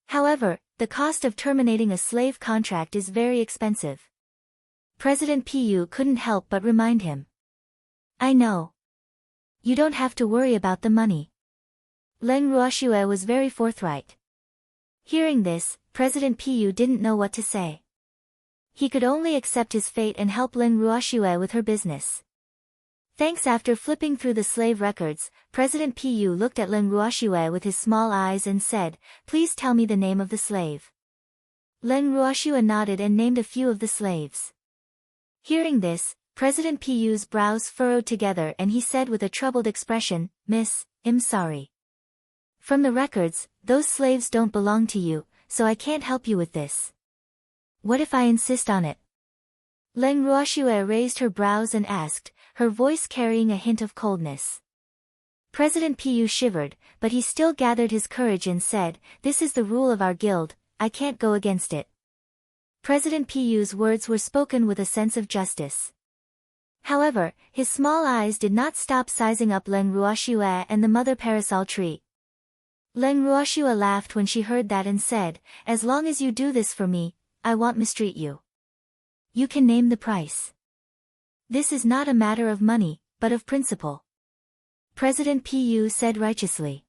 However, the cost of terminating a slave contract is very expensive." President Pu couldn't help but remind him. "I know. You don't have to worry about the money." Leng Ruoxue was very forthright. Hearing this, President Pu didn't know what to say. He could only accept his fate and help Leng Ruoxue with her business. Thanks. After flipping through the slave records, President Pu looked at Leng Ruoxue with his small eyes and said, "Please tell me the name of the slave." Leng Ruoxue nodded and named a few of the slaves. Hearing this, President Pu's brows furrowed together and he said with a troubled expression, "Miss, I'm sorry. From the records, those slaves don't belong to you, so I can't help you with this." "What if I insist on it?" Leng Ruoxue raised her brows and asked, her voice carrying a hint of coldness. President Pu shivered, but he still gathered his courage and said, "This is the rule of our guild, I can't go against it." President Pu's words were spoken with a sense of justice. However, his small eyes did not stop sizing up Leng Ruoxue and the mother parasol tree. Leng Ruoxue laughed when she heard that and said, "As long as you do this for me, I won't mistreat you. You can name the price. This is not a matter of money, but of principle." President Pu said righteously.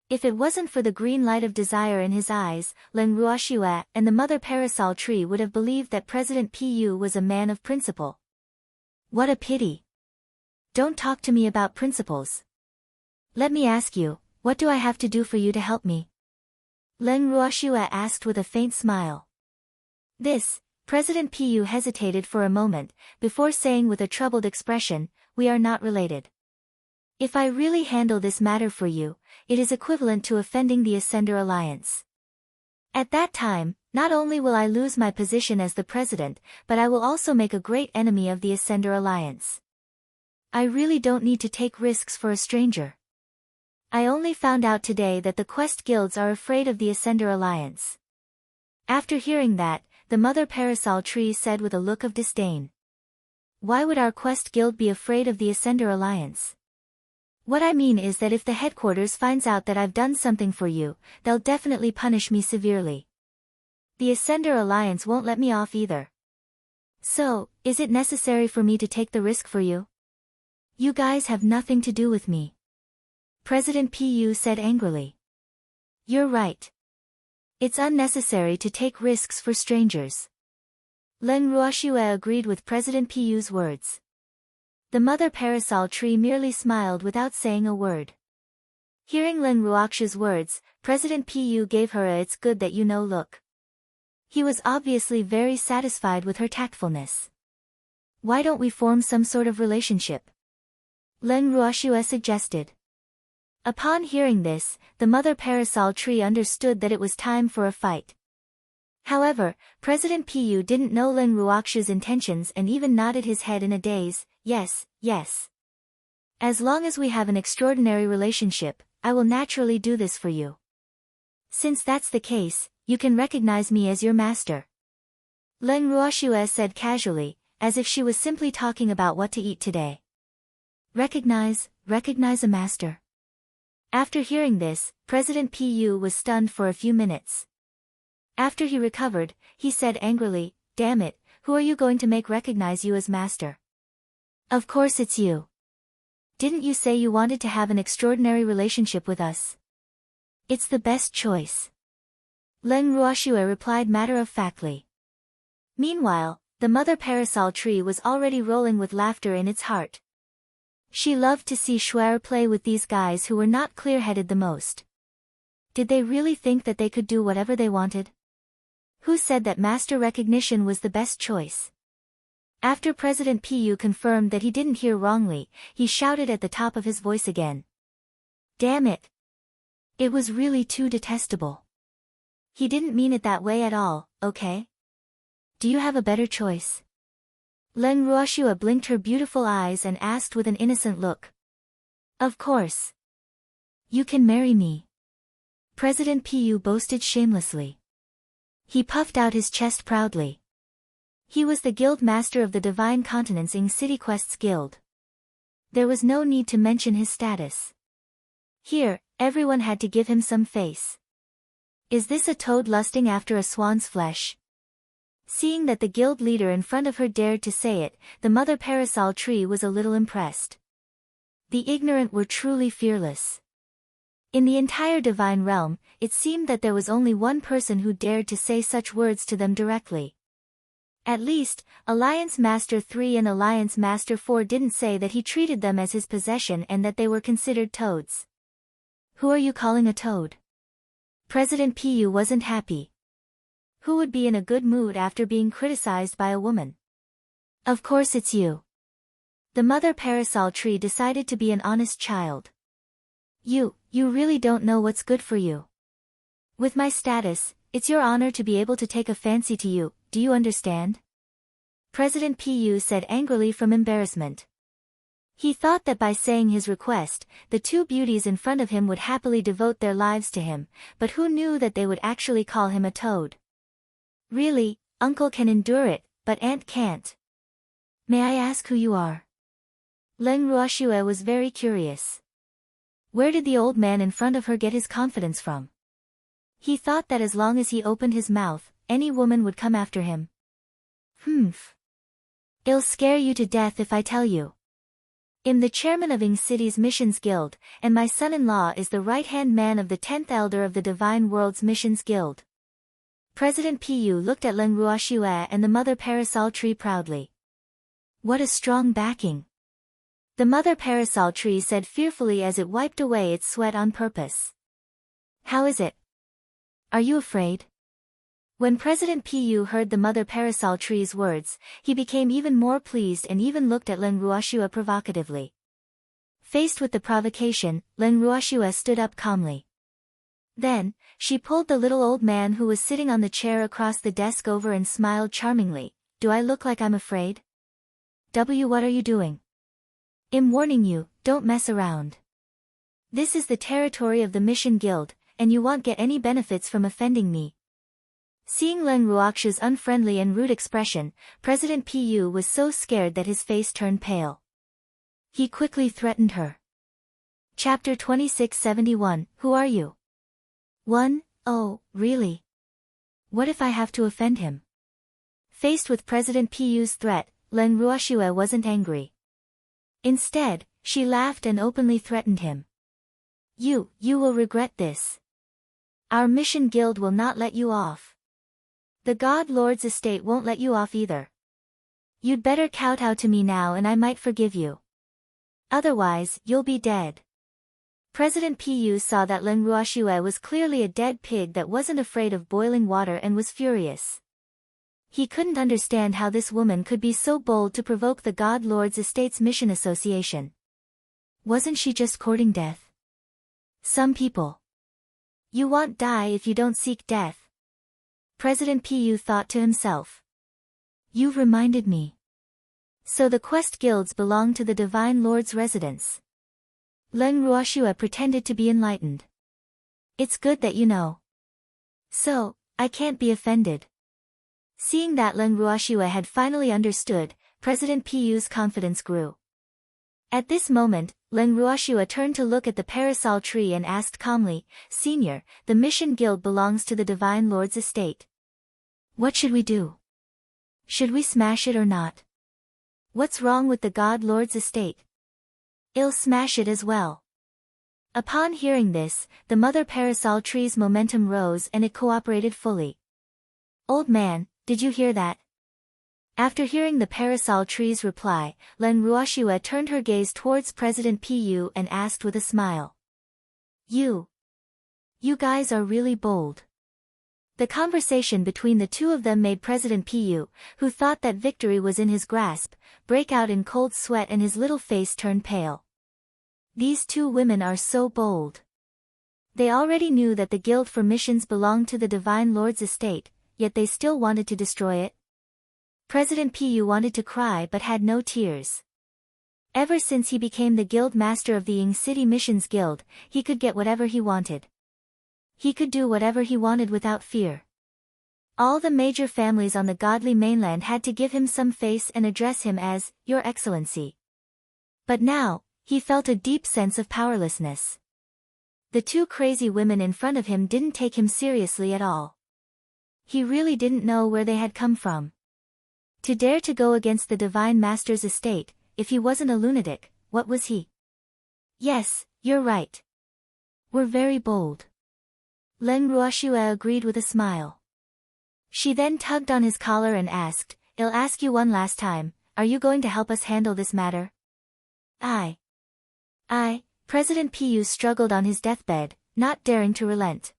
If it wasn't for the green light of desire in his eyes, Leng Ruoxue and the mother parasol tree would have believed that President Pu was a man of principle. What a pity. Don't talk to me about principles. Let me ask you, what do I have to do for you to help me? Leng Ruoxue asked with a faint smile. President Pu hesitated for a moment, before saying with a troubled expression, "We are not related. If I really handle this matter for you, it is equivalent to offending the Ascender Alliance. At that time, not only will I lose my position as the president, but I will also make a great enemy of the Ascender Alliance. I really don't need to take risks for a stranger. I only found out today that the Quest guilds are afraid of the Ascender Alliance." After hearing that, the mother parasol tree said with a look of disdain. "Why would our Quest guild be afraid of the Ascender Alliance? What I mean is that if the headquarters finds out that I've done something for you, they'll definitely punish me severely. The Ascender Alliance won't let me off either. So, is it necessary for me to take the risk for you? You guys have nothing to do with me." President Pu said angrily. "You're right. It's unnecessary to take risks for strangers." Leng Ruoxue agreed with President Pu's words. The mother parasol tree merely smiled without saying a word. Hearing Leng Ruoxue's words, President Pu gave her a "it's good that you know" look. He was obviously very satisfied with her tactfulness. "Why don't we form some sort of relationship?" Leng Ruoxue suggested. Upon hearing this, the mother parasol tree understood that it was time for a fight. However, President Pu didn't know Leng Ruoxue's intentions and even nodded his head in a daze. "Yes, yes. As long as we have an extraordinary relationship, I will naturally do this for you. Since that's the case, you can recognize me as your master." Leng Ruoxue said casually, as if she was simply talking about what to eat today. Recognize a master. After hearing this, President Pu was stunned for a few minutes. After he recovered, he said angrily, "Damn it, who are you going to make recognize you as master?" "Of course it's you. Didn't you say you wanted to have an extraordinary relationship with us? It's the best choice." Leng Ruoxue replied matter-of-factly. Meanwhile, the mother parasol tree was already rolling with laughter in its heart. She loved to see Shuer play with these guys who were not clear-headed the most. Did they really think that they could do whatever they wanted? Who said that master recognition was the best choice? After President Pu confirmed that he didn't hear wrongly, he shouted at the top of his voice again. "Damn it! It was really too detestable. He didn't mean it that way at all, okay? Do you have a better choice?" Leng Ruoxue blinked her beautiful eyes and asked with an innocent look. "Of course. You can marry me." President Pu boasted shamelessly. He puffed out his chest proudly. He was the guild master of the Divine Continents in City Quest's guild. There was no need to mention his status. Here, everyone had to give him some face. Is this a toad lusting after a swan's flesh? Seeing that the guild leader in front of her dared to say it, the mother parasol tree was a little impressed. The ignorant were truly fearless. In the entire divine realm, it seemed that there was only one person who dared to say such words to them directly. At least, Alliance Master 3 and Alliance Master 4 didn't say that he treated them as his possession and that they were considered toads. Who are you calling a toad? President Pu wasn't happy. Who would be in a good mood after being criticized by a woman? Of course it's you. The mother parasol tree decided to be an honest child. You really don't know what's good for you. With my status, it's your honor to be able to take a fancy to you, do you understand? President Pu said angrily from embarrassment. He thought that by saying his request, the two beauties in front of him would happily devote their lives to him, but who knew that they would actually call him a toad? Really, Uncle can endure it, but Aunt can't. May I ask who you are? Leng Ruoxue was very curious. Where did the old man in front of her get his confidence from? He thought that as long as he opened his mouth, any woman would come after him. Humph. It'll scare you to death if I tell you. I'm the chairman of Ing City's Missions Guild, and my son-in-law is the right-hand man of the 10th elder of the Divine World's Missions Guild. President Pu looked at Leng Ruoxue and the mother parasol tree proudly. What a strong backing. The mother parasol tree said fearfully as it wiped away its sweat on purpose. How is it? Are you afraid? When President Pu heard the mother parasol tree's words, he became even more pleased and even looked at Leng Ruoxue provocatively. Faced with the provocation, Leng Ruoxue stood up calmly. Then, she pulled the little old man who was sitting on the chair across the desk over and smiled charmingly. Do I look like I'm afraid? What are you doing? I'm warning you, don't mess around. This is the territory of the Mission Guild, and you won't get any benefits from offending me. Seeing Leng Ruoxue's unfriendly and rude expression, President Pu was so scared that his face turned pale. He quickly threatened her. Chapter 2671, Who are you? 1. Oh, really? What if I have to offend him? Faced with President Pu's threat, Leng Ruoxue wasn't angry. Instead, she laughed and openly threatened him. You will regret this. Our Mission Guild will not let you off. The God Lord's estate won't let you off either. You'd better kowtow to me now and I might forgive you. Otherwise, you'll be dead. President Pu saw that Leng Ruoxue was clearly a dead pig that wasn't afraid of boiling water and was furious. He couldn't understand how this woman could be so bold to provoke the God Lord's Estate's Mission Association. Wasn't she just courting death? Some people. You won't die if you don't seek death. President Pu thought to himself. You've reminded me. So the quest guilds belong to the Divine Lord's residence. Leng Ruoxue pretended to be enlightened. It's good that you know. So, I can't be offended. Seeing that Leng Ruoxue had finally understood, President Pu's confidence grew. At this moment, Leng Ruoxue turned to look at the parasol tree and asked calmly, Senior, the Mission Guild belongs to the Divine Lord's estate. What should we do? Should we smash it or not? What's wrong with the God Lord's estate? I'll smash it as well. Upon hearing this, the mother parasol tree's momentum rose and it cooperated fully. Old man, did you hear that? After hearing the parasol tree's reply, Leng Ruoxue turned her gaze towards President Pu and asked with a smile. You guys are really bold. The conversation between the two of them made President Pu, who thought that victory was in his grasp, break out in cold sweat and his little face turned pale. These two women are so bold. They already knew that the Guild for Missions belonged to the Divine Lord's estate, yet they still wanted to destroy it. President Pu wanted to cry but had no tears. Ever since he became the guild master of the Ing City Missions Guild, he could get whatever he wanted. He could do whatever he wanted without fear. All the major families on the godly mainland had to give him some face and address him as, Your Excellency. But now, he felt a deep sense of powerlessness. The two crazy women in front of him didn't take him seriously at all. He really didn't know where they had come from. To dare to go against the Divine Master's estate, if he wasn't a lunatic, what was he? Yes, you're right. We're very bold. Leng Ruoxue agreed with a smile. She then tugged on his collar and asked, I'll ask you one last time, are you going to help us handle this matter? I. President Pu struggled on his deathbed, not daring to relent.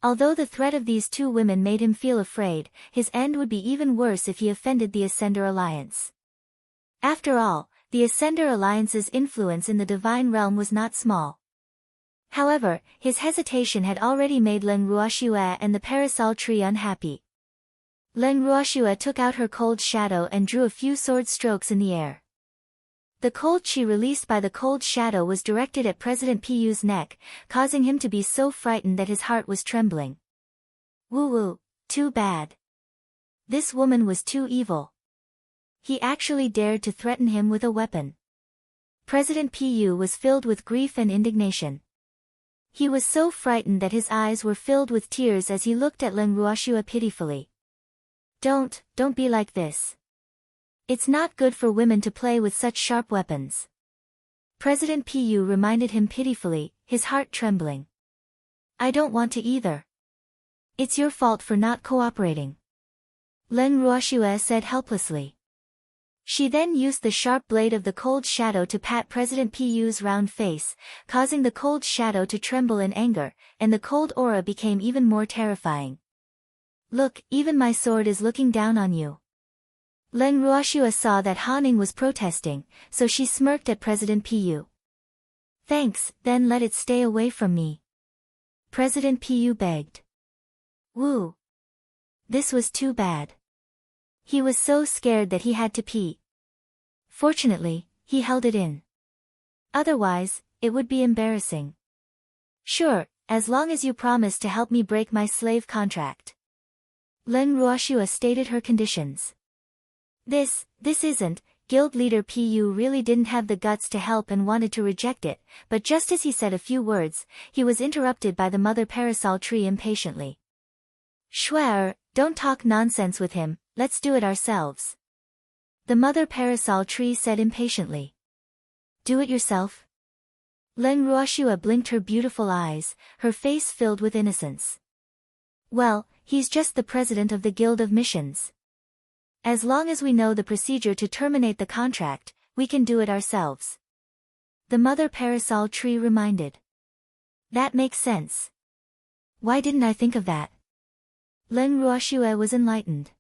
Although the threat of these two women made him feel afraid, his end would be even worse if he offended the Ascender Alliance. After all, the Ascender Alliance's influence in the divine realm was not small. However, his hesitation had already made Leng Ruoxue and the parasol tree unhappy. Leng Ruoxue took out her cold shadow and drew a few sword strokes in the air. The cold chi released by the cold shadow was directed at President Piyu's neck, causing him to be so frightened that his heart was trembling. Woo-woo, too bad. This woman was too evil. He actually dared to threaten him with a weapon. President Piyu was filled with grief and indignation. He was so frightened that his eyes were filled with tears as he looked at Leng Ruoxue pitifully. Don't be like this. It's not good for women to play with such sharp weapons. President Piyu reminded him pitifully, his heart trembling. I don't want to either. It's your fault for not cooperating. Leng Ruoxue said helplessly. She then used the sharp blade of the cold shadow to pat President Piyu's round face, causing the cold shadow to tremble in anger, and the cold aura became even more terrifying. Look, even my sword is looking down on you. Leng Ruoxue saw that Han-ning was protesting, so she smirked at President Piyu. Thanks, then let it stay away from me. President Piyu begged. Woo. This was too bad. He was so scared that he had to pee. Fortunately, he held it in. Otherwise, it would be embarrassing. Sure, as long as you promise to help me break my slave contract. Leng Ruoxue stated her conditions. This isn't, guild leader Piyu really didn't have the guts to help and wanted to reject it, but just as he said a few words, he was interrupted by the mother parasol tree impatiently. Shuer, don't talk nonsense with him, let's do it ourselves. The mother parasol tree said impatiently. Do it yourself? Leng Ruoxue blinked her beautiful eyes, her face filled with innocence. Well, he's just the president of the Guild of Missions. As long as we know the procedure to terminate the contract, we can do it ourselves. The mother parasol tree reminded. That makes sense. Why didn't I think of that? Leng Ruoxue was enlightened.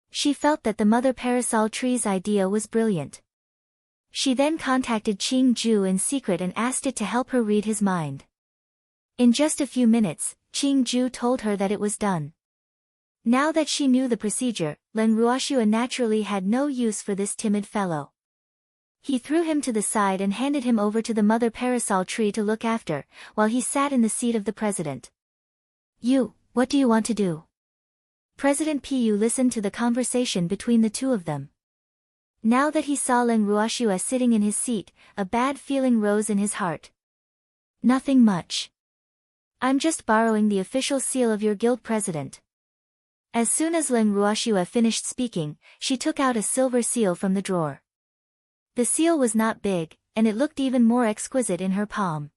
She felt that the mother parasol tree's idea was brilliant. She then contacted Qing Ju in secret and asked it to help her read his mind. In just a few minutes, Qing Ju told her that it was done. Now that she knew the procedure, Leng Ruoxue naturally had no use for this timid fellow. He threw him to the side and handed him over to the mother parasol tree to look after, while he sat in the seat of the president. What do you want to do? President Piyu listened to the conversation between the two of them. Now that he saw Leng Ruoxue sitting in his seat, a bad feeling rose in his heart. Nothing much. I'm just borrowing the official seal of your guild president. As soon as Leng Ruoxue finished speaking, she took out a silver seal from the drawer. The seal was not big, and it looked even more exquisite in her palm.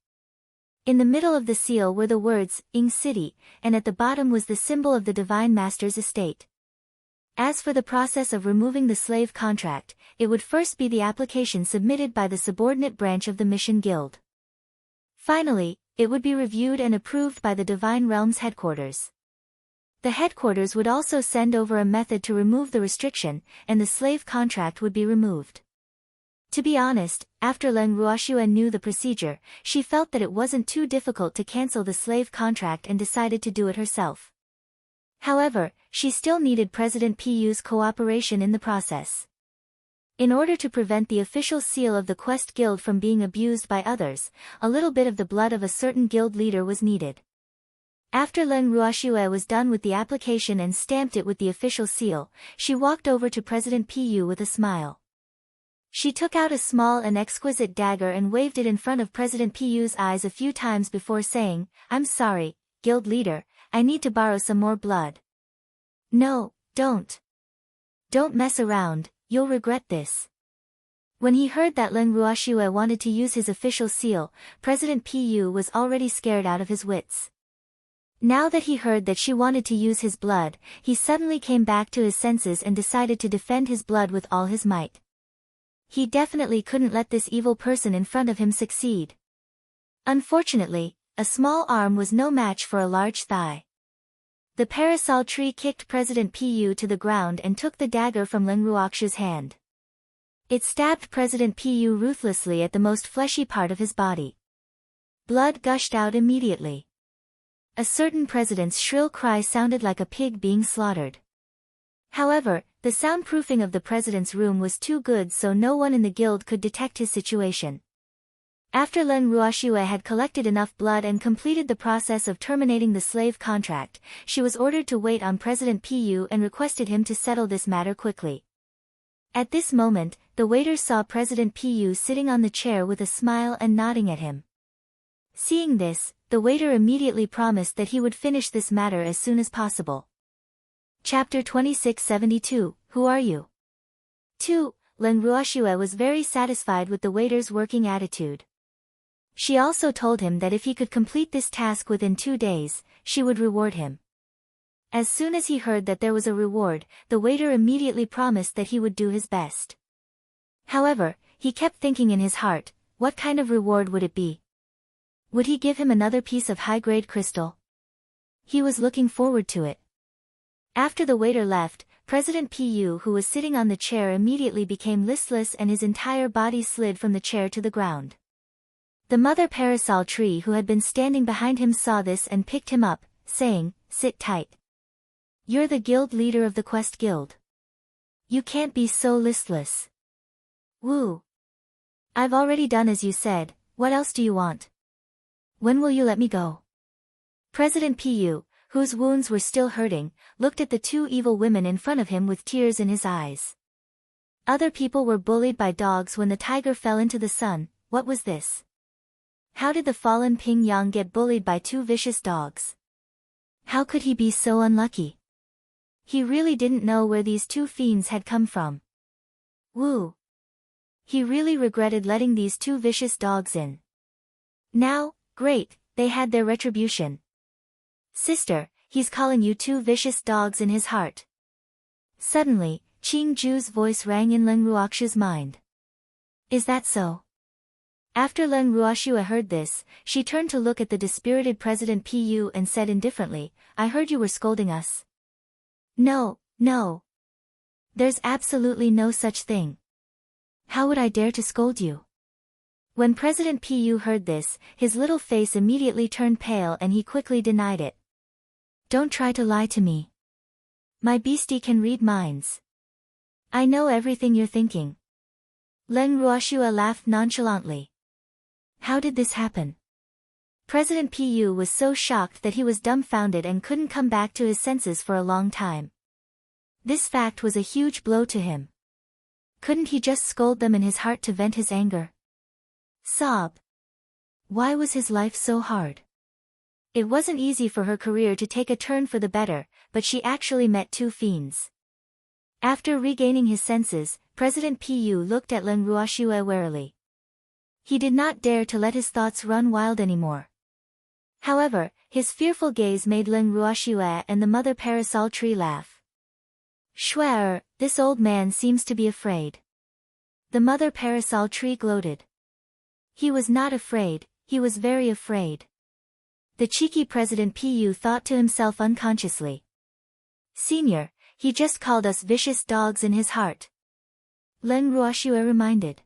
In the middle of the seal were the words, Ing City, and at the bottom was the symbol of the Divine Master's estate. As for the process of removing the slave contract, it would first be the application submitted by the subordinate branch of the Mission Guild. Finally, it would be reviewed and approved by the Divine Realms headquarters. The headquarters would also send over a method to remove the restriction, and the slave contract would be removed. To be honest, after Leng Ruoxue knew the procedure, she felt that it wasn't too difficult to cancel the slave contract and decided to do it herself. However, she still needed President Piyu's cooperation in the process. In order to prevent the official seal of the Quest Guild from being abused by others, a little bit of the blood of a certain guild leader was needed. After Leng Ruoxue was done with the application and stamped it with the official seal, she walked over to President Piyu with a smile. She took out a small and exquisite dagger and waved it in front of President Piyu's eyes a few times before saying, I'm sorry, guild leader, I need to borrow some more blood. No, don't. Don't mess around, you'll regret this. When he heard that Leng Ruoxue wanted to use his official seal, President Piyu was already scared out of his wits. Now that he heard that she wanted to use his blood, he suddenly came back to his senses and decided to defend his blood with all his might. He definitely couldn't let this evil person in front of him succeed. Unfortunately, a small arm was no match for a large thigh. The parasol tree kicked President Piyu to the ground and took the dagger from Leng Ruoxue's hand. It stabbed President Piyu ruthlessly at the most fleshy part of his body. Blood gushed out immediately. A certain president's shrill cry sounded like a pig being slaughtered. However, the soundproofing of the president's room was too good, so no one in the guild could detect his situation. After Leng Ruoxue had collected enough blood and completed the process of terminating the slave contract, she was ordered to wait on President Pu and requested him to settle this matter quickly. At this moment, the waiter saw President Pu sitting on the chair with a smile and nodding at him. Seeing this, the waiter immediately promised that he would finish this matter as soon as possible. Chapter 2672, Who Are You? 2. Leng Ruoxue was very satisfied with the waiter's working attitude. She also told him that if he could complete this task within 2 days, she would reward him. As soon as he heard that there was a reward, the waiter immediately promised that he would do his best. However, he kept thinking in his heart, what kind of reward would it be? Would he give him another piece of high-grade crystal? He was looking forward to it. After the waiter left, President Pu, who was sitting on the chair, immediately became listless and his entire body slid from the chair to the ground. The mother parasol tree who had been standing behind him saw this and picked him up, saying, "Sit tight. You're the guild leader of the Quest Guild. You can't be so listless. Woo. I've already done as you said, what else do you want? When will you let me go?" President Pu, whose wounds were still hurting, looked at the two evil women in front of him with tears in his eyes. Other people were bullied by dogs when the tiger fell into the sun. What was this? How did the fallen Ping Yang get bullied by two vicious dogs? How could he be so unlucky? He really didn't know where these two fiends had come from. Woo! He really regretted letting these two vicious dogs in. Now, great, they had their retribution. Sister, he's calling you two vicious dogs in his heart. Suddenly, Qing Ju's voice rang in Leng Ruoxue's mind. Is that so? After Leng Ruoxue heard this, she turned to look at the dispirited President Pu and said indifferently, I heard you were scolding us. No, no. There's absolutely no such thing. How would I dare to scold you? When President Pu heard this, his little face immediately turned pale and he quickly denied it. Don't try to lie to me. My beastie can read minds. I know everything you're thinking. Leng Ruoxue laughed nonchalantly. How did this happen? President Pu was so shocked that he was dumbfounded and couldn't come back to his senses for a long time. This fact was a huge blow to him. Couldn't he just scold them in his heart to vent his anger? Sob. Why was his life so hard? It wasn't easy for her career to take a turn for the better, but she actually met two fiends. After regaining his senses, President Pu looked at Leng Ruoxue warily. He did not dare to let his thoughts run wild anymore. However, his fearful gaze made Leng Ruoxue and the mother parasol tree laugh. Schwer, this old man seems to be afraid. The mother parasol tree gloated. He was not afraid, he was very afraid. The cheeky President Pu thought to himself unconsciously. Senior, he just called us vicious dogs in his heart. Leng Ruoxue reminded.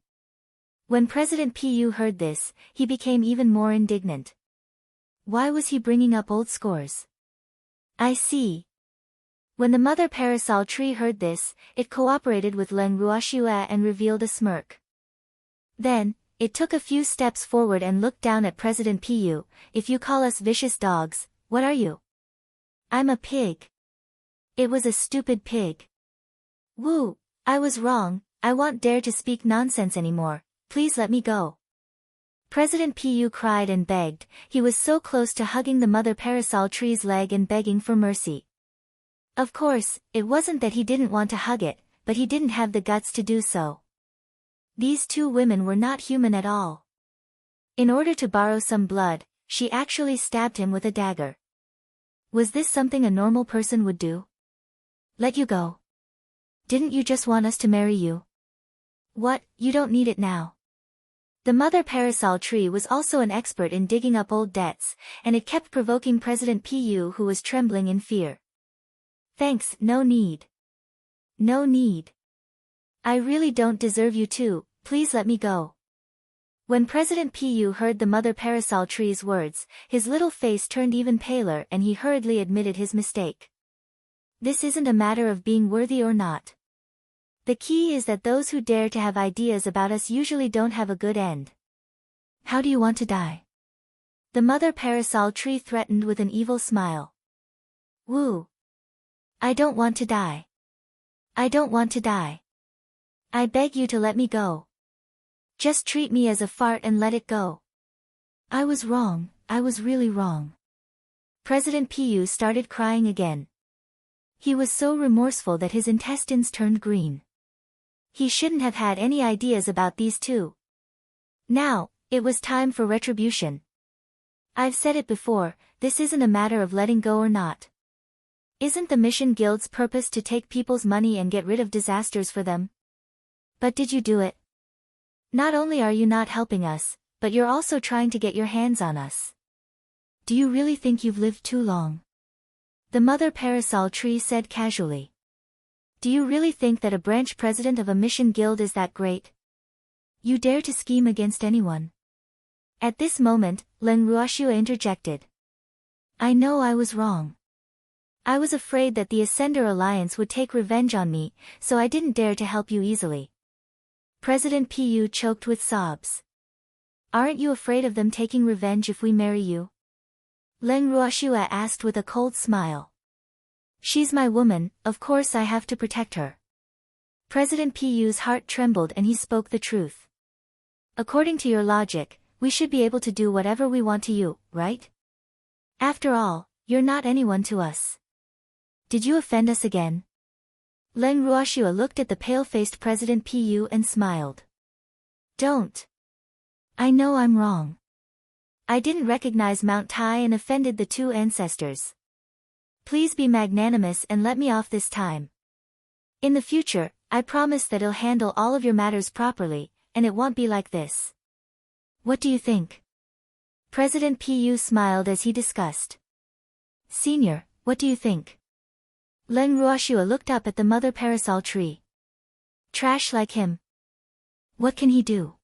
When President Pu heard this, he became even more indignant. Why was he bringing up old scores? I see. When the mother parasol tree heard this, it cooperated with Leng Ruoxue and revealed a smirk. Then, it took a few steps forward and looked down at President Pu. If you call us vicious dogs, what are you? I'm a pig. It was a stupid pig. Woo, I was wrong, I won't dare to speak nonsense anymore. Please let me go. President Pu cried and begged, he was so close to hugging the mother parasol tree's leg and begging for mercy. Of course, it wasn't that he didn't want to hug it, but he didn't have the guts to do so. These two women were not human at all. In order to borrow some blood, she actually stabbed him with a dagger. Was this something a normal person would do? Let you go. Didn't you just want us to marry you? What, you don't need it now. The mother parasol tree was also an expert in digging up old debts, and it kept provoking President Pu, who was trembling in fear. Thanks, no need. No need. I really don't deserve you to, please let me go. When President Pu heard the mother parasol tree's words, his little face turned even paler and he hurriedly admitted his mistake. This isn't a matter of being worthy or not. The key is that those who dare to have ideas about us usually don't have a good end. How do you want to die? The mother parasol tree threatened with an evil smile. Woo! I don't want to die. I don't want to die. I beg you to let me go. Just treat me as a fart and let it go. I was wrong, I was really wrong. President Pu started crying again. He was so remorseful that his intestines turned green. He shouldn't have had any ideas about these two. Now, it was time for retribution. I've said it before, this isn't a matter of letting go or not. Isn't the Mission Guild's purpose to take people's money and get rid of disasters for them? But did you do it? Not only are you not helping us, but you're also trying to get your hands on us. Do you really think you've lived too long? The mother parasol tree said casually. Do you really think that a branch president of a mission guild is that great? You dare to scheme against anyone? At this moment, Leng Ruoxue interjected. I know I was wrong. I was afraid that the Ascender Alliance would take revenge on me, so I didn't dare to help you easily. President Pu choked with sobs. Aren't you afraid of them taking revenge if we marry you? Leng Ruoxue asked with a cold smile. She's my woman, of course I have to protect her. President Pu's heart trembled and he spoke the truth. According to your logic, we should be able to do whatever we want to you, right? After all, you're not anyone to us. Did you offend us again? Leng Ruoxue looked at the pale-faced President Pu and smiled. Don't. I know I'm wrong. I didn't recognize Mount Tai and offended the two ancestors. Please be magnanimous and let me off this time. In the future, I promise that I'll handle all of your matters properly, and it won't be like this. What do you think? President Pu smiled as he discussed. Senior, what do you think? Leng Ruoxue looked up at the mother parasol tree. Trash like him. What can he do?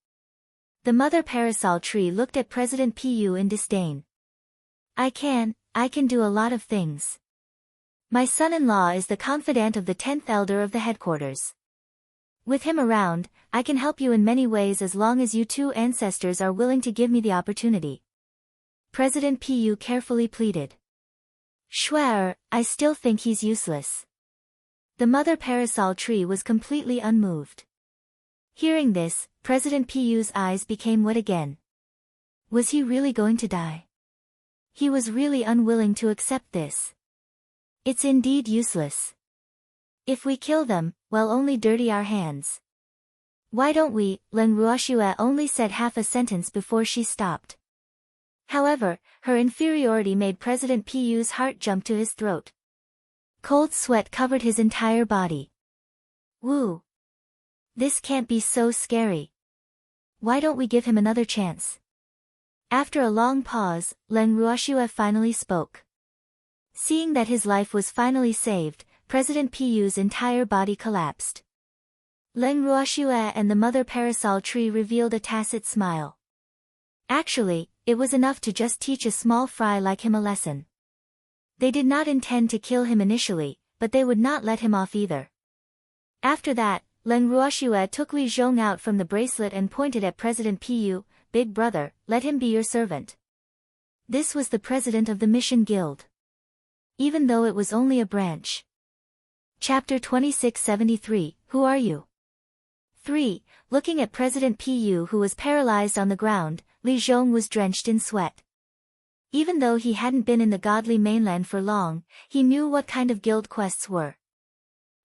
The mother parasol tree looked at President Pu in disdain. I can do a lot of things. My son-in-law is the confidant of the 10th elder of the headquarters. With him around, I can help you in many ways as long as you two ancestors are willing to give me the opportunity. President Pu carefully pleaded. Schwer, I still think he's useless. The mother parasol tree was completely unmoved. Hearing this, President Pu's eyes became wet again. Was he really going to die? He was really unwilling to accept this. It's indeed useless. If we kill them, we'll only dirty our hands. Why don't we? Leng Ruoxue only said half a sentence before she stopped. However, her inferiority made President Pu's heart jump to his throat. Cold sweat covered his entire body. Woo! This can't be so scary. Why don't we give him another chance? After a long pause, Leng Ruoxue finally spoke. Seeing that his life was finally saved, President Pu's entire body collapsed. Leng Ruoxue and the mother parasol tree revealed a tacit smile. Actually, it was enough to just teach a small fry like him a lesson. They did not intend to kill him initially, but they would not let him off either. After that, Leng Ruoxue took Li Zhong out from the bracelet and pointed at President Pu. Big brother, let him be your servant. This was the president of the Mission Guild. Even though it was only a branch. Chapter 2673, Who are you? 3. Looking at President Pu who was paralyzed on the ground, Li Zhong was drenched in sweat. Even though he hadn't been in the godly mainland for long, he knew what kind of guild quests were.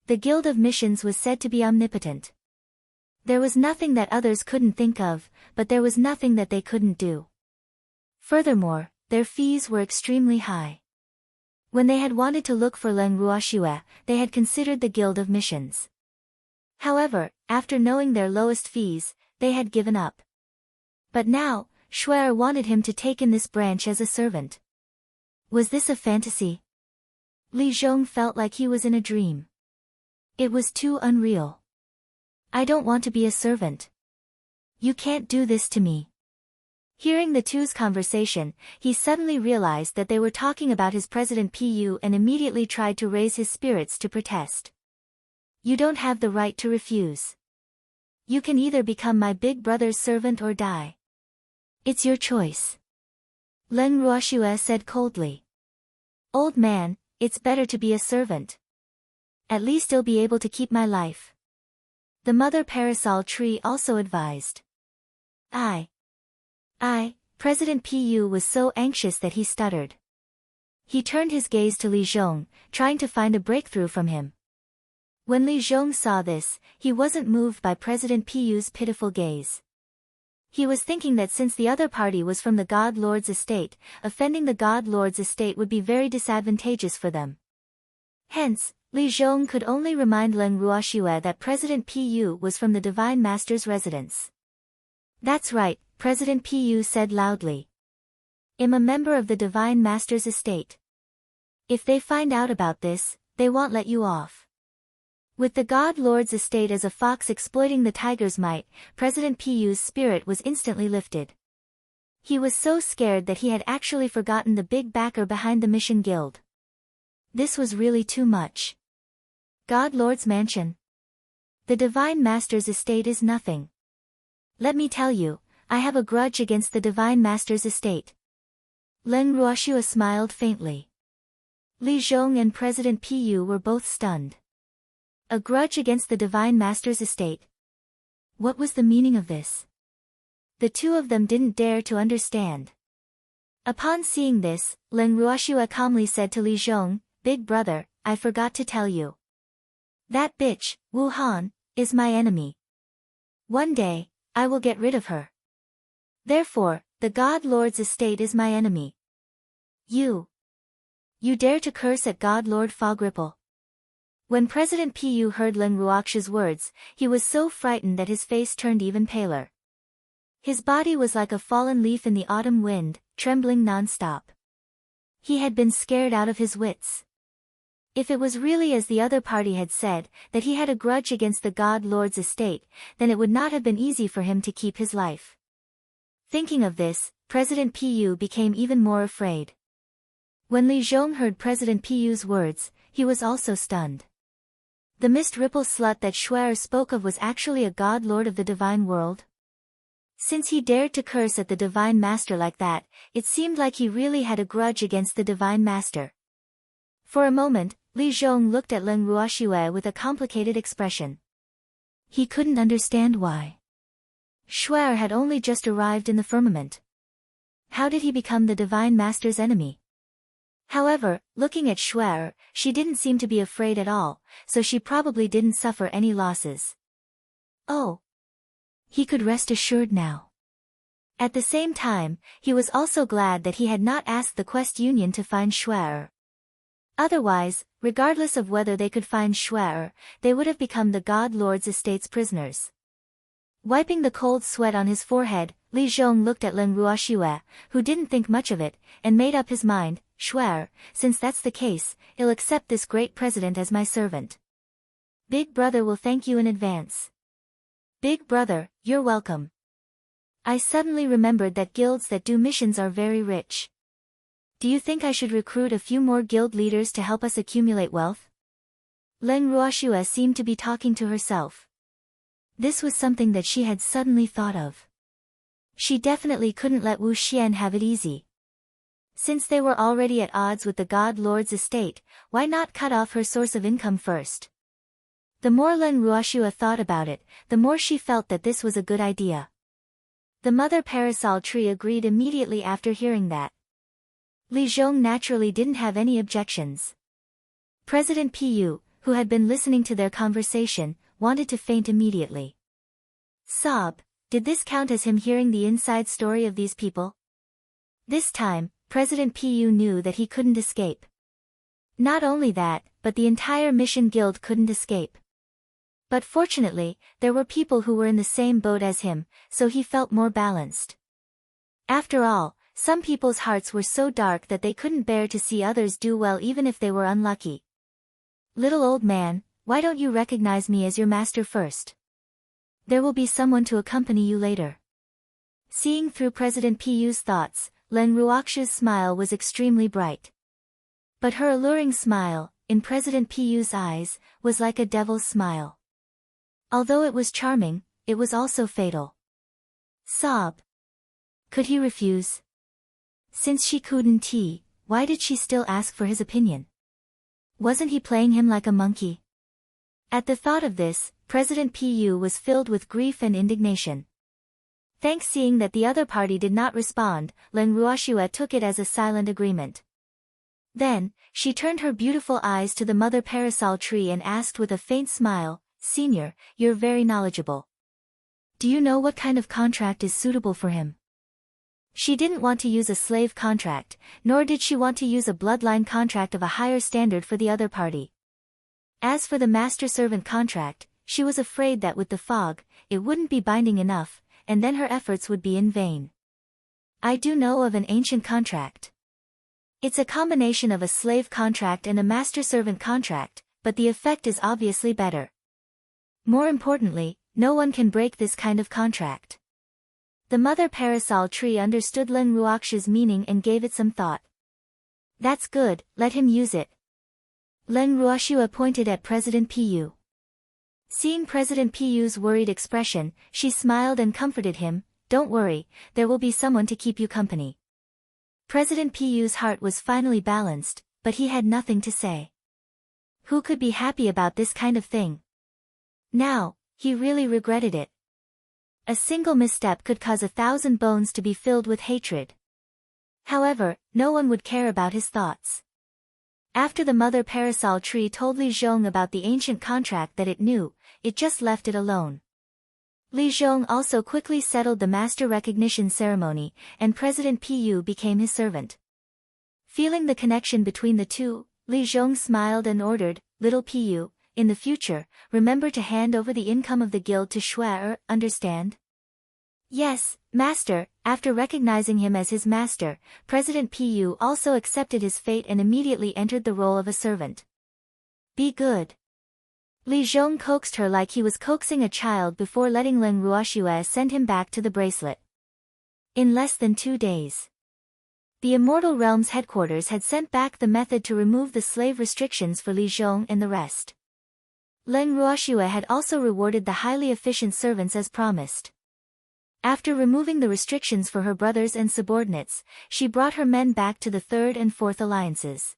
The Guild of Missions was said to be omnipotent. There was nothing that others couldn't think of, but there was nothing that they couldn't do. Furthermore, their fees were extremely high. When they had wanted to look for Leng Ruoxue, they had considered the Guild of Missions. However, after knowing their lowest fees, they had given up. But now, Schwer wanted him to take in this branch as a servant. Was this a fantasy? Li Zhong felt like he was in a dream. It was too unreal. I don't want to be a servant. You can't do this to me. Hearing the two's conversation, he suddenly realized that they were talking about his President Pu and immediately tried to raise his spirits to protest. You don't have the right to refuse. You can either become my big brother's servant or die. It's your choice. Leng Ruoxue said coldly. Old man, it's better to be a servant. At least I'll be able to keep my life. The mother parasol tree also advised. President Pu was so anxious that he stuttered. He turned his gaze to Li Zhong, trying to find a breakthrough from him. When Li Zhong saw this, he wasn't moved by President Pu's pitiful gaze. He was thinking that since the other party was from the God Lord's estate, offending the God Lord's estate would be very disadvantageous for them. Hence, Li Zhong could only remind Leng Ruoxue that President Pu was from the Divine Master's residence. That's right, President Pu said loudly. I'm a member of the Divine Master's estate. If they find out about this, they won't let you off. With the God Lord's estate as a fox exploiting the tiger's might, President Pu's spirit was instantly lifted. He was so scared that he had actually forgotten the big backer behind the Mission Guild. This was really too much. God Lord's mansion. The Divine Master's estate is nothing. Let me tell you, I have a grudge against the Divine Master's estate. Leng Ruoxue smiled faintly. Li Zhong and President Pu were both stunned. A grudge against the Divine Master's estate. What was the meaning of this? The two of them didn't dare to understand. Upon seeing this, Leng Ruoxue calmly said to Li Zhong, Big brother, I forgot to tell you. That bitch, Wu Han, is my enemy. One day, I will get rid of her. Therefore, the God Lord's estate is my enemy. You dare to curse at God Lord Fog Ripple. When President Pu heard Leng Ruoxue's words, he was so frightened that his face turned even paler. His body was like a fallen leaf in the autumn wind, trembling non-stop. He had been scared out of his wits. If it was really as the other party had said, that he had a grudge against the God Lord's estate, then it would not have been easy for him to keep his life. Thinking of this, President Pu became even more afraid. When Li Zhong heard President Pu's words, he was also stunned. The mist ripple slut that Shuer spoke of was actually a God Lord of the Divine World? Since he dared to curse at the Divine Master like that, it seemed like he really had a grudge against the Divine Master. For a moment, Li Zhong looked at Leng Ruoxue with a complicated expression. He couldn't understand why. Shuer had only just arrived in the firmament. How did he become the Divine Master's enemy? However, looking at Shuer, she didn't seem to be afraid at all, so she probably didn't suffer any losses. Oh! He could rest assured now. At the same time, he was also glad that he had not asked the Quest Union to find Shuer. Otherwise, regardless of whether they could find Shuer, they would have become the God Lord's estate's prisoners. Wiping the cold sweat on his forehead, Li Zhong looked at Leng Ruoxue, who didn't think much of it, and made up his mind, Shuer, since that's the case, I'll accept this great president as my servant. Big brother will thank you in advance. Big brother, you're welcome. I suddenly remembered that guilds that do missions are very rich. Do you think I should recruit a few more guild leaders to help us accumulate wealth? Leng Ruoxue seemed to be talking to herself. This was something that she had suddenly thought of. She definitely couldn't let Wu Xian have it easy. Since they were already at odds with the God Lord's estate, why not cut off her source of income first? The more Leng Ruoxue thought about it, the more she felt that this was a good idea. The mother parasol tree agreed immediately after hearing that. Li Zhong naturally didn't have any objections. President Pu, who had been listening to their conversation, wanted to faint immediately. Sob, did this count as him hearing the inside story of these people? This time, President Pu knew that he couldn't escape. Not only that, but the entire Mission Guild couldn't escape. But fortunately, there were people who were in the same boat as him, so he felt more balanced. After all, some people's hearts were so dark that they couldn't bear to see others do well even if they were unlucky. Little old man, why don't you recognize me as your master first? There will be someone to accompany you later. Seeing through President Pu's thoughts, Leng Ruoxia's smile was extremely bright. But her alluring smile, in President Pu's eyes, was like a devil's smile. Although it was charming, it was also fatal. Sob. Could he refuse? Since she couldn't, why did she still ask for his opinion? Wasn't he playing him like a monkey? At the thought of this, President Pu was filled with grief and indignation. Thanks seeing that the other party did not respond, Leng Ruoxia took it as a silent agreement. Then, she turned her beautiful eyes to the mother parasol tree and asked with a faint smile, "Senior, you're very knowledgeable. Do you know what kind of contract is suitable for him?" She didn't want to use a slave contract, nor did she want to use a bloodline contract of a higher standard for the other party. As for the master-servant contract, she was afraid that with the fog, it wouldn't be binding enough, and then her efforts would be in vain. I do know of an ancient contract. It's a combination of a slave contract and a master-servant contract, but the effect is obviously better. More importantly, no one can break this kind of contract. The mother parasol tree understood Leng Ruoxia's meaning and gave it some thought. That's good, let him use it. Leng Ruoxia pointed at President Pu. Seeing President Pu's worried expression, she smiled and comforted him, "Don't worry, there will be someone to keep you company." President Pu's heart was finally balanced, but he had nothing to say. Who could be happy about this kind of thing? Now, he really regretted it. A single misstep could cause 1,000 bones to be filled with hatred. However, no one would care about his thoughts. After the mother parasol tree told Li Zhong about the ancient contract that it knew, it just left it alone. Li Zhong also quickly settled the master recognition ceremony, and President Pu became his servant. Feeling the connection between the two, Li Zhong smiled and ordered, "Little Pu, in the future, remember to hand over the income of the guild to Shuai, understand?" "Yes, master." After recognizing him as his master, President Pu also accepted his fate and immediately entered the role of a servant. "Be good." Li Zhong coaxed her like he was coaxing a child before letting Leng Ruoxia send him back to the bracelet. In less than 2 days, the Immortal Realm's headquarters had sent back the method to remove the slave restrictions for Li Zhong and the rest. Leng Ruoxia had also rewarded the highly efficient servants as promised. After removing the restrictions for her brothers and subordinates, she brought her men back to the 3rd and 4th alliances.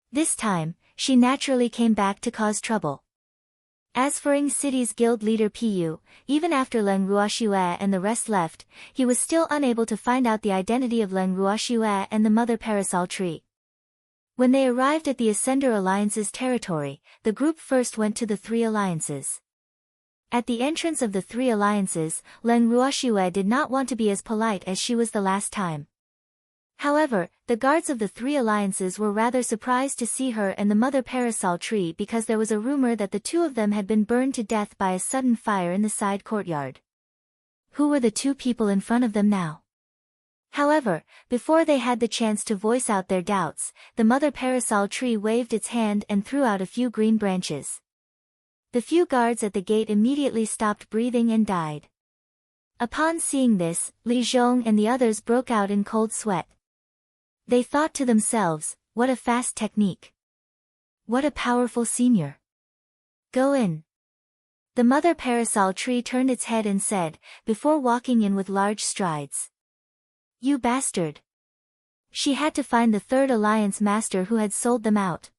This time, she naturally came back to cause trouble. As for Ing City's guild leader Pu, even after Leng Ruoxia and the rest left, he was still unable to find out the identity of Leng Ruoxia and the mother parasol tree. When they arrived at the Ascender Alliance's territory, the group first went to the 3 alliances. At the entrance of the 3 alliances, Leng Ruoxia did not want to be as polite as she was the last time. However, the guards of the 3 alliances were rather surprised to see her and the mother parasol tree because there was a rumor that the 2 of them had been burned to death by a sudden fire in the side courtyard. Who were the 2 people in front of them now? However, before they had the chance to voice out their doubts, the mother parasol tree waved its hand and threw out a few green branches. The few guards at the gate immediately stopped breathing and died. Upon seeing this, Li Zhong and the others broke out in cold sweat. They thought to themselves, what a fast technique. What a powerful senior. Go in. The mother parasol tree turned its head and said, before walking in with large strides. You bastard. She had to find the 3rd alliance master who had sold them out.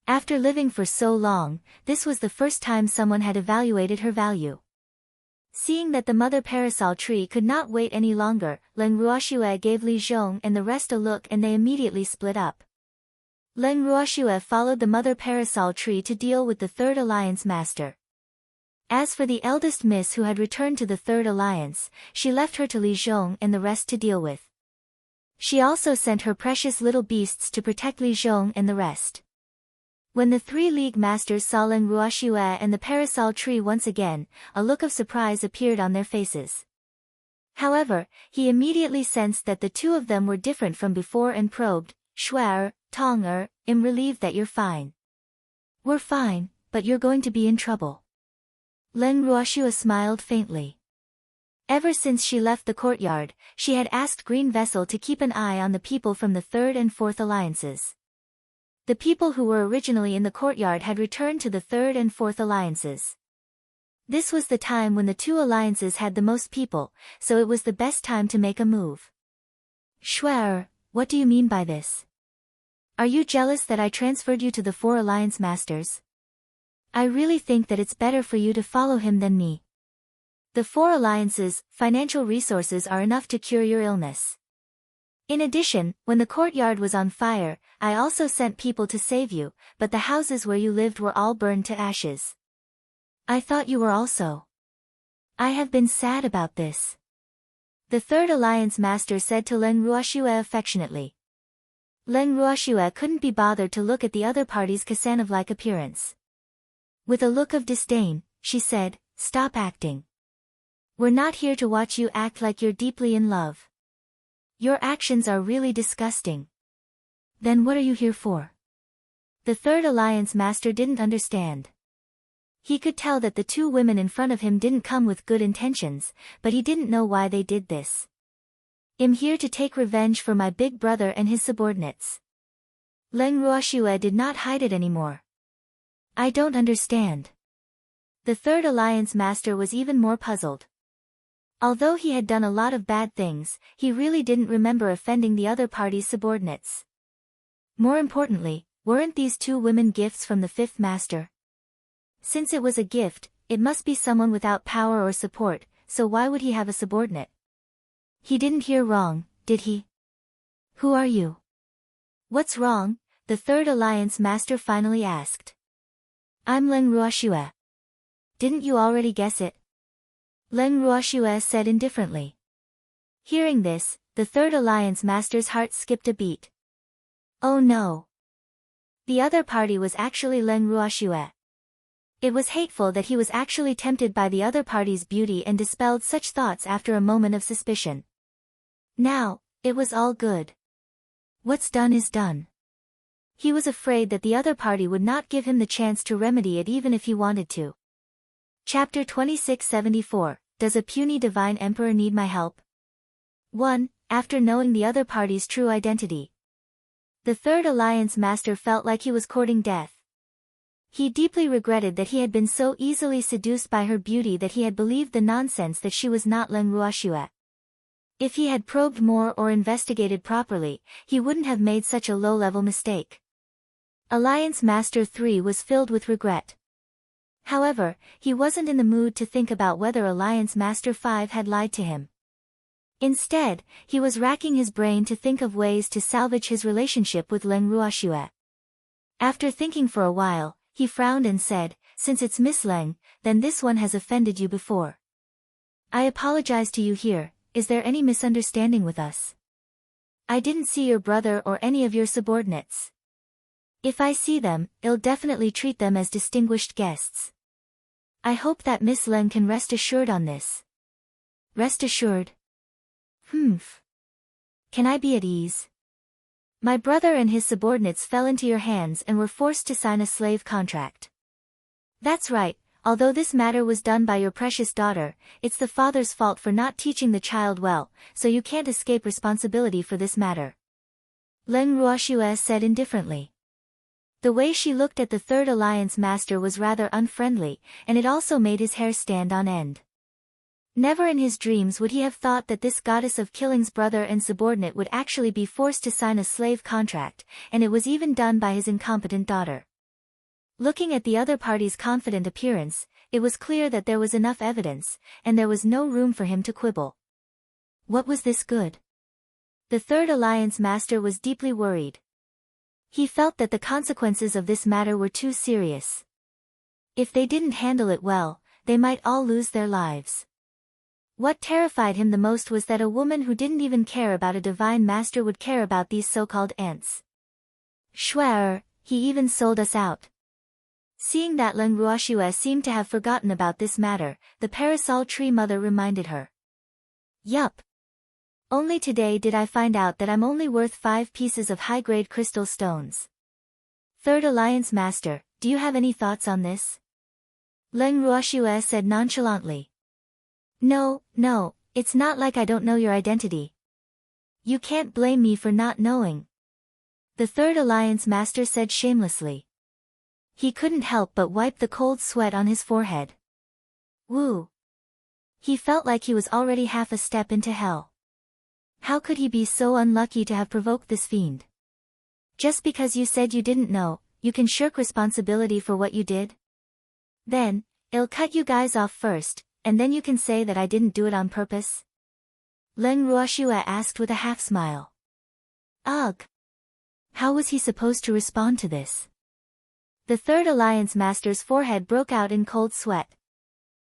After living for so long, this was the first time someone had evaluated her value. Seeing that the mother parasol tree could not wait any longer, Leng Ruoxia gave Li Zhong and the rest a look and they immediately split up. Leng Ruoxia followed the mother parasol tree to deal with the 3rd alliance master. As for the eldest miss who had returned to the 3rd alliance, she left her to Li Zhong and the rest to deal with. She also sent her precious little beasts to protect Li Zhong and the rest. When the 3 league masters saw Leng Ruoxia and the parasol tree once again, a look of surprise appeared on their faces. However, he immediately sensed that the 2 of them were different from before and probed, Shuai, Tong, I'm relieved that you're fine. We're fine, but you're going to be in trouble. Leng Ruoxia smiled faintly. Ever since she left the courtyard, she had asked Green Vessel to keep an eye on the people from the Third and Fourth Alliances. The people who were originally in the courtyard had returned to the Third and Fourth Alliances. This was the time when the two alliances had the most people, so it was the best time to make a move. Schwer, what do you mean by this? Are you jealous that I transferred you to the 4 Alliance Masters? I really think that it's better for you to follow him than me. The 4 Alliances' financial resources are enough to cure your illness. In addition, when the courtyard was on fire, I also sent people to save you, but the houses where you lived were all burned to ashes. I thought you were also. I have been sad about this. The Third Alliance Master said to Leng Ruoxue affectionately. Leng Ruoxue couldn't be bothered to look at the other party's Casanova-like appearance. With a look of disdain, she said, "Stop acting. We're not here to watch you act like you're deeply in love. Your actions are really disgusting. Then what are you here for?" The Third Alliance Master didn't understand. He could tell that the 2 women in front of him didn't come with good intentions, but he didn't know why they did this. "I'm here to take revenge for my big brother and his subordinates." Leng Ruoxue did not hide it anymore. "I don't understand." The Third Alliance Master was even more puzzled. Although he had done a lot of bad things, he really didn't remember offending the other party's subordinates. More importantly, weren't these 2 women gifts from the 5th Master? Since it was a gift, it must be someone without power or support, so why would he have a subordinate? He didn't hear wrong, did he? "Who are you?" "What's wrong?" the Third Alliance Master finally asked. "I'm Leng Ruoxue." "Didn't you already guess it?" Leng Ruoxue said indifferently. Hearing this, the Third Alliance Master's heart skipped a beat. Oh no! The other party was actually Leng Ruoxue. It was hateful that he was actually tempted by the other party's beauty and dispelled such thoughts after a moment of suspicion. Now, it was all good. What's done is done. He was afraid that the other party would not give him the chance to remedy it even if he wanted to. Chapter 2674, Does a Puny Divine Emperor Need My Help? 1. After knowing the other party's true identity. The Third Alliance Master felt like he was courting death. He deeply regretted that he had been so easily seduced by her beauty that he had believed the nonsense that she was not Leng Ruoxue. If he had probed more or investigated properly, he wouldn't have made such a low-level mistake. Alliance Master 3 was filled with regret. However, he wasn't in the mood to think about whether Alliance Master 5 had lied to him. Instead, he was racking his brain to think of ways to salvage his relationship with Leng Ruoxue. After thinking for a while, he frowned and said, "Since it's Miss Leng, then this one has offended you before. I apologize to you here. Is there any misunderstanding with us? I didn't see your brother or any of your subordinates. If I see them, I'll definitely treat them as distinguished guests. I hope that Miss Leng can rest assured on this." "Rest assured? Humph. Can I be at ease? My brother and his subordinates fell into your hands and were forced to sign a slave contract." "That's right, although this matter was done by your precious daughter, it's the father's fault for not teaching the child well, so you can't escape responsibility for this matter," Leng Ruoxue said indifferently. The way she looked at the Third Alliance Master was rather unfriendly, and it also made his hair stand on end. Never in his dreams would he have thought that this goddess of killing's brother and subordinate would actually be forced to sign a slave contract, and it was even done by his incompetent daughter. Looking at the other party's confident appearance, it was clear that there was enough evidence, and there was no room for him to quibble. What was this good? The Third Alliance Master was deeply worried. He felt that the consequences of this matter were too serious. If they didn't handle it well, they might all lose their lives. What terrified him the most was that a woman who didn't even care about a divine master would care about these so-called ants. "Schwer, he even sold us out." Seeing that Leng Ruoxue seemed to have forgotten about this matter, the parasol tree mother reminded her. "Yup. Only today did I find out that I'm only worth 5 pieces of high-grade crystal stones. Third Alliance Master, do you have any thoughts on this?" Leng Ruoxue said nonchalantly. No, It's not like I don't know your identity. You can't blame me for not knowing. The third alliance master said shamelessly. He couldn't help but wipe the cold sweat on his forehead. Woo! He felt like he was already half a step into hell. How could he be so unlucky to have provoked this fiend? Just because you said you didn't know, you can shirk responsibility for what you did? Then, I'll cut you guys off first, and then you can say that I didn't do it on purpose? Leng Ruoxue asked with a half-smile. Ugh! How was he supposed to respond to this? The third alliance master's forehead broke out in cold sweat.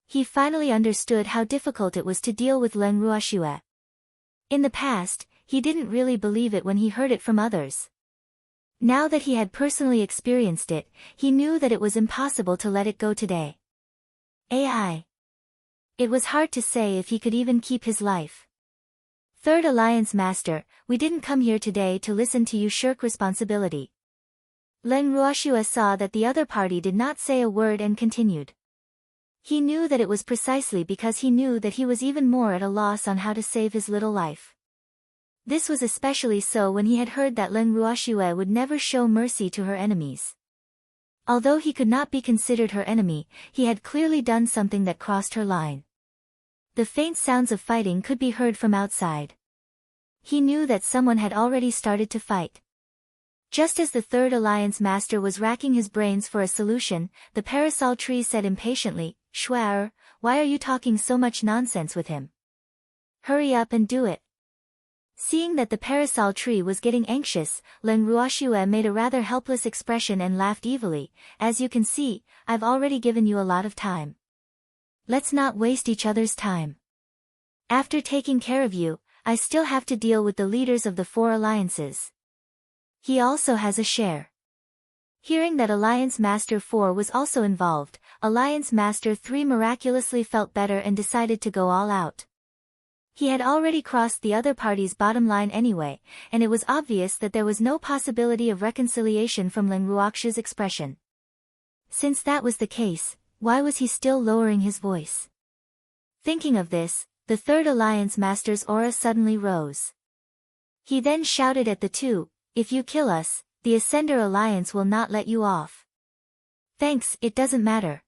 He finally understood how difficult it was to deal with Leng Ruoxue. In the past, he didn't really believe it when he heard it from others. Now that he had personally experienced it, he knew that it was impossible to let it go today. AI. It was hard to say if he could even keep his life. Third Alliance Master, we didn't come here today to listen to you shirk responsibility. Leng Ruoxue saw that the other party did not say a word and continued. He knew that it was precisely because he knew that he was even more at a loss on how to save his little life. This was especially so when he had heard that Leng Ruoxue would never show mercy to her enemies. Although he could not be considered her enemy, he had clearly done something that crossed her line. The faint sounds of fighting could be heard from outside. He knew that someone had already started to fight. Just as the third alliance master was racking his brains for a solution, the parasol tree said impatiently, "Shuar, why are you talking so much nonsense with him? Hurry up and do it." Seeing that the parasol tree was getting anxious, Leng Ruoxue made a rather helpless expression and laughed evilly. "As you can see, I've already given you a lot of time. Let's not waste each other's time. After taking care of you, I still have to deal with the leaders of the 4 alliances. He also has a share." Hearing that Alliance Master 4 was also involved, Alliance Master 3 miraculously felt better and decided to go all out. He had already crossed the other party's bottom line anyway, and it was obvious that there was no possibility of reconciliation from Leng Ruoxue's expression. Since that was the case, why was he still lowering his voice? Thinking of this, the third alliance master's aura suddenly rose. He then shouted at the 2, "If you kill us, the Ascender Alliance will not let you off." "Thanks, it doesn't matter.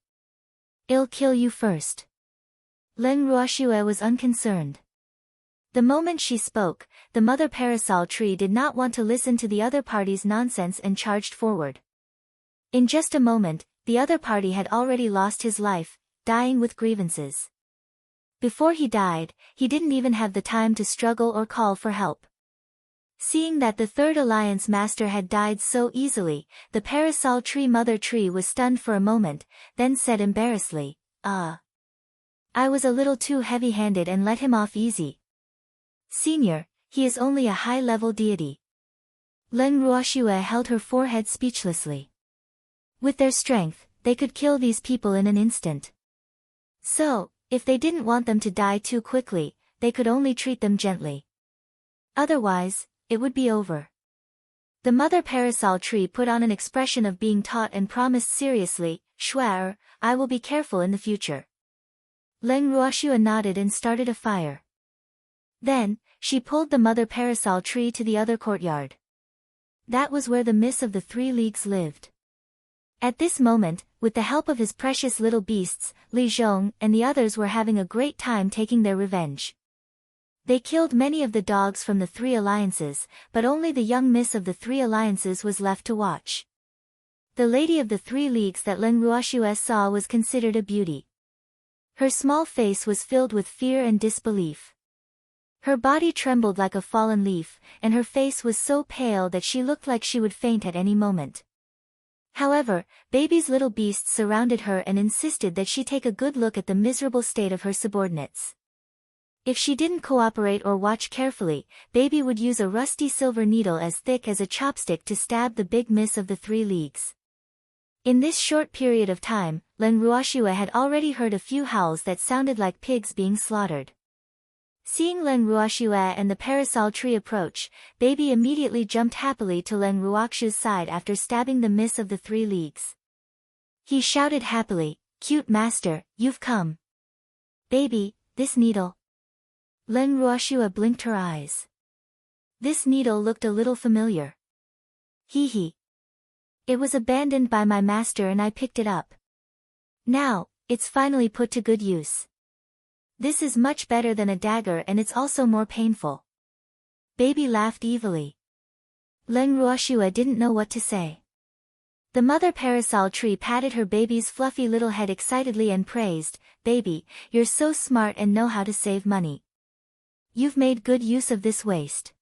I'll kill you first." Leng Ruoxue was unconcerned. The moment she spoke, the mother parasol tree did not want to listen to the other party's nonsense and charged forward. In just a moment, the other party had already lost his life, dying with grievances. Before he died, he didn't even have the time to struggle or call for help. Seeing that the third alliance master had died so easily, the parasol tree mother tree was stunned for a moment, then said embarrassedly, I was a little too heavy-handed and let him off easy. Senior, he is only a high-level deity." Leng Ruoxue held her forehead speechlessly. With their strength, they could kill these people in an instant. So, if they didn't want them to die too quickly, they could only treat them gently. Otherwise, it would be over. The mother parasol tree put on an expression of being taught and promised seriously, "Shuar, I will be careful in the future." Leng Ruoxue nodded and started a fire. Then, she pulled the mother parasol tree to the other courtyard. That was where the miss of the 3 leagues lived. At this moment, with the help of his precious little beasts, Li Zhong and the others were having a great time taking their revenge. They killed many of the dogs from the 3 alliances, but only the young miss of the 3 alliances was left to watch. The lady of the 3 leagues that Leng Ruoxue saw was considered a beauty. Her small face was filled with fear and disbelief. Her body trembled like a fallen leaf, and her face was so pale that she looked like she would faint at any moment. However, Baby's little beasts surrounded her and insisted that she take a good look at the miserable state of her subordinates. If she didn't cooperate or watch carefully, Baby would use a rusty silver needle as thick as a chopstick to stab the big miss of the 3 leagues. In this short period of time, Leng Ruoxue had already heard a few howls that sounded like pigs being slaughtered. Seeing Leng Ruoxue and the parasol tree approach, Baby immediately jumped happily to Leng Ruoxue's side after stabbing the miss of the 3 leagues. He shouted happily, "Cute master, you've come. Baby, this needle." Leng Ruoxue blinked her eyes. This needle looked a little familiar. Hee. It was abandoned by my master and I picked it up. Now, it's finally put to good use. This is much better than a dagger and it's also more painful. Baby laughed evilly. Leng Ruoxue didn't know what to say. The mother parasol tree patted her baby's fluffy little head excitedly and praised, "Baby, you're so smart and know how to save money. You've made good use of this waste."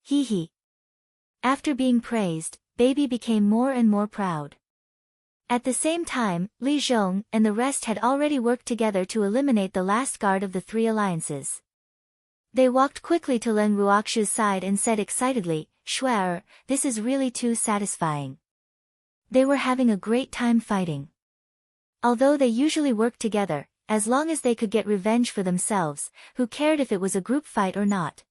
Hee. After being praised, Baby became more and more proud. At the same time, Li Zhong and the rest had already worked together to eliminate the last guard of the three alliances. They walked quickly to Leng Ruoxue's side and said excitedly, "Shuai, this is really too satisfying." They were having a great time fighting. Although they usually worked together, as long as they could get revenge for themselves, who cared if it was a group fight or not?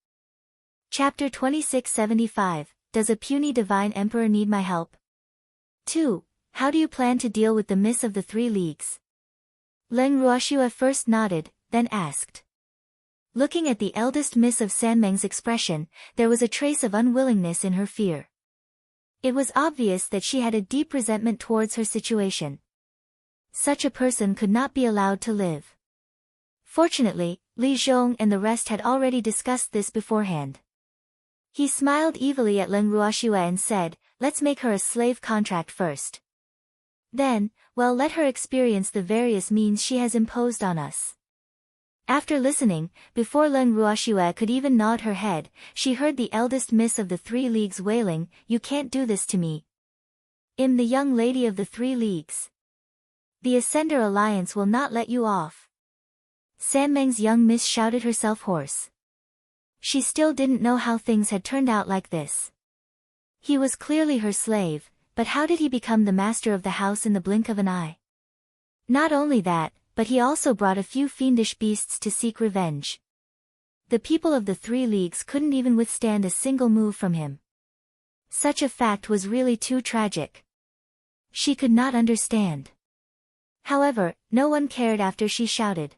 Chapter 2675, Does a puny divine emperor need my help? 2. How do you plan to deal with the miss of the 3 leagues? Leng Ruoxue first nodded, then asked. Looking at the eldest miss of Sanmeng's expression, there was a trace of unwillingness in her fear. It was obvious that she had a deep resentment towards her situation. Such a person could not be allowed to live. Fortunately, Li Zhong and the rest had already discussed this beforehand. He smiled evilly at Leng Ruoxue and said, "Let's make her a slave contract first. Then, well, let her experience the various means she has imposed on us." After listening, before Leng Ruoxue could even nod her head, she heard the eldest miss of the 3 leagues wailing, "You can't do this to me. I'm the young lady of the 3 leagues. The Ascender Alliance will not let you off." Sanmeng's young miss shouted herself hoarse. She still didn't know how things had turned out like this. He was clearly her slave, but how did he become the master of the house in the blink of an eye? Not only that, but he also brought a few fiendish beasts to seek revenge. The people of the 3 leagues couldn't even withstand a single move from him. Such a fact was really too tragic. She could not understand. However, no one cared after she shouted.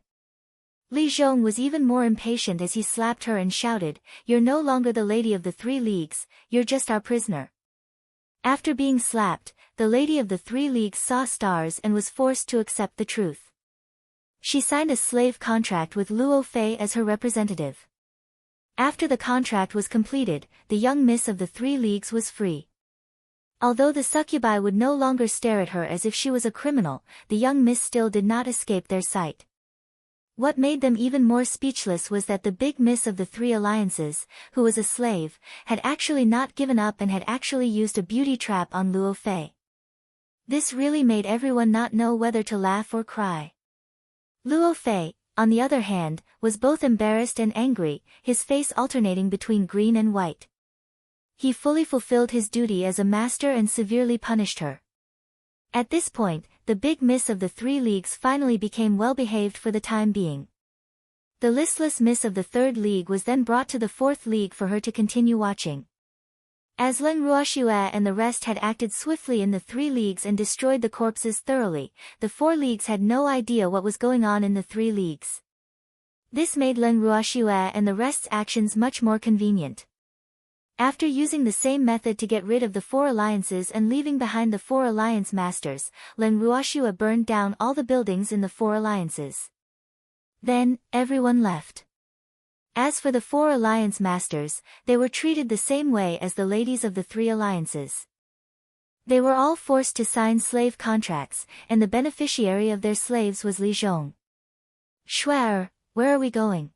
Li Zhong was even more impatient as he slapped her and shouted, "You're no longer the lady of the 3 leagues, you're just our prisoner." After being slapped, the lady of the 3 leagues saw stars and was forced to accept the truth. She signed a slave contract with Luo Fei as her representative. After the contract was completed, the young miss of the 3 leagues was free. Although the succubi would no longer stare at her as if she was a criminal, the young miss still did not escape their sight. What made them even more speechless was that the big miss of the 3 alliances, who was a slave, had actually not given up and had actually used a beauty trap on Luo Fei. This really made everyone not know whether to laugh or cry. Luo Fei, on the other hand, was both embarrassed and angry, his face alternating between green and white. He fully fulfilled his duty as a master and severely punished her. At this point, the big miss of the 3 leagues finally became well-behaved for the time being. The listless miss of the 3rd league was then brought to the 4th league for her to continue watching. As Leng Ruoxue and the rest had acted swiftly in the 3 leagues and destroyed the corpses thoroughly, the 4 leagues had no idea what was going on in the 3 leagues. This made Leng Ruoxue and the rest's actions much more convenient. After using the same method to get rid of the 4 alliances and leaving behind the 4 alliance masters, Leng Ruoxue burned down all the buildings in the 4 alliances. Then, everyone left. As for the 4 alliance masters, they were treated the same way as the ladies of the 3 alliances. They were all forced to sign slave contracts, and the beneficiary of their slaves was Li Zhong. "Shuai, where are we going?"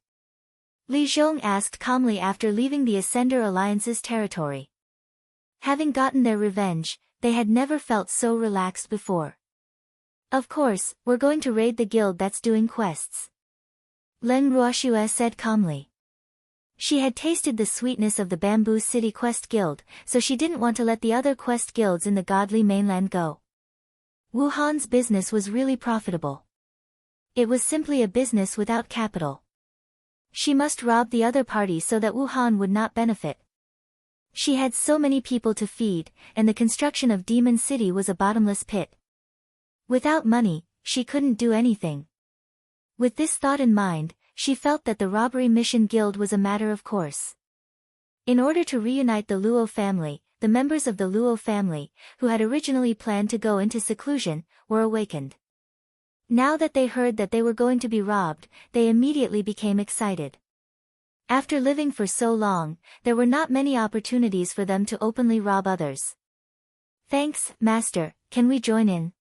Li Zhong asked calmly after leaving the Ascender Alliance's territory. Having gotten their revenge, they had never felt so relaxed before. "Of course, we're going to raid the guild that's doing quests," Leng Ruoxue said calmly. She had tasted the sweetness of the Bamboo City Quest Guild, so she didn't want to let the other quest guilds in the godly mainland go. Wuhan's business was really profitable. It was simply a business without capital. She must rob the other party so that Wuhan would not benefit. She had so many people to feed, and the construction of Demon City was a bottomless pit. Without money, she couldn't do anything. With this thought in mind, she felt that the robbery mission guild was a matter of course. In order to reunite the Luo family, the members of the Luo family, who had originally planned to go into seclusion, were awakened. Now that they heard that they were going to be robbed, they immediately became excited. After living for so long, there were not many opportunities for them to openly rob others. "Thanks, Master, can we join in?"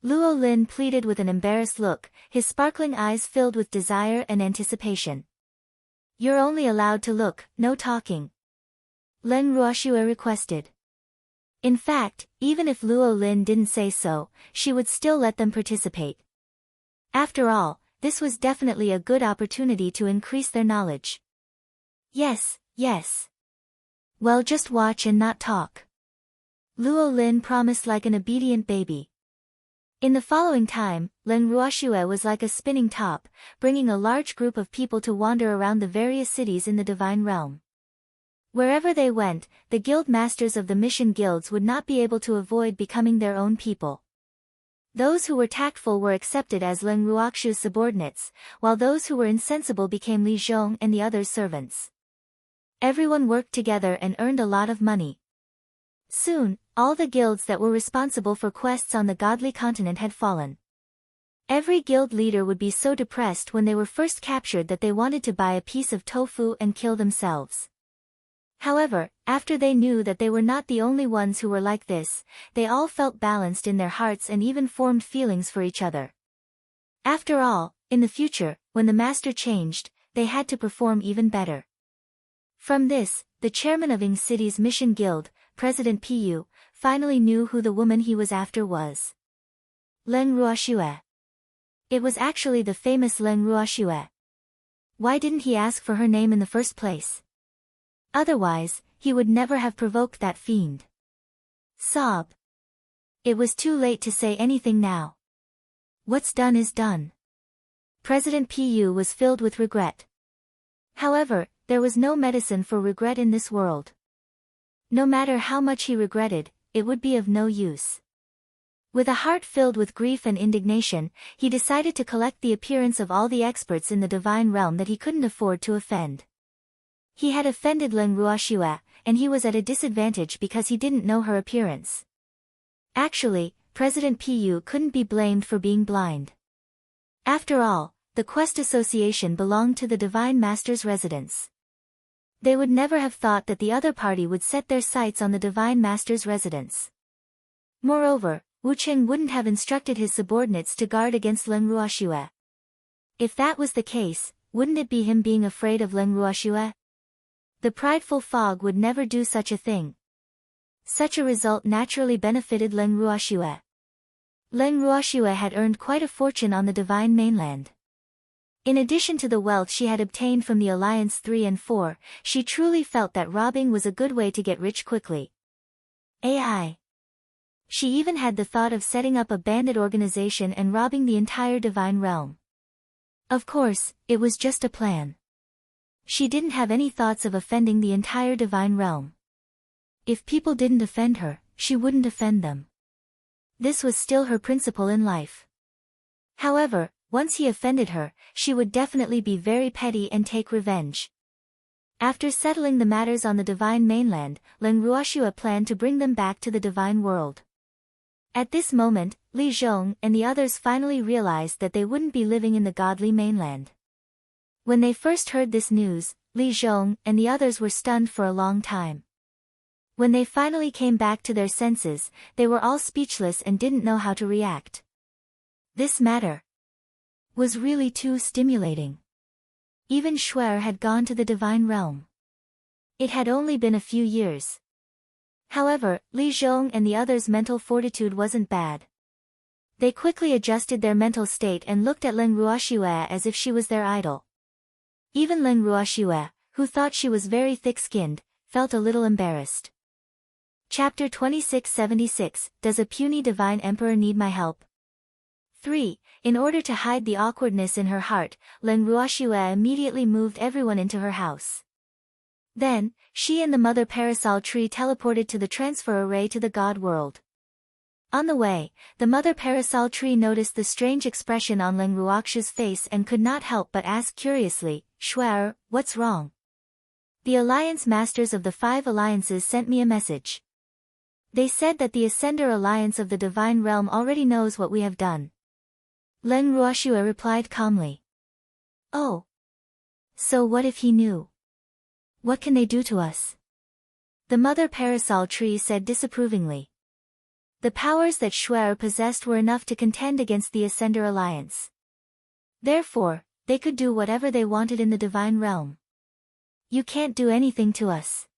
Luo Lin pleaded with an embarrassed look, his sparkling eyes filled with desire and anticipation. "You're only allowed to look, no talking," Leng Ruoxue requested. In fact, even if Luo Lin didn't say so, she would still let them participate. After all, this was definitely a good opportunity to increase their knowledge. "Yes, yes. Well, just watch and not talk," Luo Lin promised like an obedient baby. In the following time, Leng Ruoxue was like a spinning top, bringing a large group of people to wander around the various cities in the Divine Realm. Wherever they went, the guild masters of the mission guilds would not be able to avoid becoming their own people. Those who were tactful were accepted as Leng Ruoxue's subordinates, while those who were insensible became Li Zhong and the others' servants. Everyone worked together and earned a lot of money. Soon, all the guilds that were responsible for quests on the godly continent had fallen. Every guild leader would be so depressed when they were first captured that they wanted to buy a piece of tofu and kill themselves. However, after they knew that they were not the only ones who were like this, they all felt balanced in their hearts and even formed feelings for each other. After all, in the future, when the master changed, they had to perform even better. From this, the chairman of Ing City's Mission Guild, President Pu, finally knew who the woman he was after was. Leng Ruoxue. It was actually the famous Leng Ruoxue. Why didn't he ask for her name in the first place? Otherwise, he would never have provoked that fiend. Sob. It was too late to say anything now. What's done is done. President Pu was filled with regret. However, there was no medicine for regret in this world. No matter how much he regretted, it would be of no use. With a heart filled with grief and indignation, he decided to collect the appearance of all the experts in the divine realm that he couldn't afford to offend. He had offended Leng Ruoxue, and he was at a disadvantage because he didn't know her appearance. Actually, President Pu couldn't be blamed for being blind. After all, the Quest Association belonged to the Divine Master's residence. They would never have thought that the other party would set their sights on the Divine Master's residence. Moreover, Wu Qing wouldn't have instructed his subordinates to guard against Leng Ruoxue. If that was the case, wouldn't it be him being afraid of Leng Ruoxue? The prideful fog would never do such a thing. Such a result naturally benefited Leng Ruoxue. Leng Ruoxue had earned quite a fortune on the divine mainland. In addition to the wealth she had obtained from the Alliance 3 and 4, she truly felt that robbing was a good way to get rich quickly. AI. She even had the thought of setting up a bandit organization and robbing the entire divine realm. Of course, it was just a plan. She didn't have any thoughts of offending the entire divine realm. If people didn't offend her, she wouldn't offend them. This was still her principle in life. However, once he offended her, she would definitely be very petty and take revenge. After settling the matters on the divine mainland, Leng Ruoxue planned to bring them back to the divine world. At this moment, Li Zhong and the others finally realized that they wouldn't be living in the godly mainland. When they first heard this news, Li Zhong and the others were stunned for a long time. When they finally came back to their senses, they were all speechless and didn't know how to react. This matter was really too stimulating. Even Shuer had gone to the divine realm. It had only been a few years. However, Li Zhong and the others' mental fortitude wasn't bad. They quickly adjusted their mental state and looked at Leng Ruoxue as if she was their idol. Even Leng Ruoxue, who thought she was very thick-skinned, felt a little embarrassed. Chapter 2676, Does a puny divine emperor need my help? 3. In order to hide the awkwardness in her heart, Leng Ruoxue immediately moved everyone into her house. Then, she and the mother parasol tree teleported to the transfer array to the god world. On the way, the mother parasol tree noticed the strange expression on Leng Ruoxia's face and could not help but ask curiously, Shuer, what's wrong? The alliance masters of the 5 alliances sent me a message. They said that the Ascender Alliance of the Divine Realm already knows what we have done. Leng Ruoxia replied calmly. Oh. So what if he knew? What can they do to us? The mother parasol tree said disapprovingly. The powers that Shuer possessed were enough to contend against the Ascender Alliance. Therefore, they could do whatever they wanted in the Divine Realm. You can't do anything to us.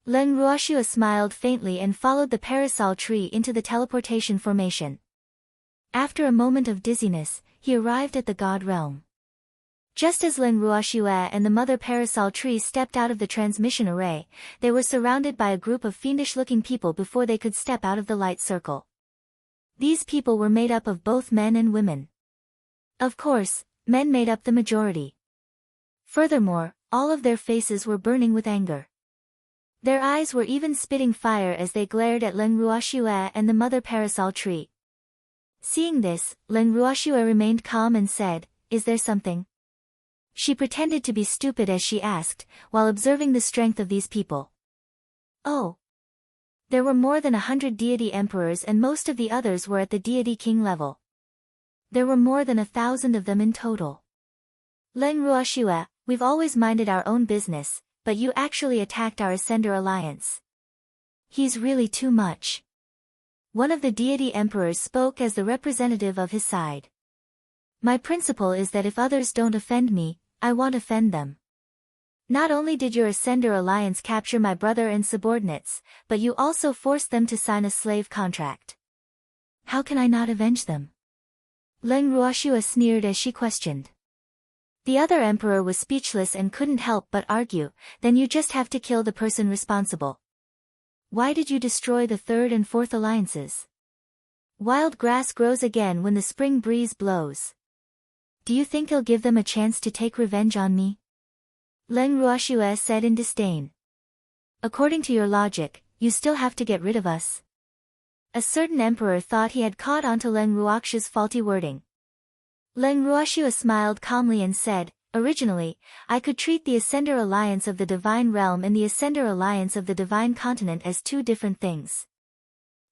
Leng Ruoxia smiled faintly and followed the parasol tree into the teleportation formation. After a moment of dizziness, he arrived at the God Realm. Just as Leng Ruoxia and the mother parasol tree stepped out of the transmission array, they were surrounded by a group of fiendish-looking people before they could step out of the light circle. These people were made up of both men and women. Of course, men made up the majority. Furthermore, all of their faces were burning with anger. Their eyes were even spitting fire as they glared at Leng Ruoxia and the mother parasol tree. Seeing this, Leng Ruoxia remained calm and said, Is there something? She pretended to be stupid as she asked, while observing the strength of these people. Oh. There were more than 100 deity emperors and most of the others were at the deity king level. There were more than 1,000 of them in total. Leng Ruoxia, we've always minded our own business, but you actually attacked our Ascender Alliance. He's really too much. One of the deity emperors spoke as the representative of his side. My principle is that if others don't offend me, I won't offend them. Not only did your Ascender Alliance capture my brother and subordinates, but you also forced them to sign a slave contract. How can I not avenge them? Leng Ruoxia sneered as she questioned. The other emperor was speechless and couldn't help but argue, then you just have to kill the person responsible. Why did you destroy the 3rd and 4th alliances? Wild grass grows again when the spring breeze blows. Do you think he'll give them a chance to take revenge on me? Leng Ruoxia said in disdain. According to your logic, you still have to get rid of us. A certain emperor thought he had caught on to Leng Ruoxia's faulty wording. Leng Ruoxia smiled calmly and said, Originally, I could treat the Ascender Alliance of the Divine Realm and the Ascender Alliance of the Divine Continent as 2 different things.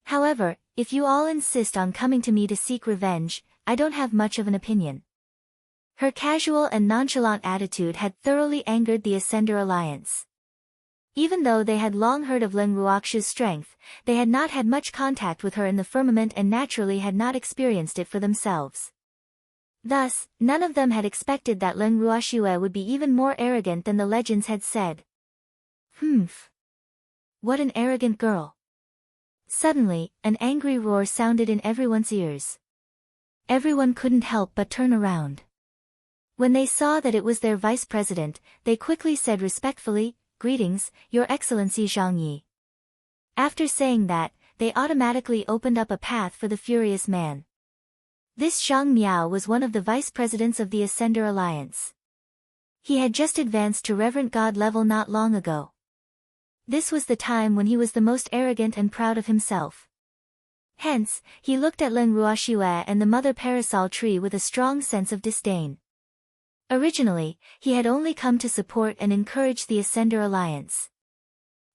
However, if you all insist on coming to me to seek revenge, I don't have much of an opinion. Her casual and nonchalant attitude had thoroughly angered the Ascender Alliance. Even though they had long heard of Leng Ruoxia's strength, they had not had much contact with her in the firmament and naturally had not experienced it for themselves. Thus, none of them had expected that Leng Ruoxia would be even more arrogant than the legends had said. Humph. What an arrogant girl. Suddenly, an angry roar sounded in everyone's ears. Everyone couldn't help but turn around. When they saw that it was their vice president, they quickly said respectfully, Greetings, Your Excellency Zhang Yi. After saying that, they automatically opened up a path for the furious man. This Zhang Miao was one of the vice presidents of the Ascender Alliance. He had just advanced to Reverend God level not long ago. This was the time when he was the most arrogant and proud of himself. Hence, he looked at Leng Ruoxia and the mother parasol tree with a strong sense of disdain. Originally, he had only come to support and encourage the Ascender Alliance.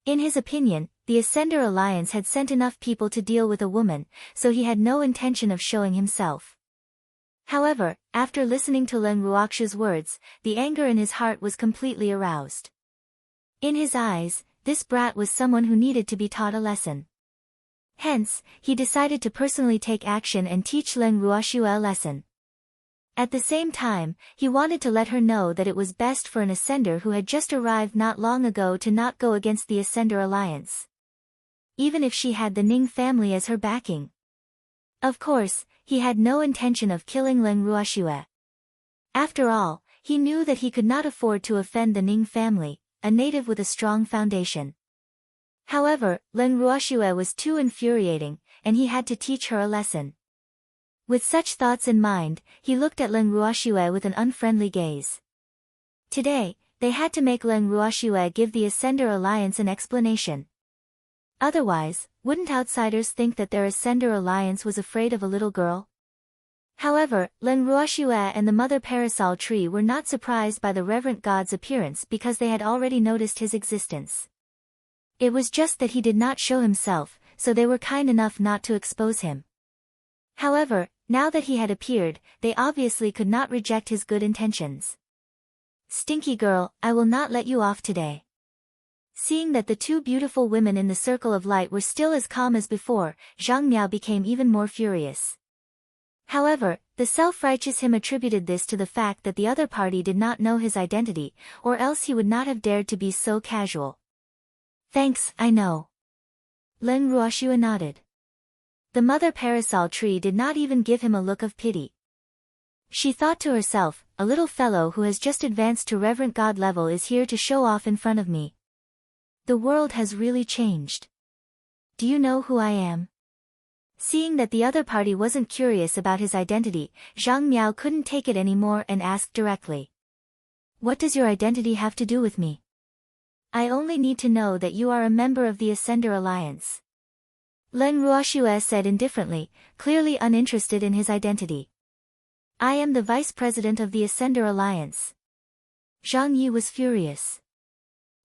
In his opinion, the Ascender Alliance had sent enough people to deal with a woman, so he had no intention of showing himself. However, after listening to Leng Ruoxia's words, the anger in his heart was completely aroused. In his eyes, this brat was someone who needed to be taught a lesson. Hence, he decided to personally take action and teach Leng Ruoxia a lesson. At the same time, he wanted to let her know that it was best for an Ascender who had just arrived not long ago to not go against the Ascender Alliance. Even if she had the Ning family as her backing. Of course, he had no intention of killing Leng Ruoxia. After all, he knew that he could not afford to offend the Ning family, a native with a strong foundation. However, Leng Ruoxia was too infuriating, and he had to teach her a lesson. With such thoughts in mind, he looked at Leng Ruoxia with an unfriendly gaze. Today, they had to make Leng Ruoxia give the Ascender Alliance an explanation. Otherwise, Wouldn't outsiders think that their Ascender alliance was afraid of a little girl? However, Leng Ruoxue and the Mother Parasol Tree were not surprised by the reverent god's appearance because they had already noticed his existence. It was just that he did not show himself, so they were kind enough not to expose him. However, now that he had appeared, they obviously could not reject his good intentions. Stinky girl, I will not let you off today. Seeing that the two beautiful women in the circle of light were still as calm as before, Zhang Miao became even more furious. However, the self-righteous him attributed this to the fact that the other party did not know his identity, or else he would not have dared to be so casual. Thanks, I know. Leng Ruoxue nodded. The Mother Parasol Tree did not even give him a look of pity. She thought to herself, a little fellow who has just advanced to Reverent God level is here to show off in front of me. The world has really changed. Do you know who I am? Seeing that the other party wasn't curious about his identity, Zhang Miao couldn't take it anymore and asked directly. What does your identity have to do with me? I only need to know that you are a member of the Ascender Alliance. Leng Ruoxue said indifferently, clearly uninterested in his identity. I am the vice president of the Ascender Alliance. Zhang Yi was furious.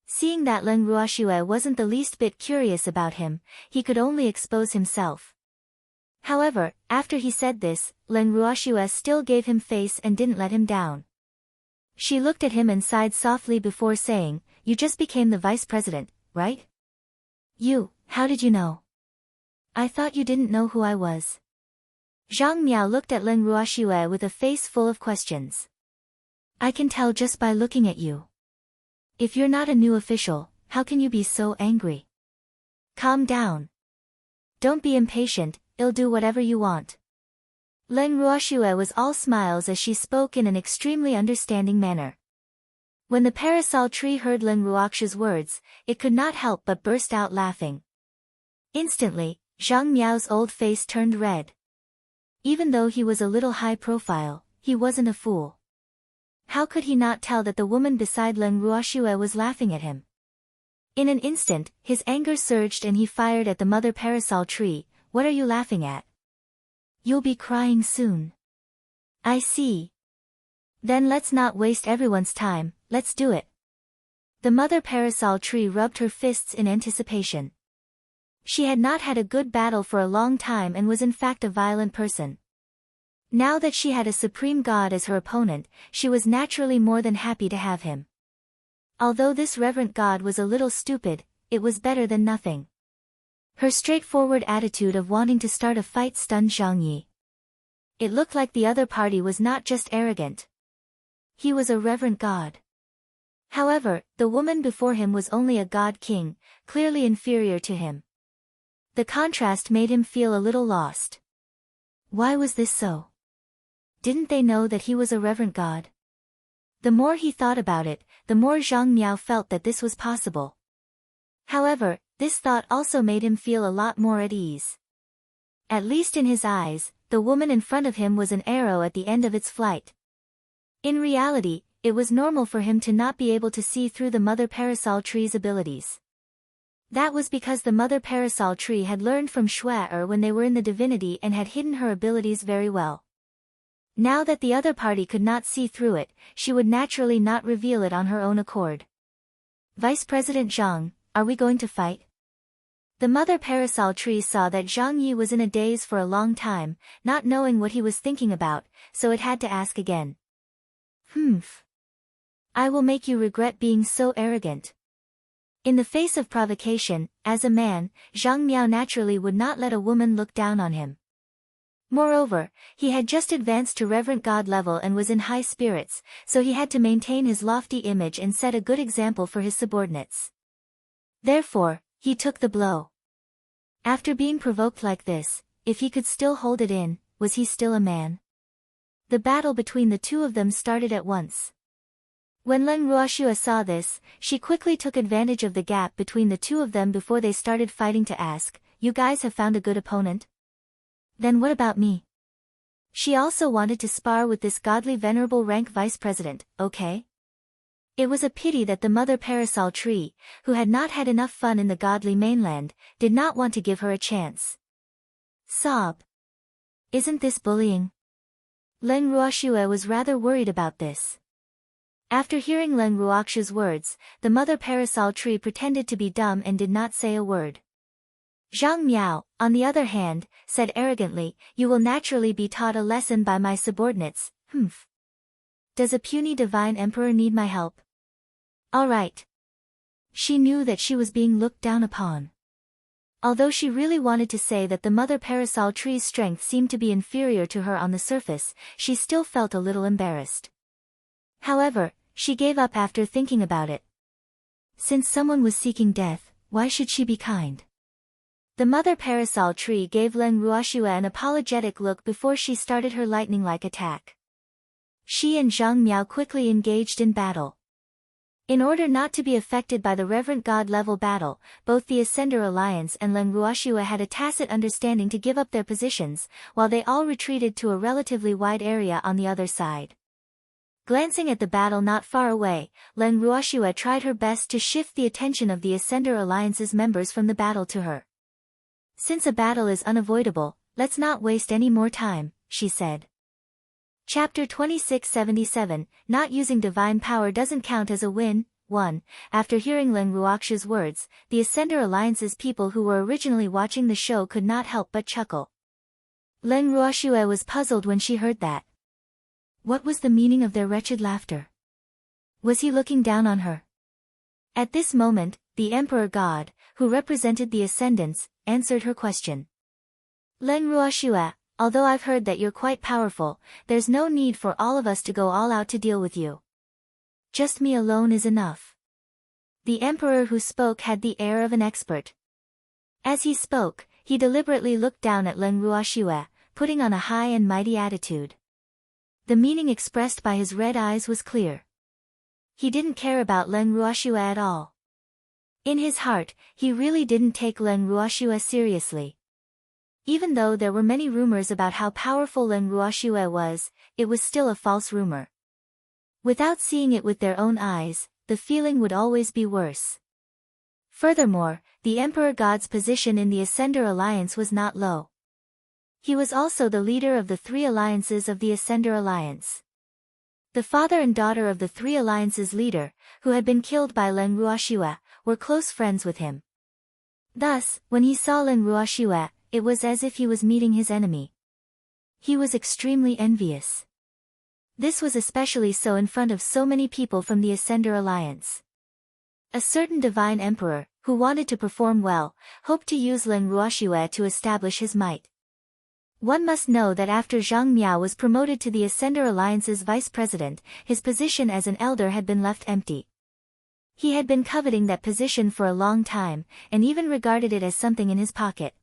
Seeing that Leng Ruoxue wasn't the least bit curious about him, he could only expose himself. However, after he said this, Leng Ruoxue still gave him face and didn't let him down. She looked at him and sighed softly before saying, You just became the vice president, right? How did you know? I thought you didn't know who I was. Zhang Miao looked at Leng Ruoxue with a face full of questions. I can tell just by looking at you. If you're not a new official, how can you be so angry? Calm down. Don't be impatient, I'll do whatever you want. Leng Ruoxue was all smiles as she spoke in an extremely understanding manner. When the Parasol Tree heard Leng Ruoxue's words, it could not help but burst out laughing. Instantly, Zhang Miao's old face turned red. Even though he was a little high profile, he wasn't a fool. How could he not tell that the woman beside Leng Ruoxue was laughing at him? In an instant, his anger surged and he fired at the Mother Parasol Tree. What are you laughing at? You'll be crying soon. I see. Then let's not waste everyone's time, let's do it. The Mother Parasol Tree rubbed her fists in anticipation. She had not had a good battle for a long time and was in fact a violent person. Now that she had a supreme god as her opponent, she was naturally more than happy to have him. Although this reverent god was a little stupid, it was better than nothing. Her straightforward attitude of wanting to start a fight stunned Zhang Yi. It looked like the other party was not just arrogant. He was a reverent god. However, the woman before him was only a god king, clearly inferior to him. The contrast made him feel a little lost. Why was this so? Didn't they know that he was a reverent god? The more he thought about it, the more Zhang Miao felt that this was possible. However, this thought also made him feel a lot more at ease. At least in his eyes, the woman in front of him was an arrow at the end of its flight. In reality, it was normal for him to not be able to see through the Mother Parasol Tree's abilities. That was because the Mother Parasol Tree had learned from Shuai when they were in the divinity and had hidden her abilities very well. Now that the other party could not see through it, she would naturally not reveal it on her own accord. Vice President Zhang, are we going to fight? The Mother Parasol Tree saw that Zhang Yi was in a daze for a long time, not knowing what he was thinking about, so it had to ask again. I will make you regret being so arrogant. In the face of provocation, as a man, Zhang Miao naturally would not let a woman look down on him. Moreover, he had just advanced to Reverent God level and was in high spirits, so he had to maintain his lofty image and set a good example for his subordinates. Therefore, he took the blow. After being provoked like this, if he could still hold it in, was he still a man? The battle between the two of them started at once. When Leng Ruoxue saw this, she quickly took advantage of the gap between the two of them before they started fighting to ask, You guys have found a good opponent? Then what about me? She also wanted to spar with this godly venerable rank vice president, okay? It was a pity that the mother parasol tree, who had not had enough fun in the godly mainland, did not want to give her a chance. Sob. Isn't this bullying? Leng Ruoxue was rather worried about this. After hearing Leng Ruoxue's words, the mother parasol tree pretended to be dumb and did not say a word. Zhang Miao, on the other hand, said arrogantly, "You will naturally be taught a lesson by my subordinates." Does a puny divine emperor need my help? All right. She knew that she was being looked down upon. Although she really wanted to say that the mother parasol tree's strength seemed to be inferior to her on the surface, she still felt a little embarrassed. However, she gave up after thinking about it. Since someone was seeking death, why should she be kind? The mother parasol tree gave Leng Ruoxue an apologetic look before she started her lightning-like attack. She and Zhang Miao quickly engaged in battle. In order not to be affected by the reverent god-level battle, both the Ascender Alliance and Leng Ruoxue had a tacit understanding to give up their positions, while they all retreated to a relatively wide area on the other side. Glancing at the battle not far away, Leng Ruoxue tried her best to shift the attention of the Ascender Alliance's members from the battle to her. Since a battle is unavoidable, let's not waste any more time, she said. Chapter 2677, Not using divine power doesn't count as a win. 1. After hearing Leng Ruoxue's words, the Ascender Alliance's people who were originally watching the show could not help but chuckle. Leng Ruoxue was puzzled when she heard that. What was the meaning of their wretched laughter? Was he looking down on her? At this moment, the Emperor God, who represented the Ascendants, answered her question. Leng Ruoxue, although I've heard that you're quite powerful, there's no need for all of us to go all out to deal with you. Just me alone is enough. The emperor who spoke had the air of an expert. As he spoke, he deliberately looked down at Leng Ruoxue, putting on a high and mighty attitude. The meaning expressed by his red eyes was clear. He didn't care about Leng Ruoxue at all. In his heart, he really didn't take Leng Ruoxue seriously. Even though there were many rumors about how powerful Leng Ruoxue was, it was still a false rumor. Without seeing it with their own eyes, the feeling would always be worse. Furthermore, the Emperor God's position in the Ascender Alliance was not low. He was also the leader of the three alliances of the Ascender Alliance. The father and daughter of the three alliances' leader, who had been killed by Leng Ruoxue, were close friends with him. Thus, when he saw Leng Ruoxue, it was as if he was meeting his enemy. He was extremely envious. This was especially so in front of so many people from the Ascender Alliance. A certain divine emperor, who wanted to perform well, hoped to use Leng Ruoxue to establish his might. One must know that after Zhang Miao was promoted to the Ascender Alliance's vice president, his position as an elder had been left empty. He had been coveting that position for a long time, and even regarded it as something in his pocket.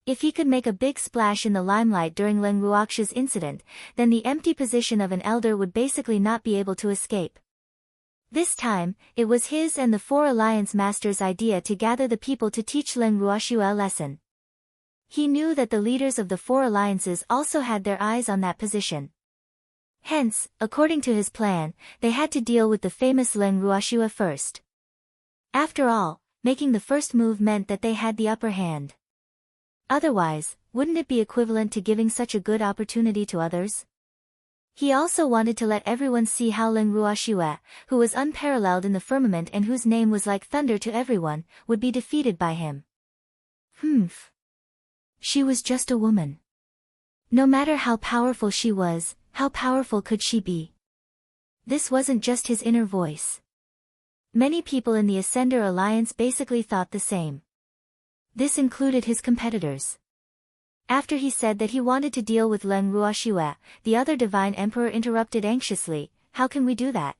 If he could make a big splash in the limelight during Leng Ruoxue's incident, then the empty position of an elder would basically not be able to escape. This time, it was his and the four alliance masters' idea to gather the people to teach Leng Ruoxue a lesson. He knew that the leaders of the four alliances also had their eyes on that position. Hence, according to his plan, they had to deal with the famous Leng Ruoxue first. After all, making the first move meant that they had the upper hand. Otherwise, wouldn't it be equivalent to giving such a good opportunity to others? He also wanted to let everyone see how Leng Ruoxue, who was unparalleled in the firmament and whose name was like thunder to everyone, would be defeated by him. She was just a woman. No matter how powerful she was, how powerful could she be? This wasn't just his inner voice. Many people in the Ascender Alliance basically thought the same. This included his competitors. After he said that he wanted to deal with Leng Ruoxue, the other divine emperor interrupted anxiously, "How can we do that?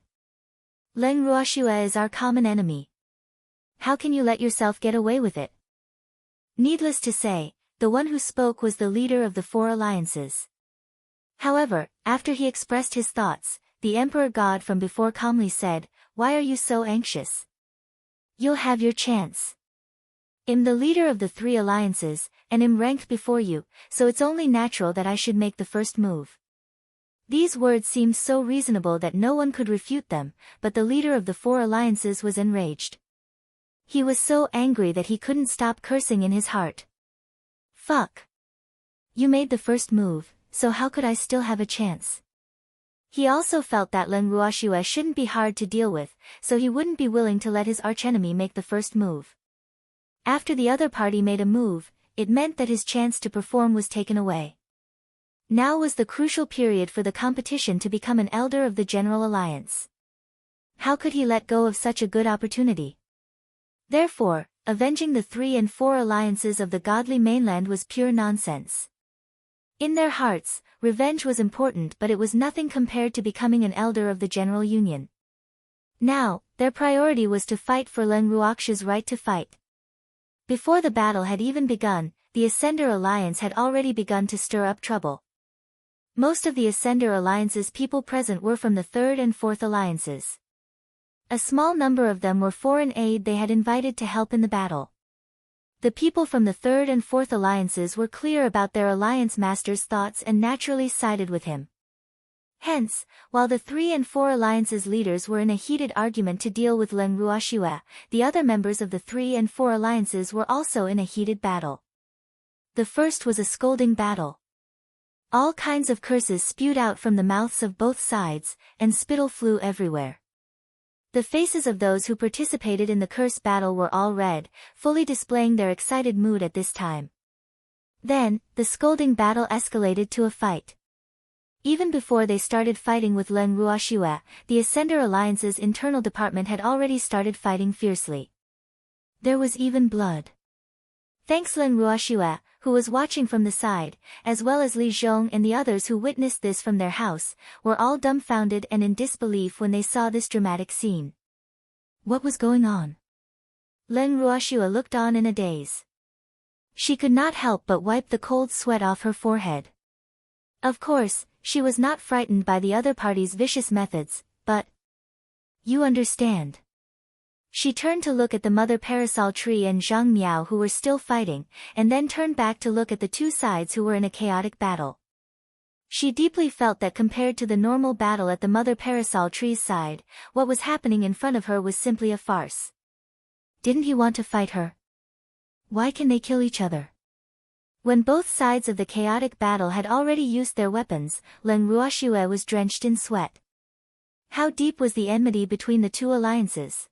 Leng Ruoxue is our common enemy. How can you let yourself get away with it?" Needless to say, the one who spoke was the leader of the four alliances. However, after he expressed his thoughts, the Emperor God from before calmly said, "Why are you so anxious? You'll have your chance. I'm the leader of the three alliances, and I'm ranked before you, so it's only natural that I should make the first move." These words seemed so reasonable that no one could refute them, but the leader of the four alliances was enraged. He was so angry that he couldn't stop cursing in his heart. Fuck. You made the first move, so how could I still have a chance? He also felt that Ren Ruoxue shouldn't be hard to deal with, so he wouldn't be willing to let his archenemy make the first move. After the other party made a move, it meant that his chance to perform was taken away. Now was the crucial period for the competition to become an elder of the General Alliance. How could he let go of such a good opportunity? Therefore, avenging the 3 and 4 alliances of the godly mainland was pure nonsense. In their hearts, revenge was important, but it was nothing compared to becoming an elder of the General Union. Now, their priority was to fight for Ren Ruoxue's right to fight. Before the battle had even begun, the Ascender Alliance had already begun to stir up trouble. Most of the Ascender Alliance's people present were from the 3rd and 4th Alliances. A small number of them were foreign aid they had invited to help in the battle. The people from the 3rd and 4th Alliances were clear about their Alliance Master's thoughts and naturally sided with him. Hence, while the 3 and 4 Alliances leaders were in a heated argument to deal with Ren Ruoxue, the other members of the 3 and 4 Alliances were also in a heated battle. The first was a scolding battle. All kinds of curses spewed out from the mouths of both sides, and spittle flew everywhere. The faces of those who participated in the curse battle were all red, fully displaying their excited mood at this time. Then, the scolding battle escalated to a fight. Even before they started fighting with Ren Ruoxue, the Ascender Alliance's internal department had already started fighting fiercely. There was even blood. Thanks Ren Ruoxue, who was watching from the side, as well as Li Zhong and the others who witnessed this from their house, were all dumbfounded and in disbelief when they saw this dramatic scene. What was going on? Ren Ruoxue looked on in a daze. She could not help but wipe the cold sweat off her forehead. Of course, she was not frightened by the other party's vicious methods, but... You understand. She turned to look at the mother parasol tree and Zhang Miao who were still fighting, and then turned back to look at the two sides who were in a chaotic battle. She deeply felt that compared to the normal battle at the mother parasol tree's side, what was happening in front of her was simply a farce. Didn't he want to fight her? Why can they kill each other? When both sides of the chaotic battle had already used their weapons, Ren Ruoxue was drenched in sweat. How deep was the enmity between the two alliances?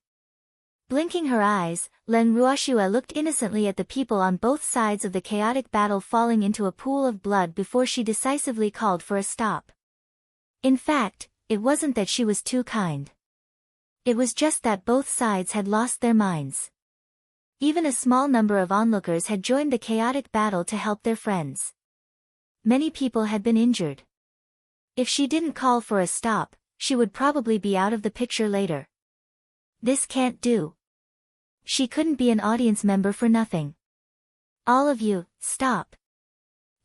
Blinking her eyes, Ren Ruoxue looked innocently at the people on both sides of the chaotic battle falling into a pool of blood before she decisively called for a stop. In fact, it wasn't that she was too kind. It was just that both sides had lost their minds. Even a small number of onlookers had joined the chaotic battle to help their friends. Many people had been injured. If she didn't call for a stop, she would probably be out of the picture later. This can't do. She couldn't be an audience member for nothing. All of you, stop.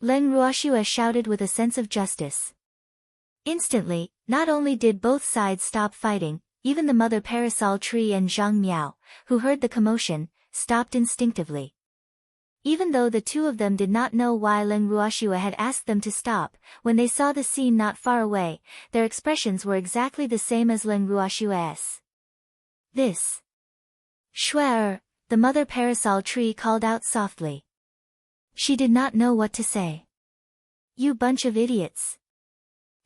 Ren Ruoxue shouted with a sense of justice. Instantly, not only did both sides stop fighting, even the mother parasol tree and Zhang Miao, who heard the commotion, stopped instinctively. Even though the two of them did not know why Ren Ruoxue had asked them to stop, when they saw the scene not far away, their expressions were exactly the same as Ren Ruoxue's. This. Shuer, the mother parasol tree called out softly. She did not know what to say. You bunch of idiots.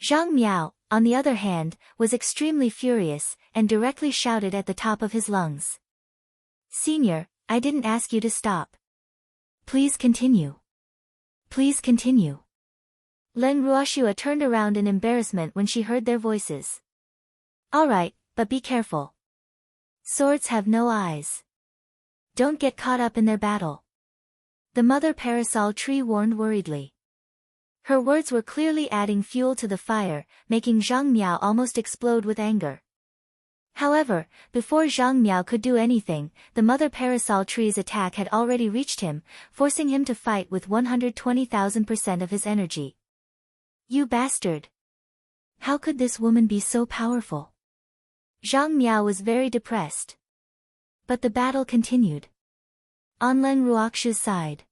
Zhang Miao, on the other hand, was extremely furious, and directly shouted at the top of his lungs. Senior, I didn't ask you to stop. Please continue. Please continue. Ren Ruoxue turned around in embarrassment when she heard their voices. All right, but be careful. Swords have no eyes. Don't get caught up in their battle. The mother parasol tree warned worriedly. Her words were clearly adding fuel to the fire, making Zhang Miao almost explode with anger. However, before Zhang Miao could do anything, the mother parasol tree's attack had already reached him, forcing him to fight with 120,000% of his energy. You bastard! How could this woman be so powerful? Zhang Miao was very depressed. But the battle continued. On Ren Ruoxue's side.